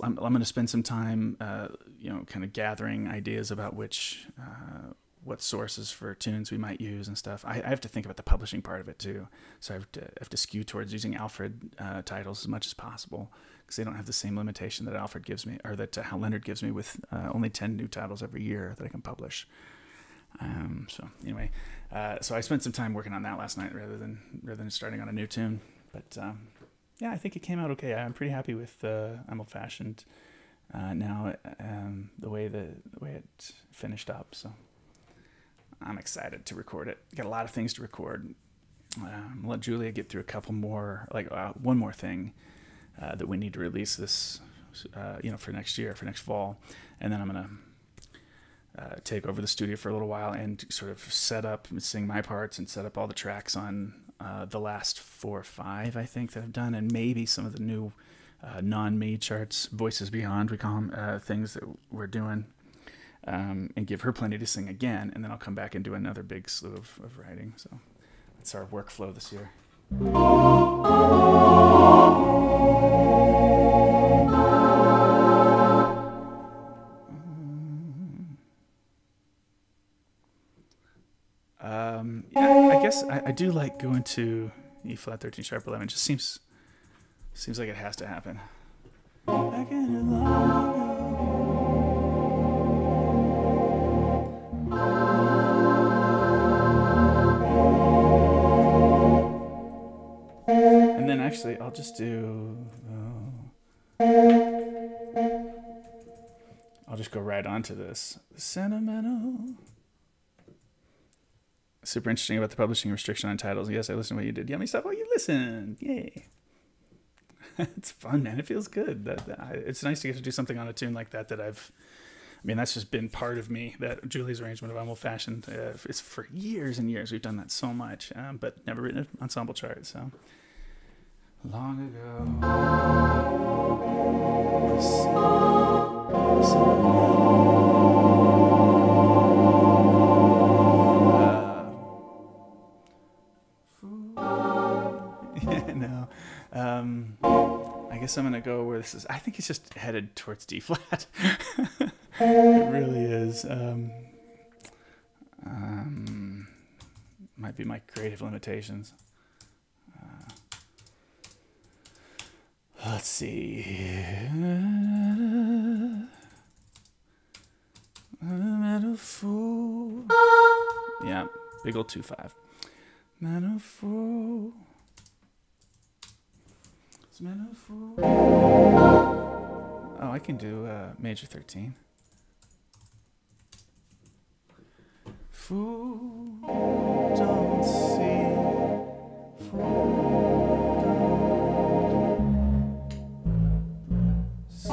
I'm going to spend some time, kind of gathering ideas about what sources for tunes we might use and stuff. I have to think about the publishing part of it too, so I have to skew towards using Alfred titles as much as possible, because they don't have the same limitation that Alfred gives me, or that Hal Leonard gives me, with only 10 new titles every year that I can publish. So anyway, so I spent some time working on that last night rather than starting on a new tune. But yeah, I think it came out okay. I'm pretty happy with I'm Old Fashioned now, the way it finished up. So I'm excited to record it. Got a lot of things to record. Let Julia get through a couple more, one more thing that we need to release this, for next year, for next fall, and then I'm gonna take over the studio for a little while and sort of set up and sing my parts and set up all the tracks on the last 4 or 5 I think that I've done, and maybe some of the new non-me charts, Voices Beyond we call them, things that we're doing. And give her plenty to sing again, and then I'll come back and do another big slew of writing. So that's our workflow this year. Yeah, I guess I do like going to E flat 13 sharp 11. It just seems like it has to happen. Back in the long ago. And then actually I'll just do I'll just go right onto this. Sentimental. Super interesting about the publishing restriction on titles. Yes, I listened to what you did. Yummy stuff. Oh, you listened. Yay. It's fun, man. It feels good. It's nice to get to do something on a tune like that that's just been part of me, that Julie's arrangement of I'm Old Fashioned. It's for years and years. We've done that so much, but never written an ensemble chart. So long ago. I guess I'm gonna go where this is. I think it's just headed towards D flat. It is. Might be my creative limitations. Let's see. Metaphor. Yeah, big old 2/5. Metaphor. It's metaphor. Oh, I can do major 13. Fool, don't see. Fool, don't see.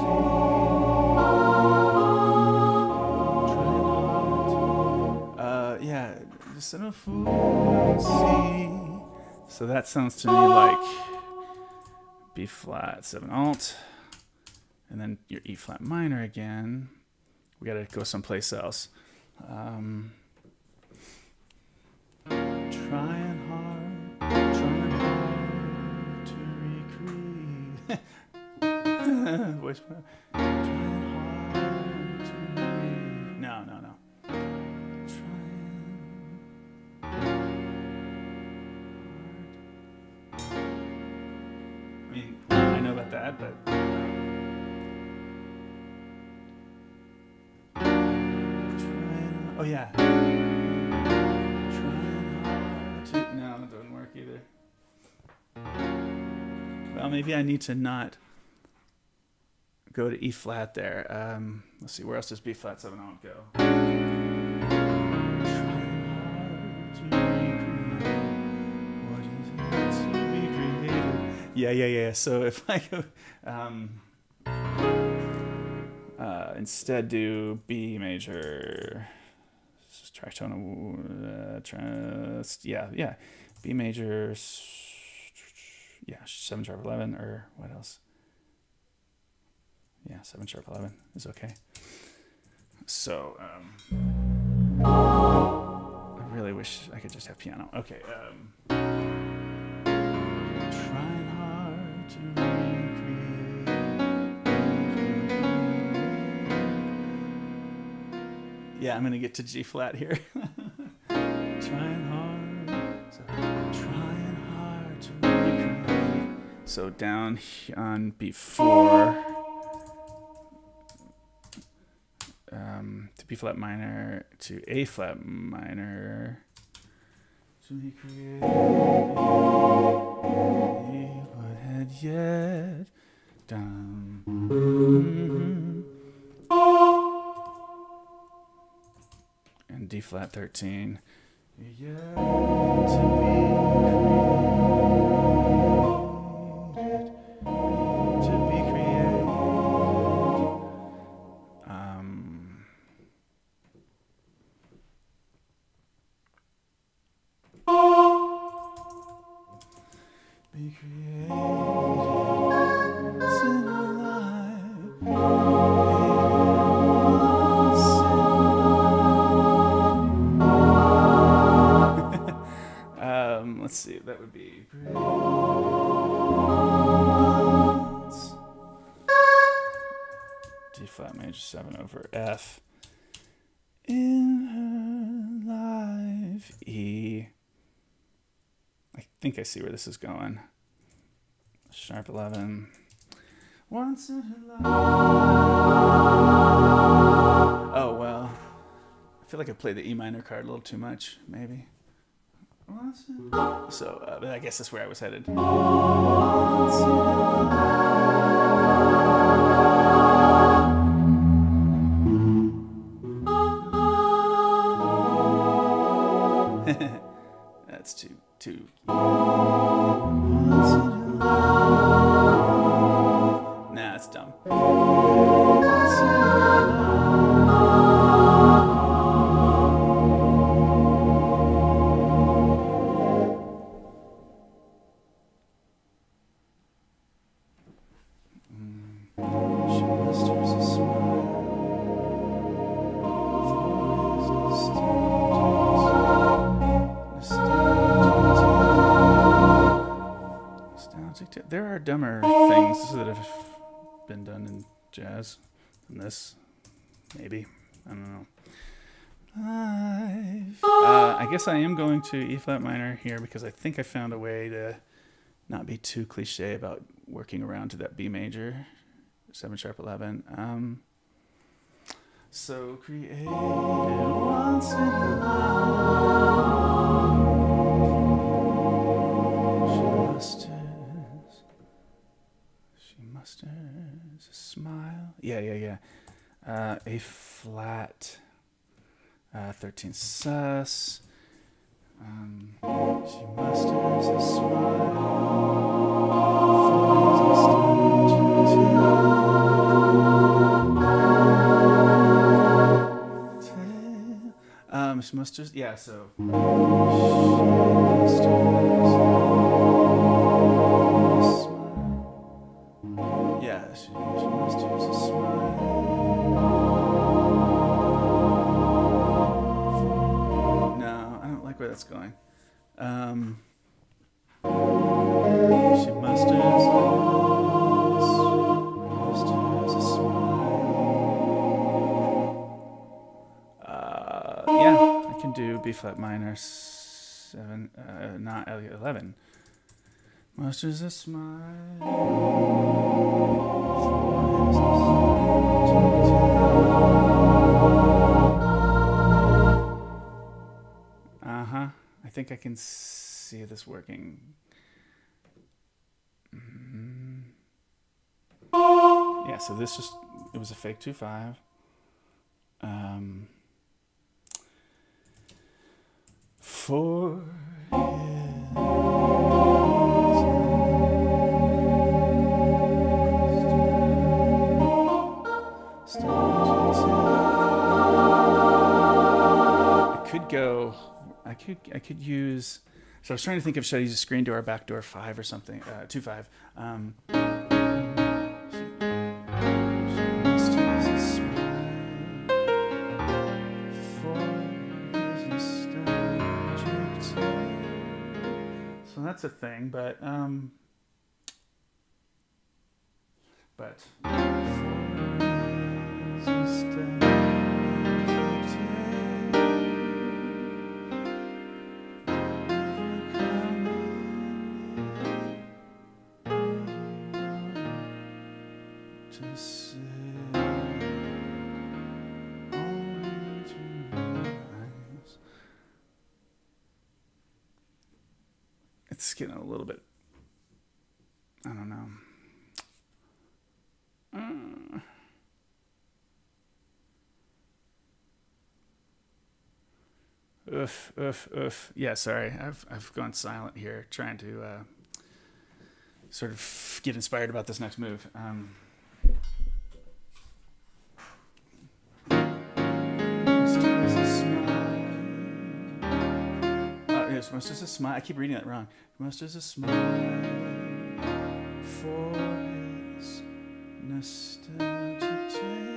Yeah, just a fool, don't see. So that sounds to me like B flat, 7 alt, and then your E flat minor again. We gotta go someplace else. Trying hard to recreate. Voice. Trying hard to recreate. No. Trying hard. I mean, I know about that, but. Oh yeah. No, it doesn't work either. Well, maybe I need to not go to E flat there. Let's see, where else does B flat 7 alt go? Yeah. So if I go, instead do B major. Tritone, yeah, B major, 7 sharp 11, or what else? Yeah, 7 sharp 11 is okay. So, I really wish I could just have piano. Okay, trying hard to recreate. Yeah, I'm gonna get to G flat here. Trying hard to recreate. So down on B4, to B flat minor to A flat minor to recreate. What had yet done. And D flat 13. Yet to be created. To be created. Be created. Sin alive. Let's see, that would be D flat major 7 over F in her life. E. I think I see where this is going. Sharp 11. Once in her life. Oh well, I feel like I played the E minor card a little too much, maybe. So, but I guess that's where I was headed. That's too. Nah, that's dumb. There are dumber things that have been done in jazz than this, maybe. I don't know. I guess I am going to E flat minor here because I think I found a way to not be too cliche about working around to that B major, 7 sharp 11. So created once in a life. She musters a smile. Yeah. A flat. 13 sus. She musters a smile. She musters. Yeah. So. She musters a smile. Yeah. She musters a smile. Where that's going. She musters a smile. Yeah, I can do B flat minor 7, not 11. Musters a smile. I think I can see this working. Yeah, so this just, it was a fake 2/5. For I could use. So I was trying to think of, should I use a screen door, back door 5 or something, 2/5. So that's a thing, but it's getting a little bit, I don't know. Oof. Yeah, sorry. I've gone silent here, trying to sort of get inspired about this next move. Yes, musters a smile. I keep reading that wrong. Musters a smile for his nostalgic tale.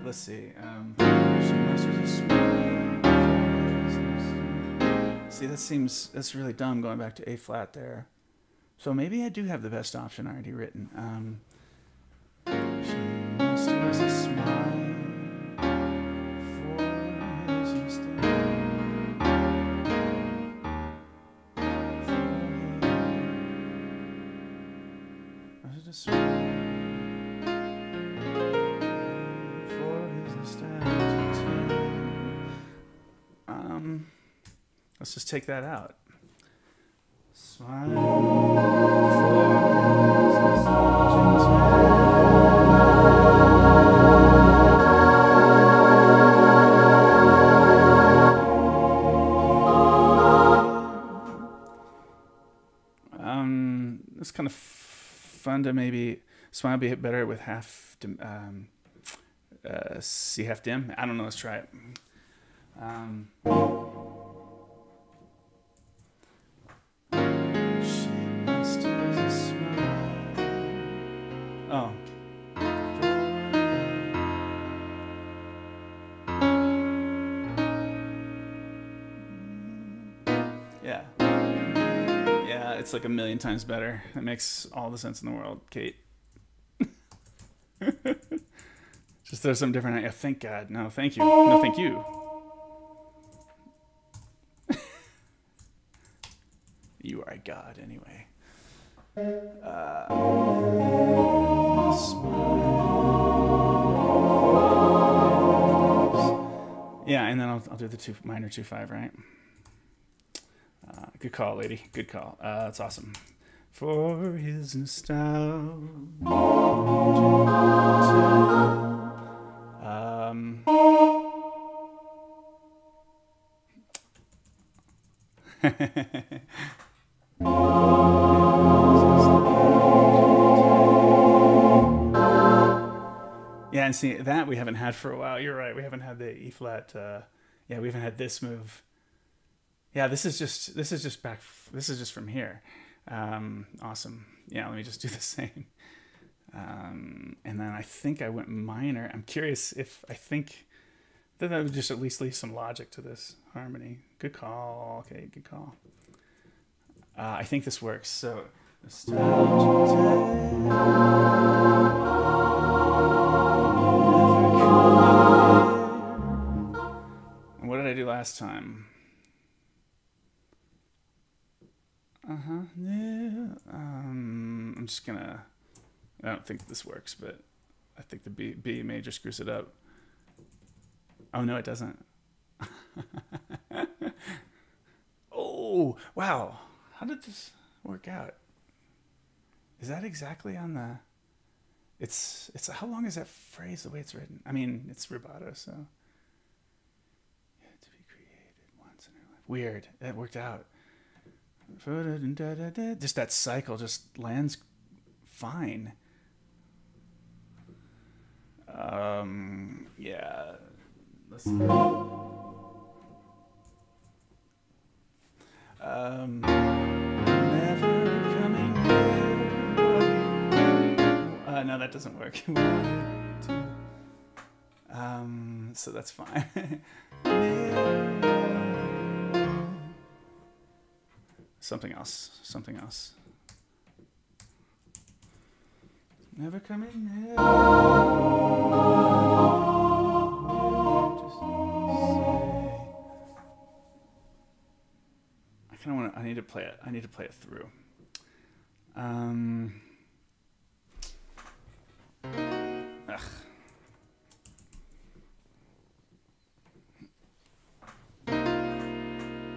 Let's see. See, that's really dumb going back to A flat there. So maybe I do have the best option already written. She musters a smile for his mistake. Musters a smile. Let's just take that out. Smile it's kind of fun to maybe smile be better with half C half dim. I don't know. Let's try it. She musters a smile. Oh. Yeah. Yeah, it's like a million times better. It makes all the sense in the world, Kate. Just throw something different at you. Thank God. No, thank you. No, thank you. You are a god anyway. Yeah, and then I'll do the minor 2/5, right? Good call, lady. Good call. That's awesome. For his nostalgia. Yeah, and see that we haven't had for a while. You're right. We haven't had the E flat. Yeah, we haven't had this move. Yeah, this is just back. This is just from here. Awesome. Yeah, let me just do the same. And then I think I went minor. I'm curious if I think that would just at least leave some logic to this harmony. Good call. Okay, good call. I think this works. So, and what did I do last time? Yeah. I'm just gonna. I don't think this works, but I think the B major screws it up. Oh no, it doesn't. Oh wow! How did this work out? Is that exactly on the? It's how long is that phrase the way it's written? I mean, it's rubato, so. To be created once in her life. Weird. That worked out. Just that cycle just lands fine. Yeah. Let's see. Never coming near. No, that doesn't work. So that's fine. Something else. Never coming near. I need to play it. I need to play it through.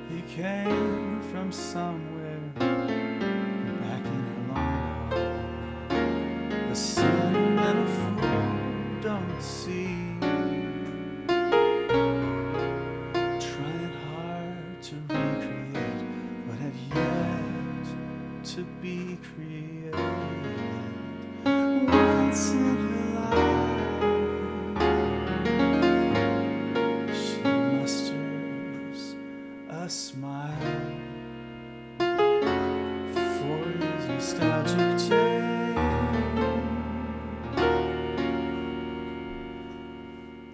He came from somewhere back in long ago. The sentimental fool don't see. Trying hard to recreate what had yet to be created. Once in her life, she musters a smile for his nostalgic tale.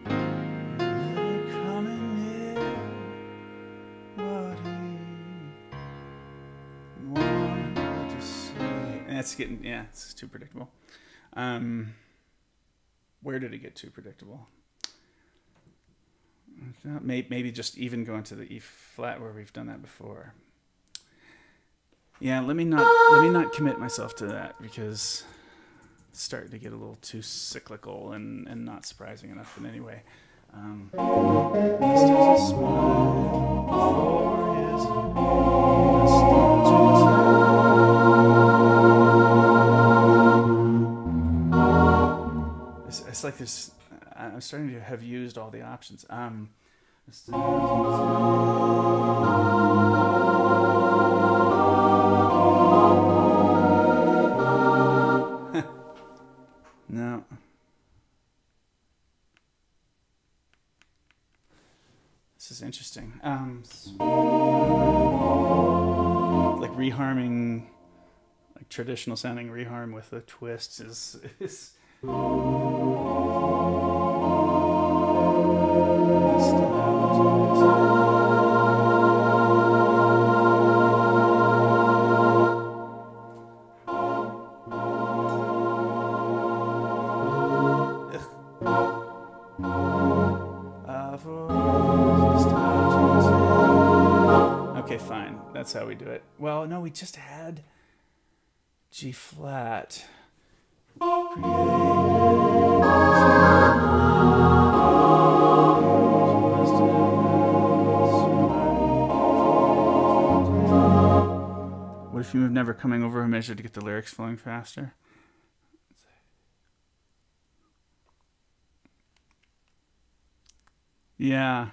Never coming near what he wanted to say. And that's getting, yeah, it's too predictable. Where did it get too predictable? Maybe just even going to the E flat where we've done that before. Yeah, let me not commit myself to that because it's starting to get a little too cyclical and not surprising enough in any way. It's like this. I'm starting to have used all the options. No. This is interesting. Like reharming, like traditional sounding reharm with a twist is okay, fine. That's how we do it. Well, no, we just had G flat. What if you move Never Coming over a measure to get the lyrics flowing faster? Yeah.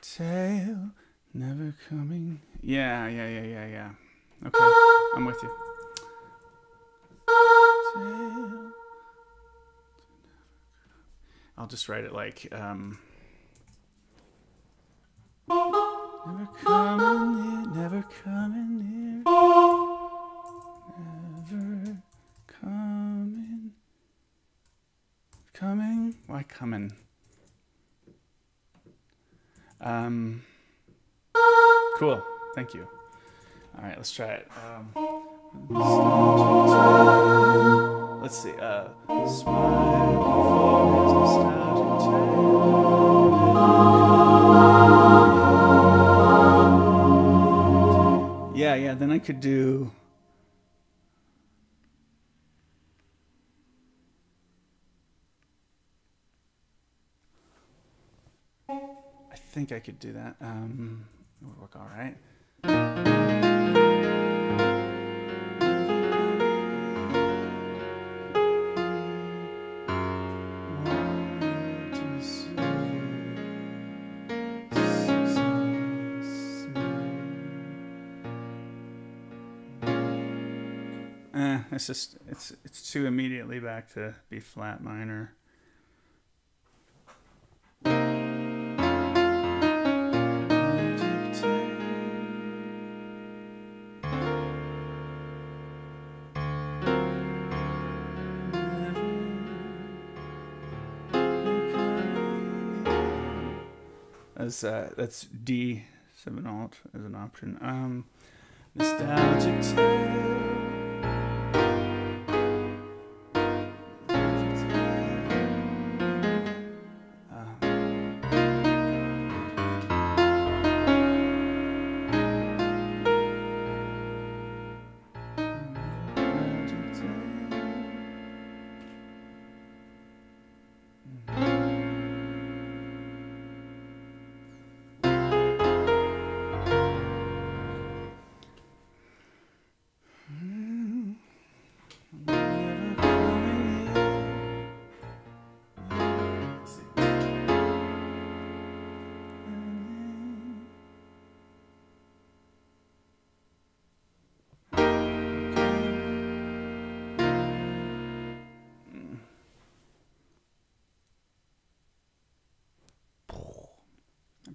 Tail, never coming. Yeah. Okay, I'm with you. Tail. I'll just write it like, never coming near, never coming near, never coming. Why coming? Cool. Thank you. All right, let's try it. Let's see. Smile for his nostalgic tale. Yeah. Then I could do. I think I could do that. It would work all right. It's too immediately back to B flat minor. That's D 7 alt as an option. Nostalgic tale.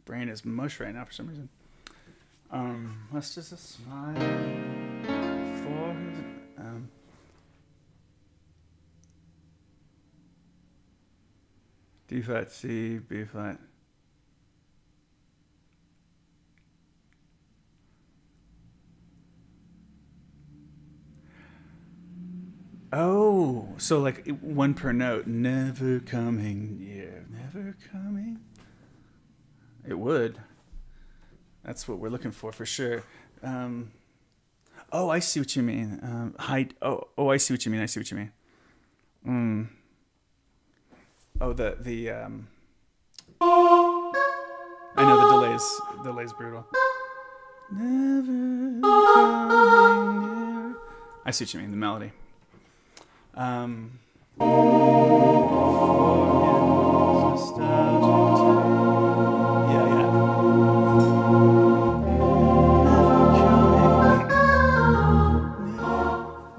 Brain is mush right now for some reason. Let's just a smile for his, D flat C, B flat. Oh, so like one per note. Never coming near, never coming. It would. That's what we're looking for sure. Oh, I see what you mean. Height. Oh, I see what you mean. Oh, the I know the delay's brutal. Never coming near. I see what you mean. The melody.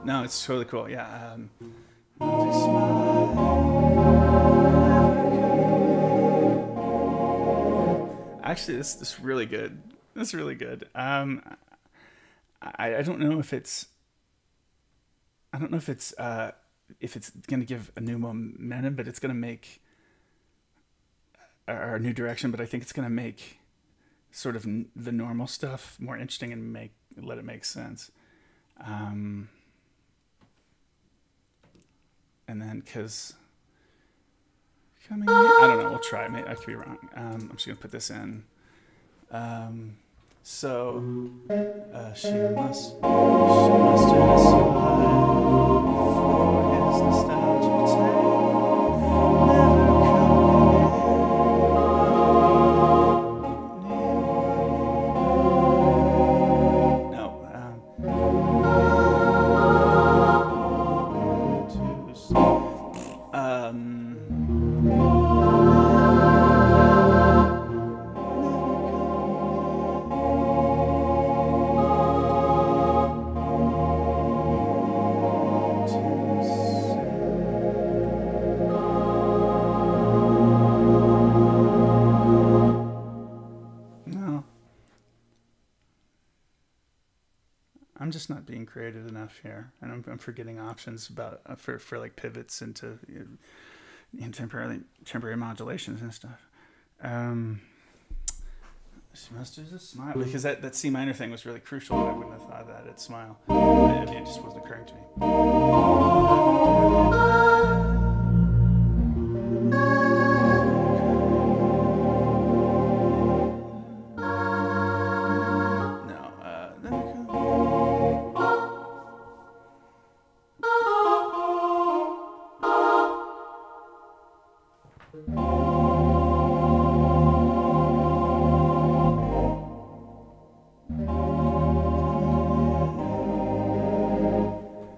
No, it's totally cool. Yeah. Actually, this is really good. That's really good. I don't know if it's if it's going to give a new momentum, but it's going to make or a new direction. But I think it's going to make sort of the normal stuff more interesting and let it make sense. And then because coming, I don't know. We'll try. I could be wrong. I'm just going to put this in. So she must have smiled for his nostalgic tale, never coming I'm just not being creative enough here, and I'm forgetting options about for like pivots into temporary modulations and stuff. She must have just smiled because that C minor thing was really crucial. I wouldn't have thought that it'd smile. I mean, it just wasn't occurring to me.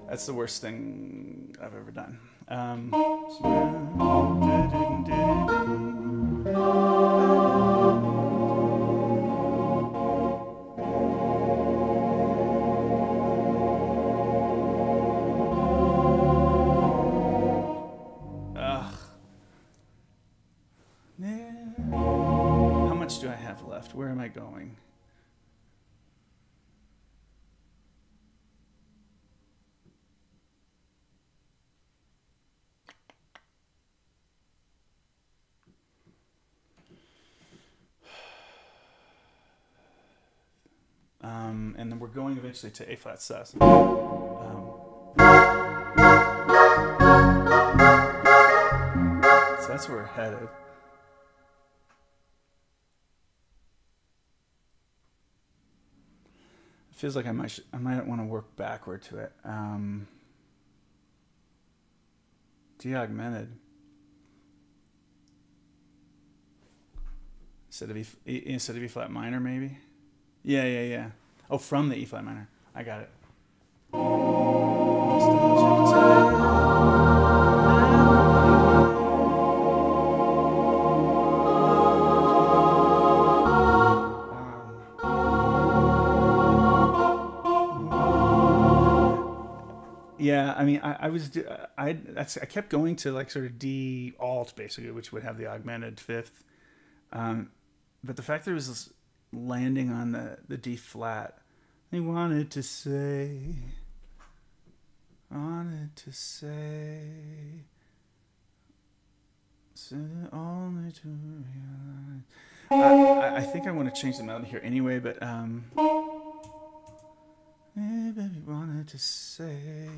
That's the worst thing I've ever done. How much do I have left? Where am I going? And then we're going eventually to A flat sus. So that's where we're headed. It feels like I might want to work backward to it. D augmented instead of E flat minor, maybe. Yeah. Oh, from the E flat minor. I got it. Yeah, I mean, I kept going to like sort of D alt basically, which would have the augmented fifth. But the fact that it was landing on the D flat, I wanted to say, only to realize. I think I want to change the melody here anyway, but hey, baby, wanted to say,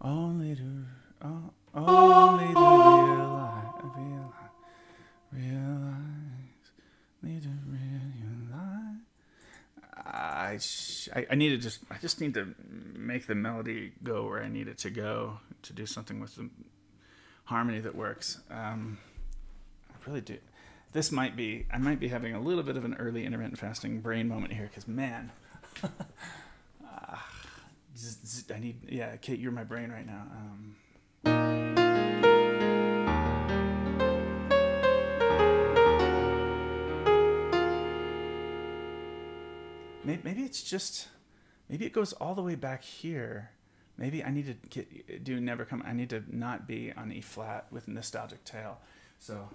only to realize, need to realize. I need to I just need to make the melody go where I need it to go to do something with the harmony that works. I really do. I might be having a little bit of an early intermittent fasting brain moment here, because man, I need, Kate, you're my brain right now. Maybe it's just Maybe it goes all the way back here. Maybe I need to do Never Come. I need to not be on E flat with Nostalgic Tale. So.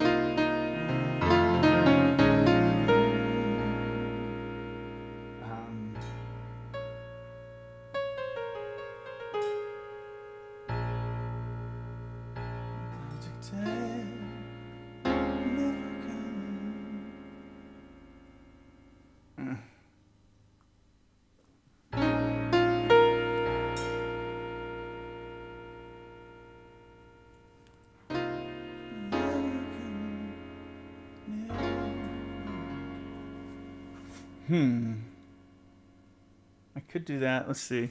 I could do that. Let's see.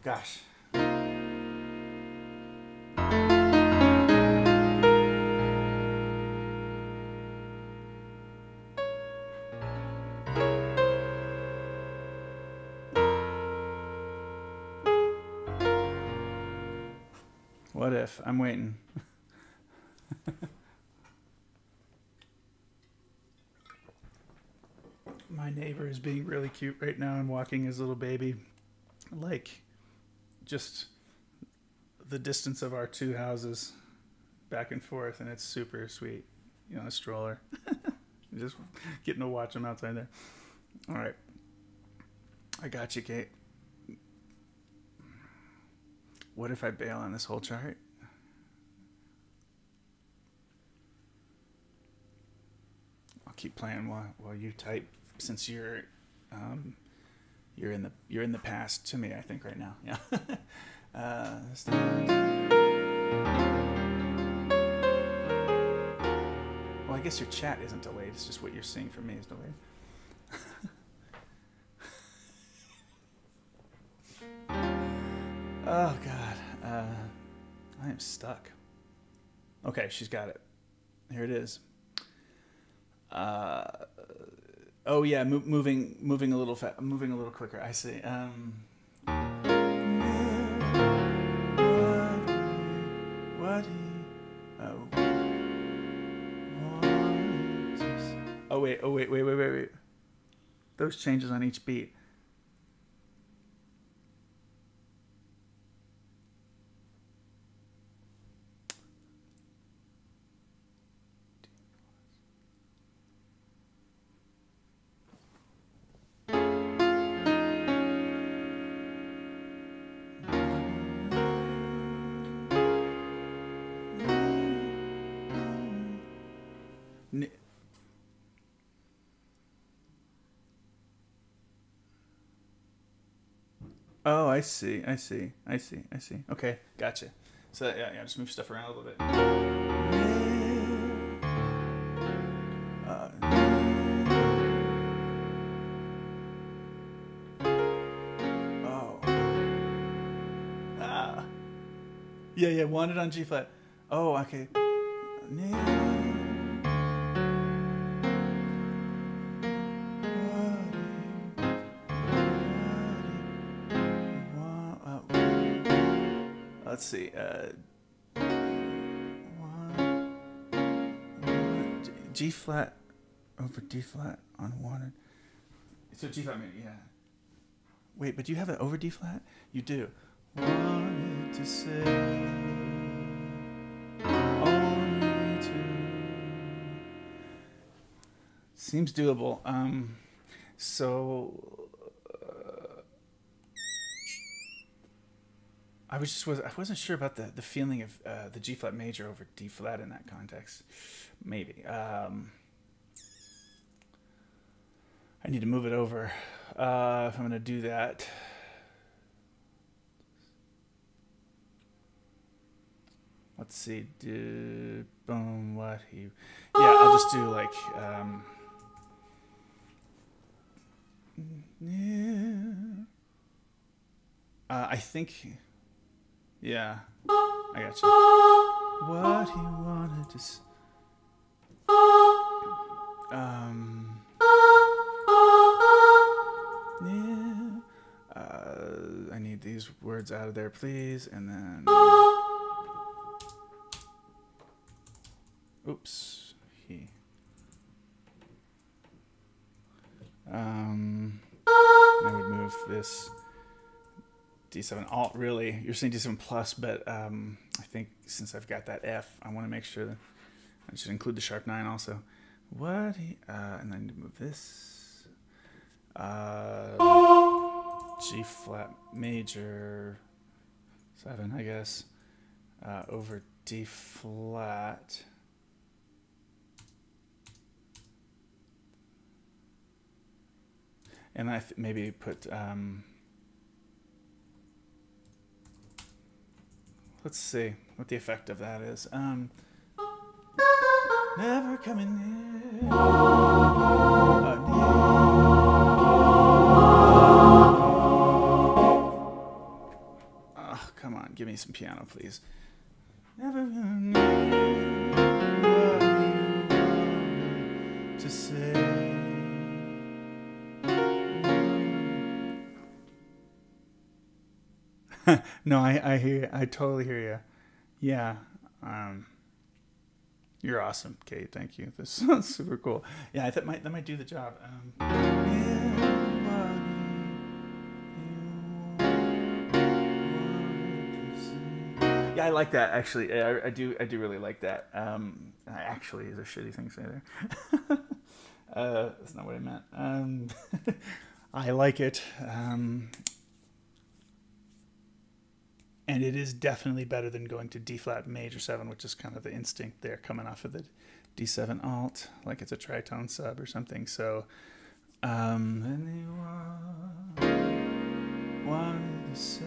Gosh. What if? I'm waiting. My neighbor is being really cute right now and walking his little baby like just the distance of our two houses back and forth, and it's super sweet. You know, a stroller. Just getting to watch him outside there. All right. I got you, Kate. What if I bail on this whole chart? I'll keep playing while you type, since you're in the past to me, I think, right now. Yeah. Well, I guess your chat isn't delayed. It's just what you're seeing from me is delayed. Oh God, I am stuck. Okay, she's got it. Here it is. Oh yeah, moving a little moving a little quicker. I see. Oh wait. Those changes on each beat. Oh, I see. Okay, gotcha. So yeah, just move stuff around a little bit. Yeah, wanted on G flat. Oh, okay. Let's see. G flat over D flat on wanted. So G flat, yeah. Wait, but do you have it over D flat? You do. Wanted to say only to. Seems doable. I wasn't sure about the feeling of the G flat major over D flat in that context. Maybe. I need to move it over if I'm going to do that. Let's see. Boom. What he? Yeah, I'll just do like. I think. Yeah, I got you. What he wanted to. I need these words out of there, please, and then. Oops, he. I would move this D7 alt, really. You're saying D7 plus, but I think since I've got that F, I want to make sure that I should include the sharp 9 also. What? And then move this. G flat major 7, I guess, over D flat. And I maybe put, let's see what the effect of that is. Never coming near. Oh, come on, give me some piano, please. Never near to say. No, I hear. I totally hear you. Yeah. You're awesome, Kate. Thank you. This sounds super cool. Yeah, that might do the job. Yeah, I like that actually. I do really like that. Actually is a shitty thing to say there. That's not what I meant. I like it. And it is definitely better than going to D flat major 7, which is kind of the instinct there coming off of the D7 alt, like it's a tritone sub or something. So, anyone wanted to say,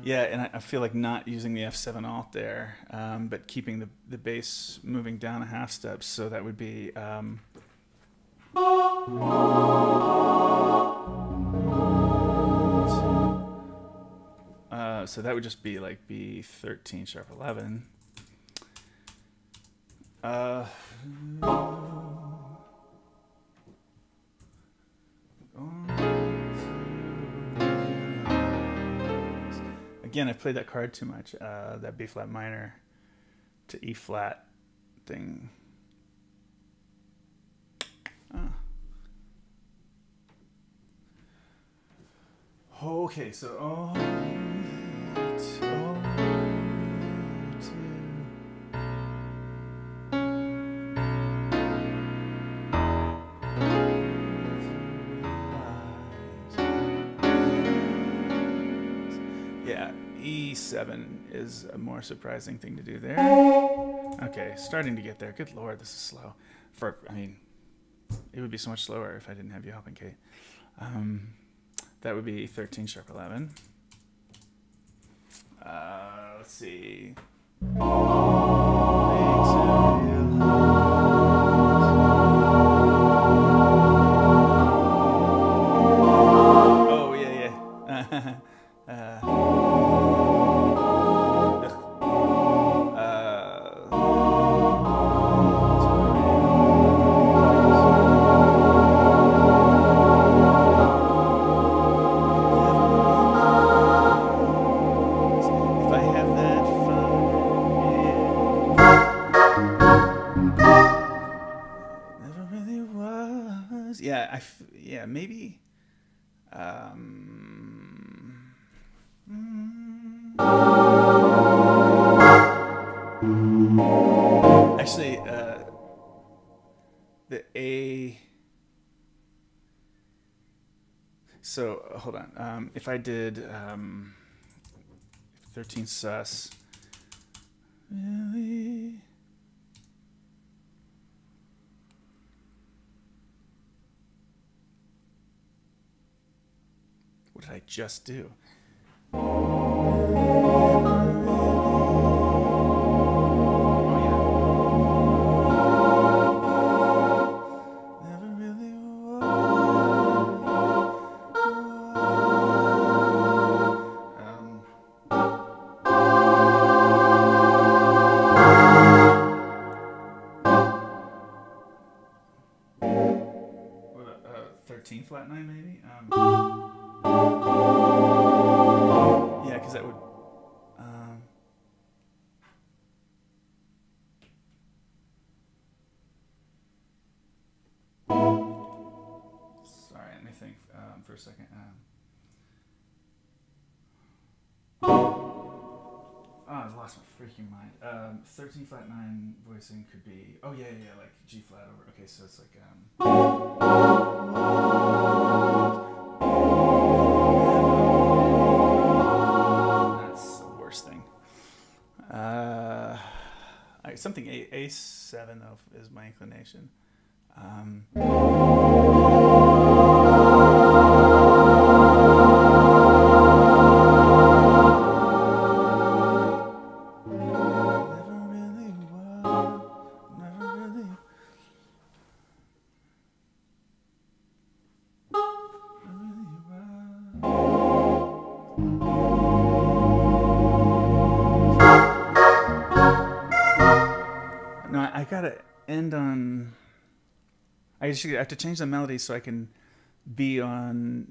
yeah, and I feel like not using the F7 alt there, but keeping the bass moving down a half step. So that would be so that would just be like B13 sharp 11. Again, I played that card too much. That B flat minor to E flat thing. Okay, so yeah, E7 is a more surprising thing to do there. Okay, starting to get there. Good Lord, this is slow. I mean, it would be so much slower if I didn't have you helping, Kate. That would be 13 sharp 11. Let's see. Oh, yeah. Yeah, maybe. Actually, the A. So hold on. If I did 13 sus, really. What did I just do? What 13 flat 9 maybe? Yeah, because that would. for a second. I lost my freaking mind. 13 flat 9 voicing could be. Oh yeah, like G flat over. Okay, so it's like that's the worst thing. Something A7 though is my inclination. No, I gotta end on. I have to change the melody so I can be on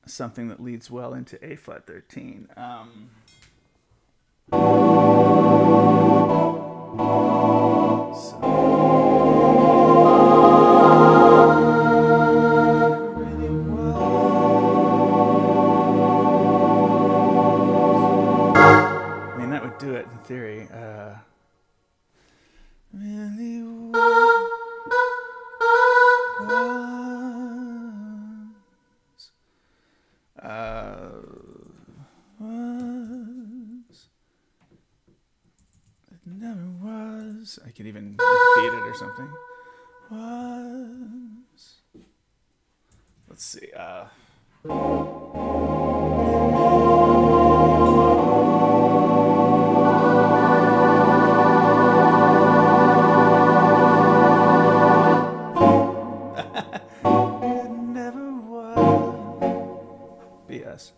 something that leads well into A flat 13. I mean, that would do it in theory. Really was. It never was. I could even repeat it or something. Was. Let's see. BS.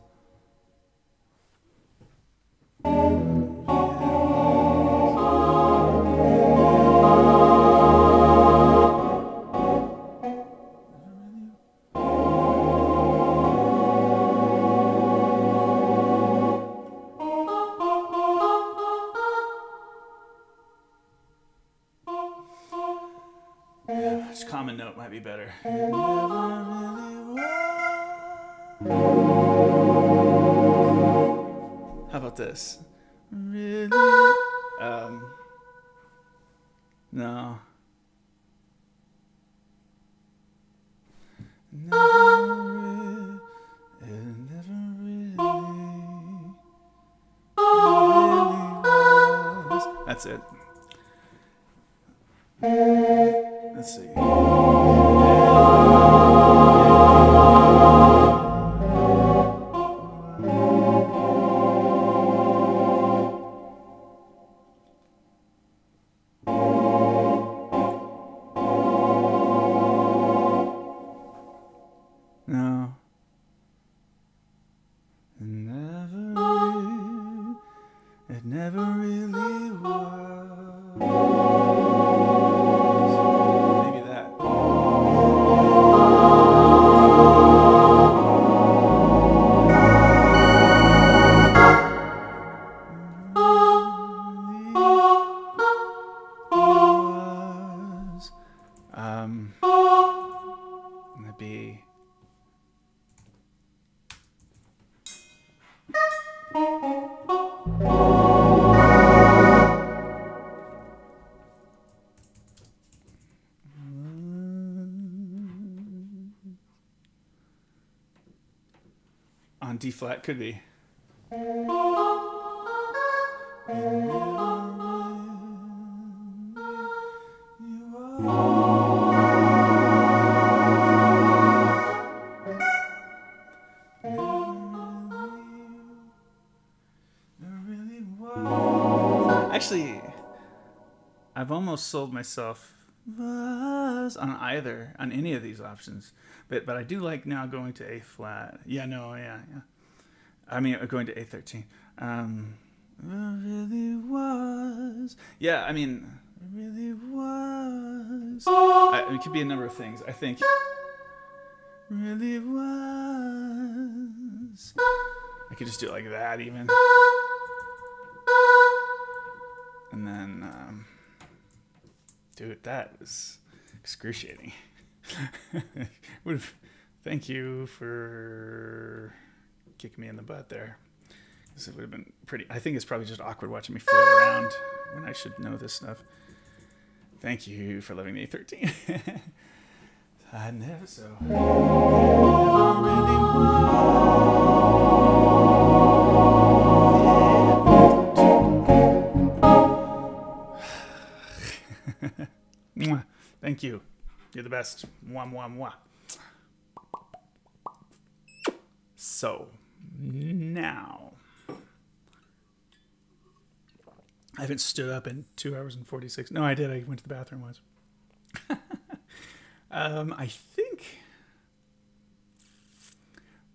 Just common note might be better. How about this? Really? No. Never really was. That's it. Let's see. No. It never really was. Maybe that. That'd be. On D flat could be. Actually, I've almost sold myself on any of these options, but I do like now going to A flat. Yeah. I mean, going to A13. Really was. Yeah, I mean, it really was. It could be a number of things. I think really was. I could just do it like that even. And then, dude, that was excruciating. Thank you for kicking me in the butt there. This would have been pretty. I think it's probably just awkward watching me flail around when I should know this stuff. Thank you for living the 13. I never so. Thank you. You're the best. Mwah, mwah, mwah. So, now. I haven't stood up in 2 hours and 46. No, I did. I went to the bathroom once. I think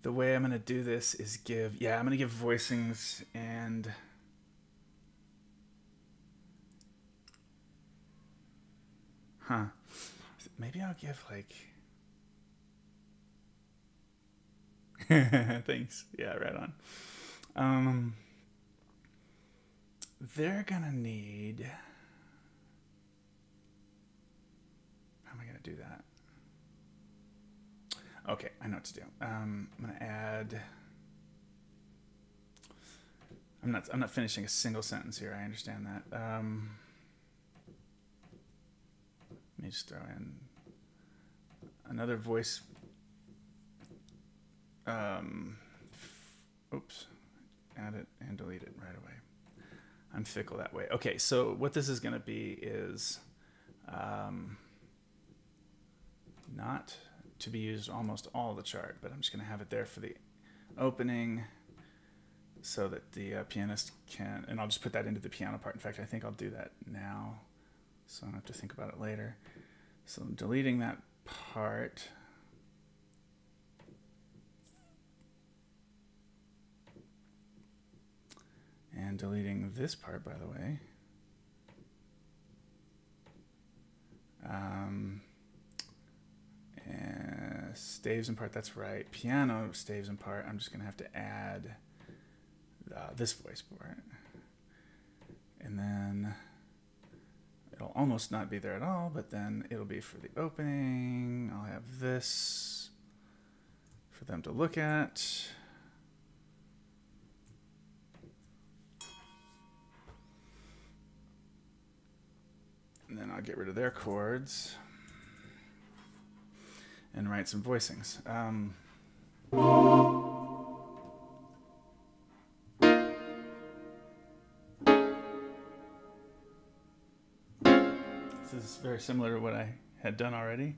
the way I'm going to do this is I'm going to give voicings and maybe I'll give like thanks. Yeah, right on. They're gonna need. How am I gonna do that? Okay, I know what to do. I'm gonna add. I'm not finishing a single sentence here. I understand that. Let me just throw in another voice. Oops. Add it and delete it right away. I'm fickle that way. Okay, so what this is going to be is not to be used almost all the chart, but I'm just going to have it there for the opening so that the pianist can, and I'll just put that into the piano part. In fact, I think I'll do that now so I don't have to think about it later. So I'm deleting that part. And deleting this part, by the way. And staves and part, that's right. Piano staves and part, I'm just going to have to add this voice part. And then it'll almost not be there at all, but then it'll be for the opening. I'll have this for them to look at. And then I'll get rid of their chords and write some voicings. This is very similar to what I had done already.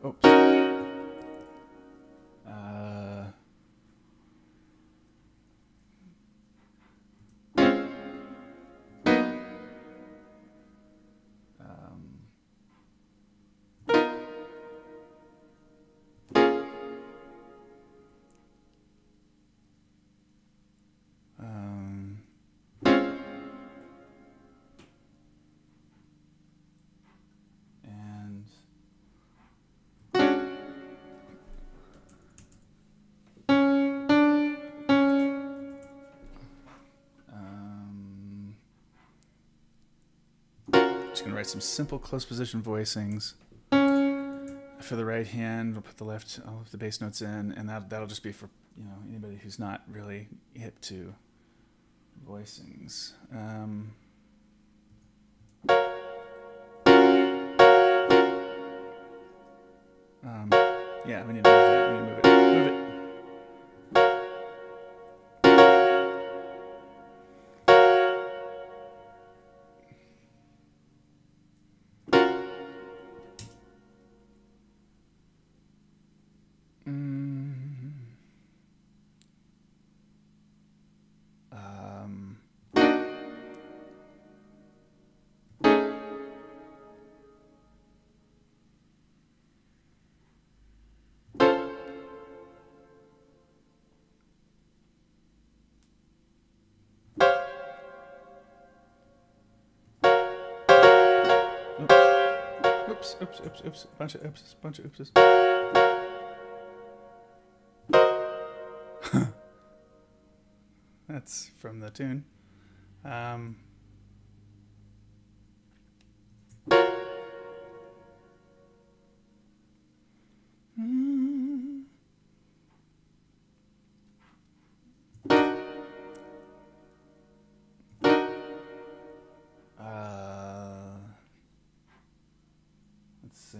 Oops. Just gonna write some simple close position voicings. For the right hand, we'll put the left, all of the bass notes in, and that'll just be for anybody who's not really hip to voicings. Yeah, we need to move that. We need to move it. Move it. oops, oops, oops, oops, bunch of oopses, bunch of oopses. That's from the tune. Let's see.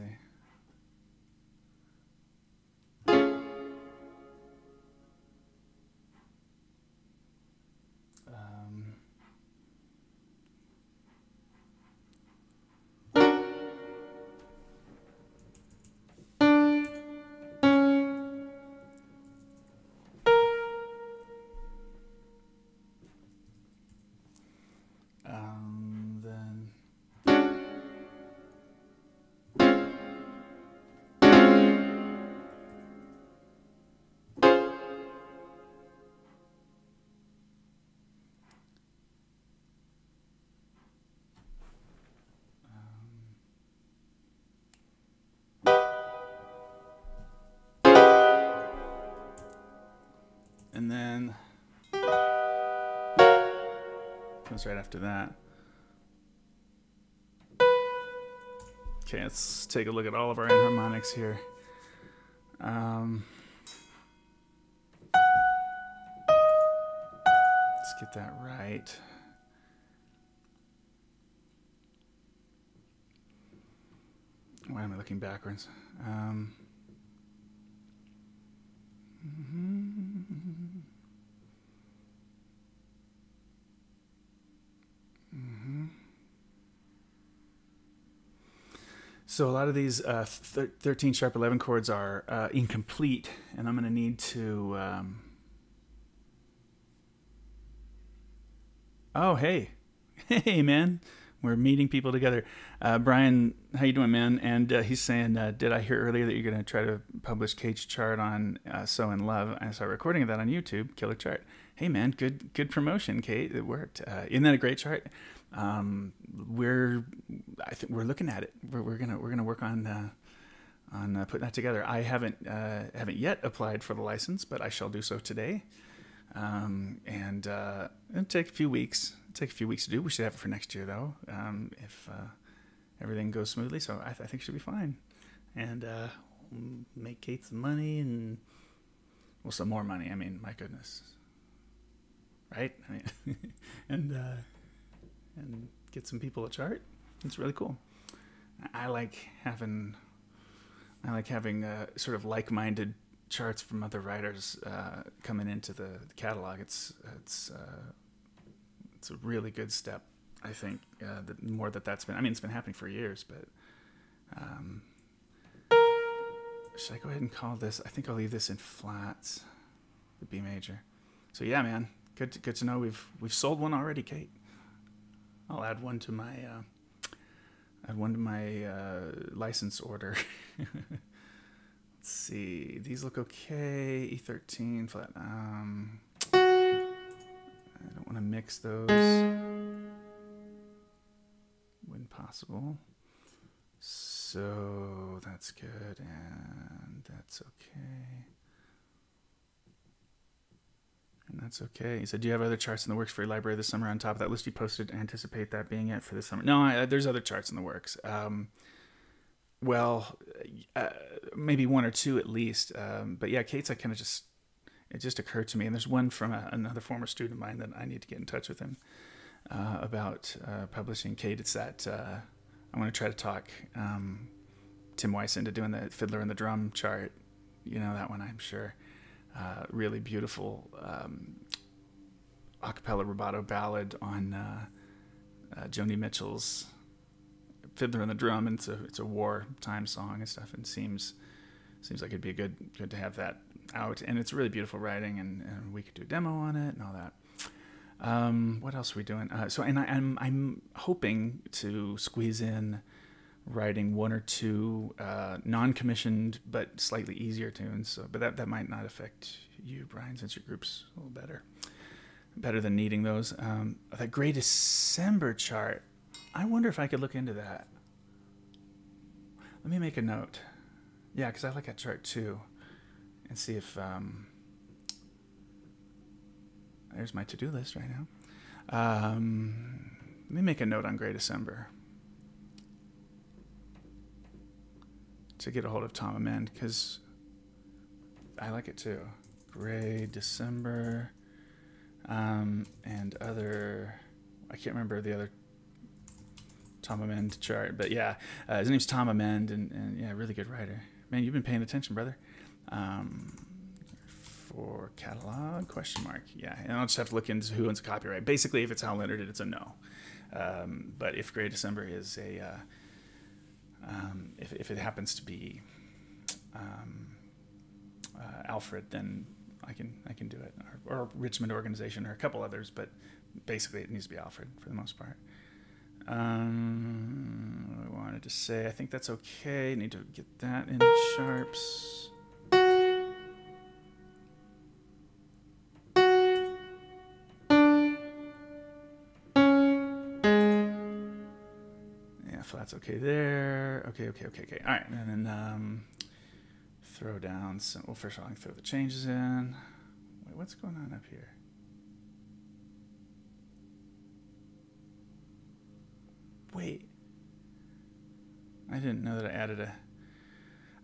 Then and then comes right after that. Okay, let's take a look at all of our enharmonics here. Let's get that right. Why am I looking backwards? So a lot of these 13 sharp 11 chords are incomplete, and I'm going to need to... Oh, hey. Hey, man. We're meeting people together. Brian, how you doing, man? And he's saying, did I hear earlier that you're going to try to publish Kate's chart on So in Love? I saw a recording of that on YouTube, Killer Chart. Hey, man, good promotion, Kate. It worked. Isn't that a great chart? I think we're looking at it. We're gonna work on putting that together. I haven't yet applied for the license, but I shall do so today. And it'll take a few weeks. It'll take a few weeks to do. We should have it for next year, though, if everything goes smoothly. So I think it should be fine. And make Kate some money and some more money. I mean, my goodness, right? I mean, and get some people a chart. It's really cool. I like having sort of like-minded charts from other writers coming into the catalog. It's a really good step, I think. The more that's been, I mean, it's been happening for years, but should I go ahead and call this? I think I'll leave this in flats, the B major. So yeah, man, good to know we've sold one already, Kate. I'll add one to my license order. Let's see. These look okay. E13 flat. I don't want to mix those. When possible. So that's good, and that's okay. And that's okay. He said, do you have other charts in the works for your library this summer on top of that list you posted? Anticipate that being it for this summer? No, there's other charts in the works. Maybe one or two at least. But yeah, Kate's, it just occurred to me. And there's one from another former student of mine that I need to get in touch with him about publishing. Kate, it's that I want to try to talk Tim Weiss into doing the Fiddler and the Drum chart. You know that one, I'm sure. Really beautiful a cappella rubato ballad on Joni Mitchell's Fiddler and the Drum, and it's a wartime song and stuff, and seems like it'd be good to have that out, and it's really beautiful writing, and we could do a demo on it and all that. What else are we doing? I'm hoping to squeeze in writing one or two non-commissioned but slightly easier tunes. So, but that might not affect you, Brian, since your group's a little better than needing those. That Great December chart. I wonder if I could look into that. Let me make a note. Yeah, because I like that chart too. And see if... there's my to-do list right now. Let me make a note on Gray December to get a hold of Tom Amend, because I like it too. Gray December, and other... I can't remember the other Tom Amend chart, but yeah, his name's Tom Amend, and yeah, really good writer. Man, you've been paying attention, brother. For catalog, question mark. Yeah, and I'll just have to look into who owns copyright. Basically, if it's Hal Leonard, it's a no. But if Gray December is a, if it happens to be Alfred, then I can do it, or Richmond Organization, or a couple others. But basically, it needs to be Alfred for the most part. I wanted to say, I think that's okay. Need to get that in sharps. That's okay there. Okay. All right, and then throw down some. Well, first of all, I can throw the changes in. Wait, what's going on up here? Wait, I didn't know that I added a.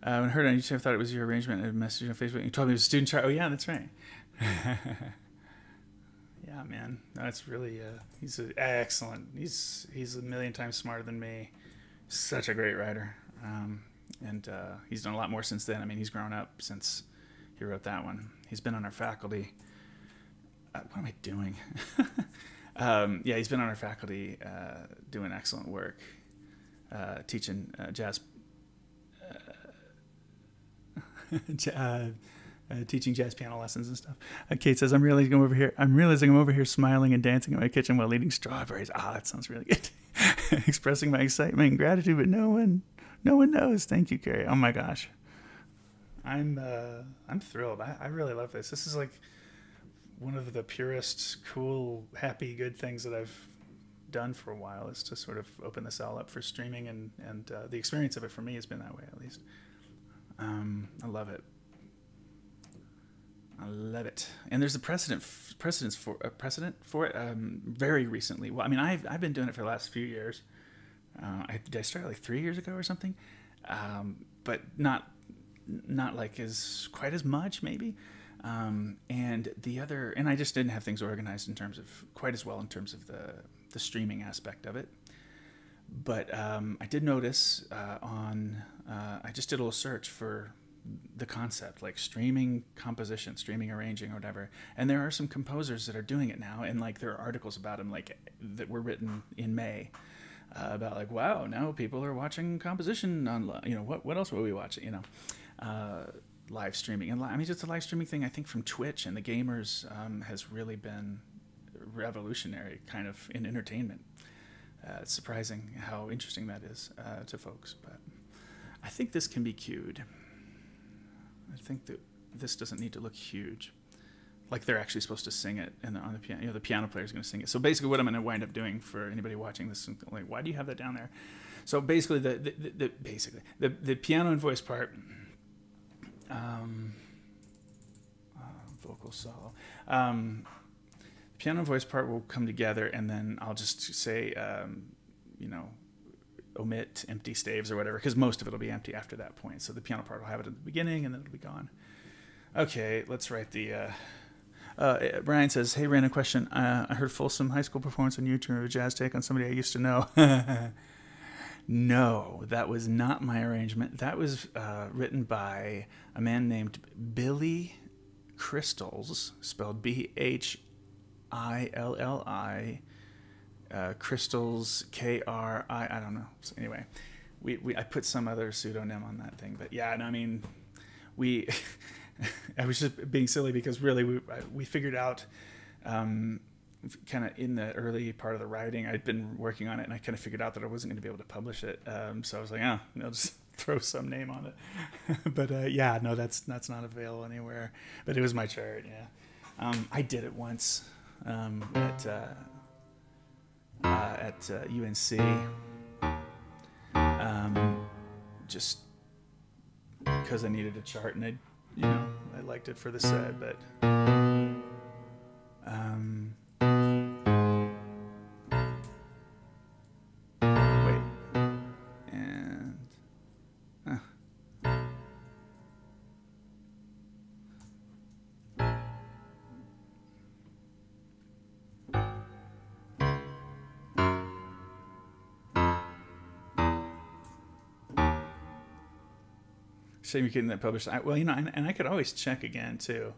When I heard on YouTube, I thought it was your arrangement. A message on Facebook. You told me it was a student chart. Oh yeah, that's right. Yeah, man, that's really. He's excellent. He's a million times smarter than me. Such a great writer, and he's done a lot more since then. I mean, he's grown up since he wrote that one. He's been on our faculty. What am I doing? Yeah, he's been on our faculty doing excellent work, teaching jazz, teaching jazz piano lessons and stuff. Kate says, I'm realizing I'm over here smiling and dancing in my kitchen while eating strawberries. That sounds really good. Expressing my excitement and gratitude, but no one knows. Thank you, Kerry. Oh my gosh. I'm thrilled. I really love this. This is like one of the purest, cool, happy, good things that I've done for a while, is to sort of open this all up for streaming, and the experience of it for me has been that way, at least. I love it. I love it. And there's a precedent for it very recently. Well, I mean, I've been doing it for the last few years. Did I start like 3 years ago or something? But not like quite as much, maybe. And I just didn't have things organized in terms of quite as well in terms of the streaming aspect of it. But I did notice I just did a little search for the concept, like streaming composition, streaming arranging, or whatever. And there are some composers that are doing it now, and like there are articles about them, like that were written in May, about like, wow, now people are watching composition on, what else will we watch? Live streaming. And I mean, just the live streaming thing, I think from Twitch and the gamers has really been revolutionary kind of in entertainment. It's surprising how interesting that is to folks, but I think this can be cued. I think that this doesn't need to look huge, like they're actually supposed to sing it on the piano. The piano player is going to sing it. So basically, what I'm going to wind up doing for anybody watching this, like, why do you have that down there? So basically, the piano and voice part, vocal solo, piano and voice part will come together, and then I'll just say, omit empty staves or whatever, because most of it will be empty after that point. So the piano part will have it at the beginning, and then it'll be gone. Okay, let's write the... Brian says, hey, random question. I heard Folsom High School performance on YouTube of a jazz take on somebody I used to know. No, that was not my arrangement. That was written by a man named Billy Crystals, spelled Bhilli, Crystals, Kri. I don't know. So anyway, I put some other pseudonym on that thing, but yeah, and I mean, I was just being silly because really we figured out, kind of in the early part of the writing, I'd been working on it, and I kind of figured out that I wasn't going to be able to publish it. So I was like, I'll just throw some name on it. But yeah, no, that's not available anywhere. But it was my chart. Yeah, I did it once at UNC, just because I needed a chart, and I liked it for the set, but wait, and shame you're getting that published. Well, and I could always check again too,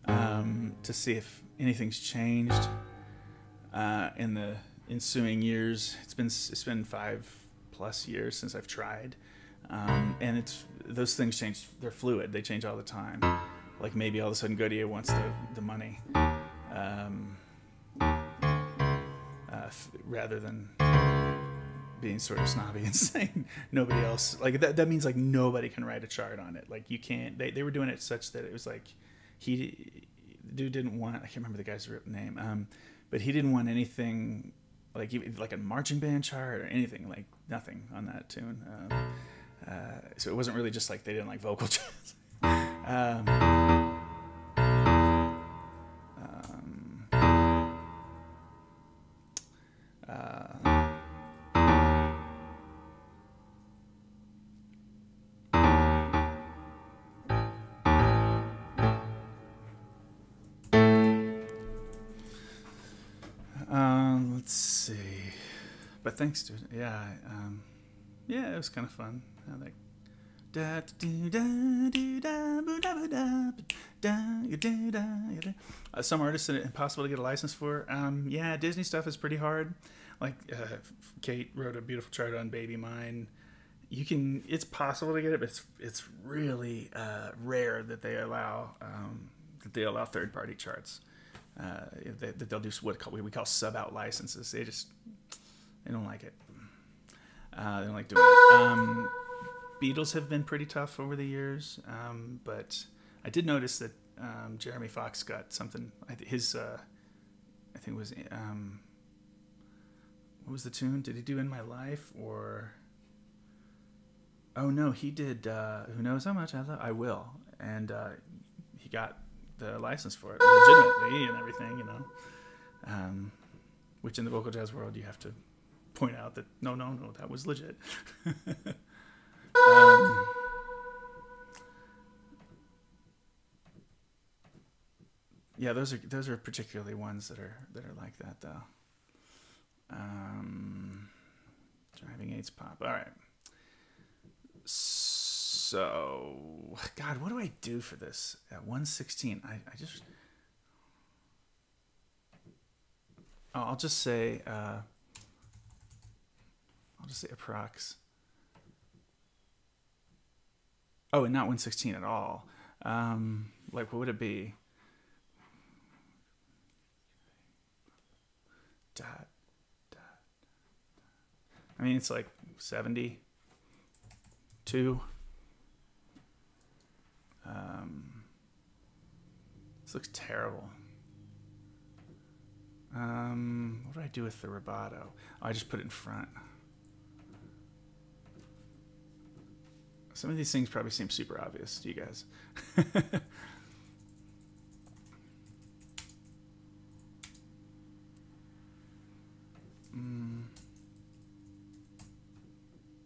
to see if anything's changed in the ensuing years. It's been 5+ years since I've tried, and those things change. They're fluid. They change all the time. Like maybe all of a sudden Goodyear wants the money, rather than being sort of snobby and saying nobody else, like that means like nobody can write a chart on it. Like you can't, they were doing it such that it was like the dude didn't want, I can't remember the guy's name, but he didn't want anything like a marching band chart or anything, like nothing on that tune. So it wasn't really just like they didn't like vocal jazz. Let's see, but thanks to it, yeah, it was kind of fun. Like, some artists that it's impossible to get a license for. Disney stuff is pretty hard. Like Kate wrote a beautiful chart on Baby Mine. It's possible to get it, but it's really rare that they allow third-party charts. That they'll do what we call sub-out licenses. They don't like it. They don't like doing it. Beatles have been pretty tough over the years, but I did notice that Jeremy Fox got something. I think it was what was the tune? Did he do In My Life or? Oh no, he did. Who Knows How Much I Will, and he got the license for it legitimately and everything, which in the vocal jazz world you have to point out that no, that was legit. Those are particularly ones that are like that though. Driving Aids Pop. All right. So, God, what do I do for this at 1:16? I'll just say approx. Oh, and not 1:16 at all. Like, what would it be? I mean, it's like 72. This looks terrible. What do I do with the rubato? Oh, I just put it in front. Some of these things probably seem super obvious to you guys.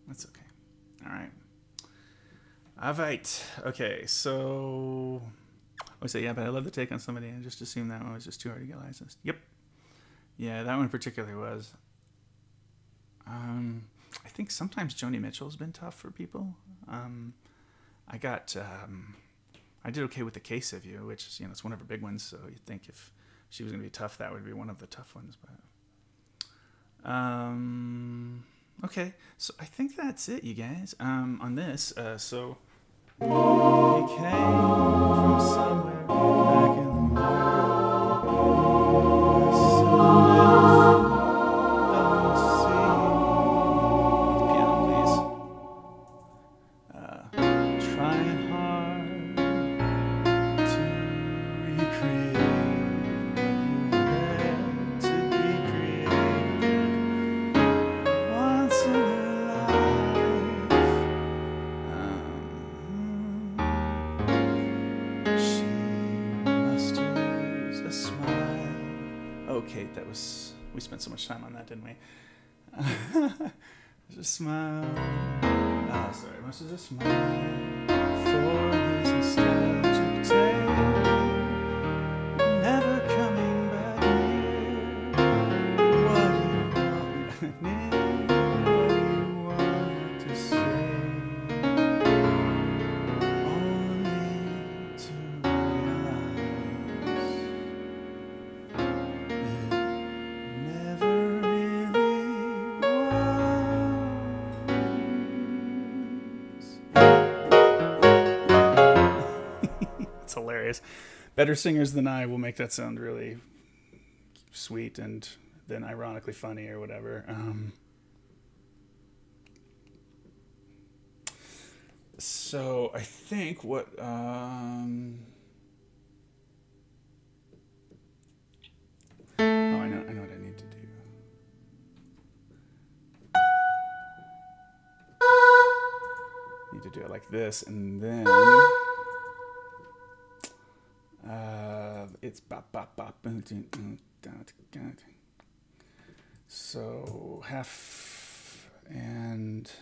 That's okay. All right. All right. Okay, so I say, yeah, but I love the take on somebody and just assume that one was just too hard to get licensed. Yep. Yeah, that one particularly was. I think sometimes Joni Mitchell's been tough for people. I did okay with The Case of You, which is, it's one of her big ones, so you'd think if she was going to be tough, that would be one of the tough ones. But okay, so I think that's it, you guys, on this. So we came from somewhere back in the Kate. We spent so much time on that, didn't we? Just smile. Ah, sorry. Must have just smile for his nostalgic tale. Never coming back near what you wanted to say. Only to realize it never really was. It's hilarious. Better singers than I will make that sound really sweet and then ironically funny or whatever. So I think what oh, I know what I need to do. Need to do it like this, and then it's bop bop bop. So half and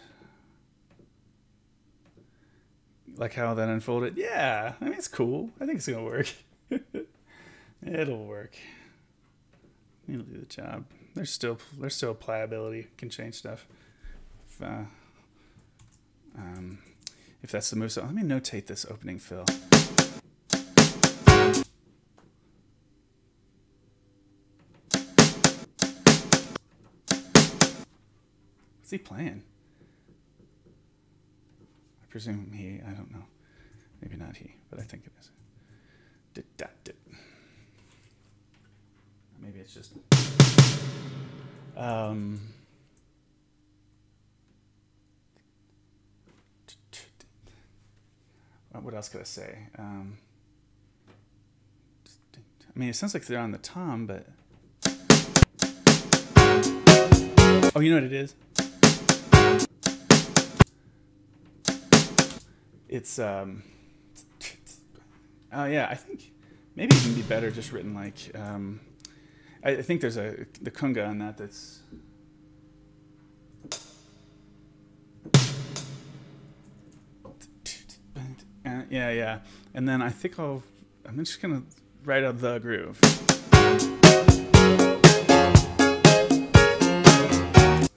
like how that unfolded. Yeah, I mean it's cool. I think it's gonna work. It'll work. It'll do the job. There's still pliability. Can change stuff. If that's the move. So let me notate this opening fill. What's he playing? I presume he, I don't know. Maybe not he, but I think it is. Maybe it's just... what else could I say? I mean, it sounds like they're on the tom, but... Oh, you know what it is? It's, oh yeah, I think maybe it can be better just written like, I think there's the kunga on that that's... Yeah. And then I think I'm just going to write out the groove.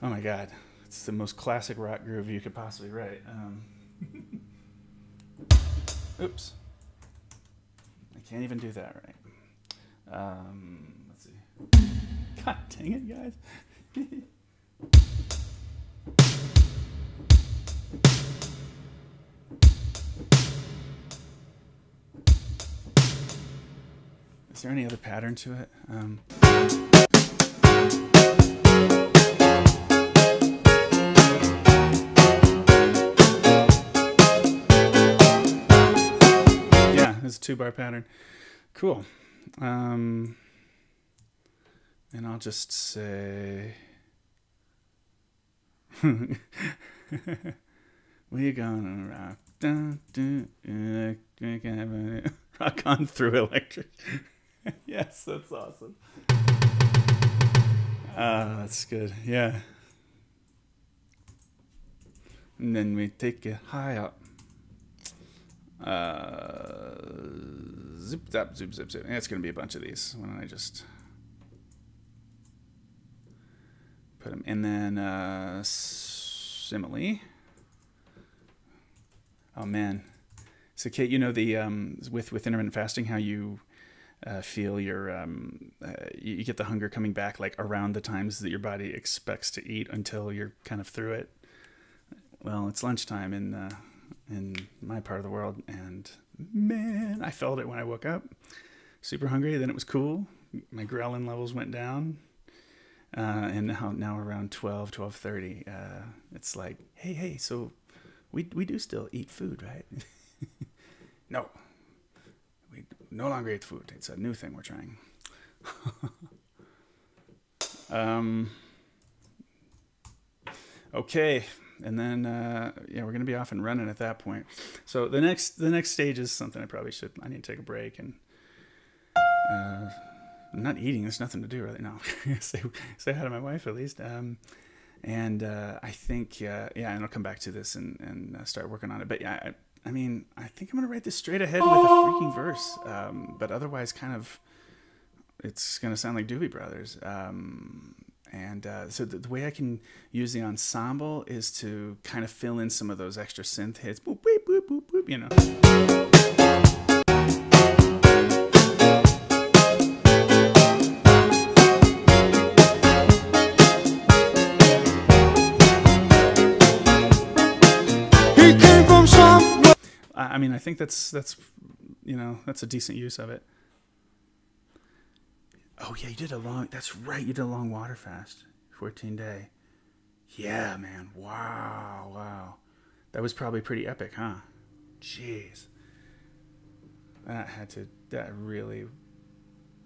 Oh my God. It's the most classic rock groove you could possibly write. Oops. I can't even do that right. Let's see. God dang it, guys. Is there any other pattern to it? Yeah, it's a 2-bar pattern. Cool. And I'll just say... We're gonna rock down to electric avenue. Rock on through electric. Yes, that's awesome. That's good. Yeah. And then we take it high up. Zip zap zoop zip zip. It's gonna be a bunch of these. Why don't I just put them? And then simile. Oh man. So Kate, you know the with intermittent fasting, how you feel your you get the hunger coming back like around the times that your body expects to eat until you're kind of through it. Well, it's lunchtime in my part of the world, and man, I felt it when I woke up. Super hungry. Then it was cool. My ghrelin levels went down, and now around 12:30, it's like, hey, so we do still eat food, right? No, we no longer eat food. It's a new thing we're trying. Okay, and then yeah, we're gonna be off and running at that point. So the next stage is something I need to take a break and I'm not eating. There's nothing to do, really. No, say hi to my wife at least. And I think, and I'll come back to this and start working on it. But yeah, I mean, I think I'm going to write this straight ahead with a freaking verse. But otherwise, kind of, it's going to sound like Doobie Brothers. So the way I can use the ensemble is to kind of fill in some of those extra synth hits. Boop, boop, boop, boop, boop, you know. I mean, I think that's a decent use of it. Oh yeah, that's right, you did a long water fast, 14-day. Yeah, man, wow. That was probably pretty epic, huh? Jeez. That really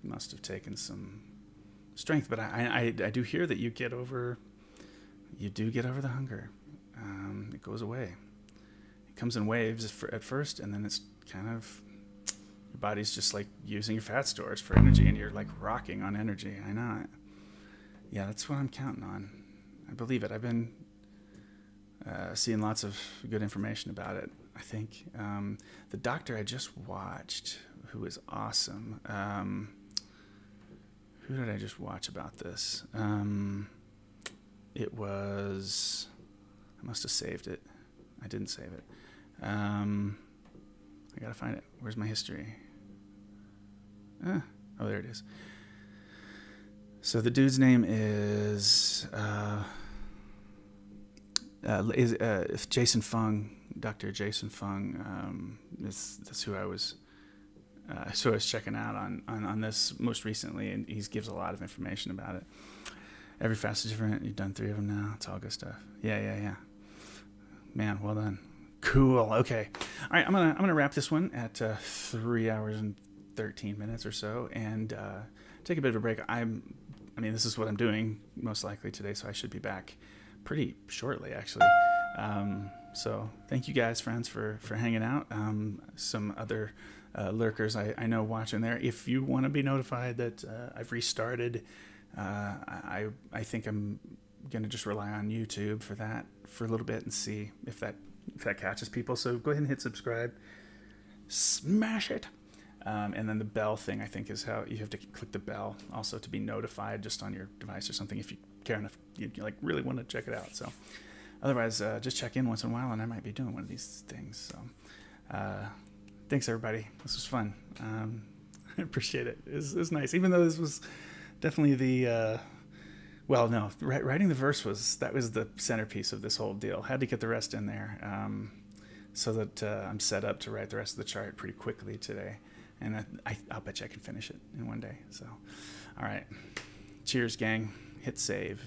must have taken some strength, but I do hear that you do get over the hunger. It goes away. Comes in waves at first, and then it's kind of, your body's just like using your fat stores for energy, and you're like rocking on energy. I know it. Yeah, that's what I'm counting on. I believe it. I've been seeing lots of good information about it. I think the doctor I just watched, who was awesome. Who did I just watch about this? It was, I must have saved it. I didn't save it. I gotta find it. Where's my history? Oh, there it is. So the dude's name is Jason Fung, Dr. Jason Fung. That's who I was checking out on this most recently, and he gives a lot of information about it. Every fast is different. You've done 3 of them now. It's all good stuff. Yeah. Man, well done. Cool. Okay. All right. I'm gonna wrap this one at 3 hours and 13 minutes or so, and take a bit of a break. I mean, this is what I'm doing most likely today, so I should be back pretty shortly, actually. So thank you guys, friends, for hanging out. Some other lurkers I know watching there. If you want to be notified that I've restarted, I think I'm gonna just rely on YouTube for that for a little bit and see if that catches people. So go ahead and hit subscribe, smash it, and then the bell thing, I think, is how you have to click the bell also to be notified just on your device or something if you care enough, you like really want to check it out. So otherwise, just check in once in a while, and I might be doing one of these things. So thanks everybody, this was fun. I appreciate it. It was nice, even though this was definitely the writing the verse was the centerpiece of this whole deal. Had to get the rest in there, so that I'm set up to write the rest of the chart pretty quickly today, and I'll bet you I can finish it in one day. So, all right, cheers, gang. Hit save,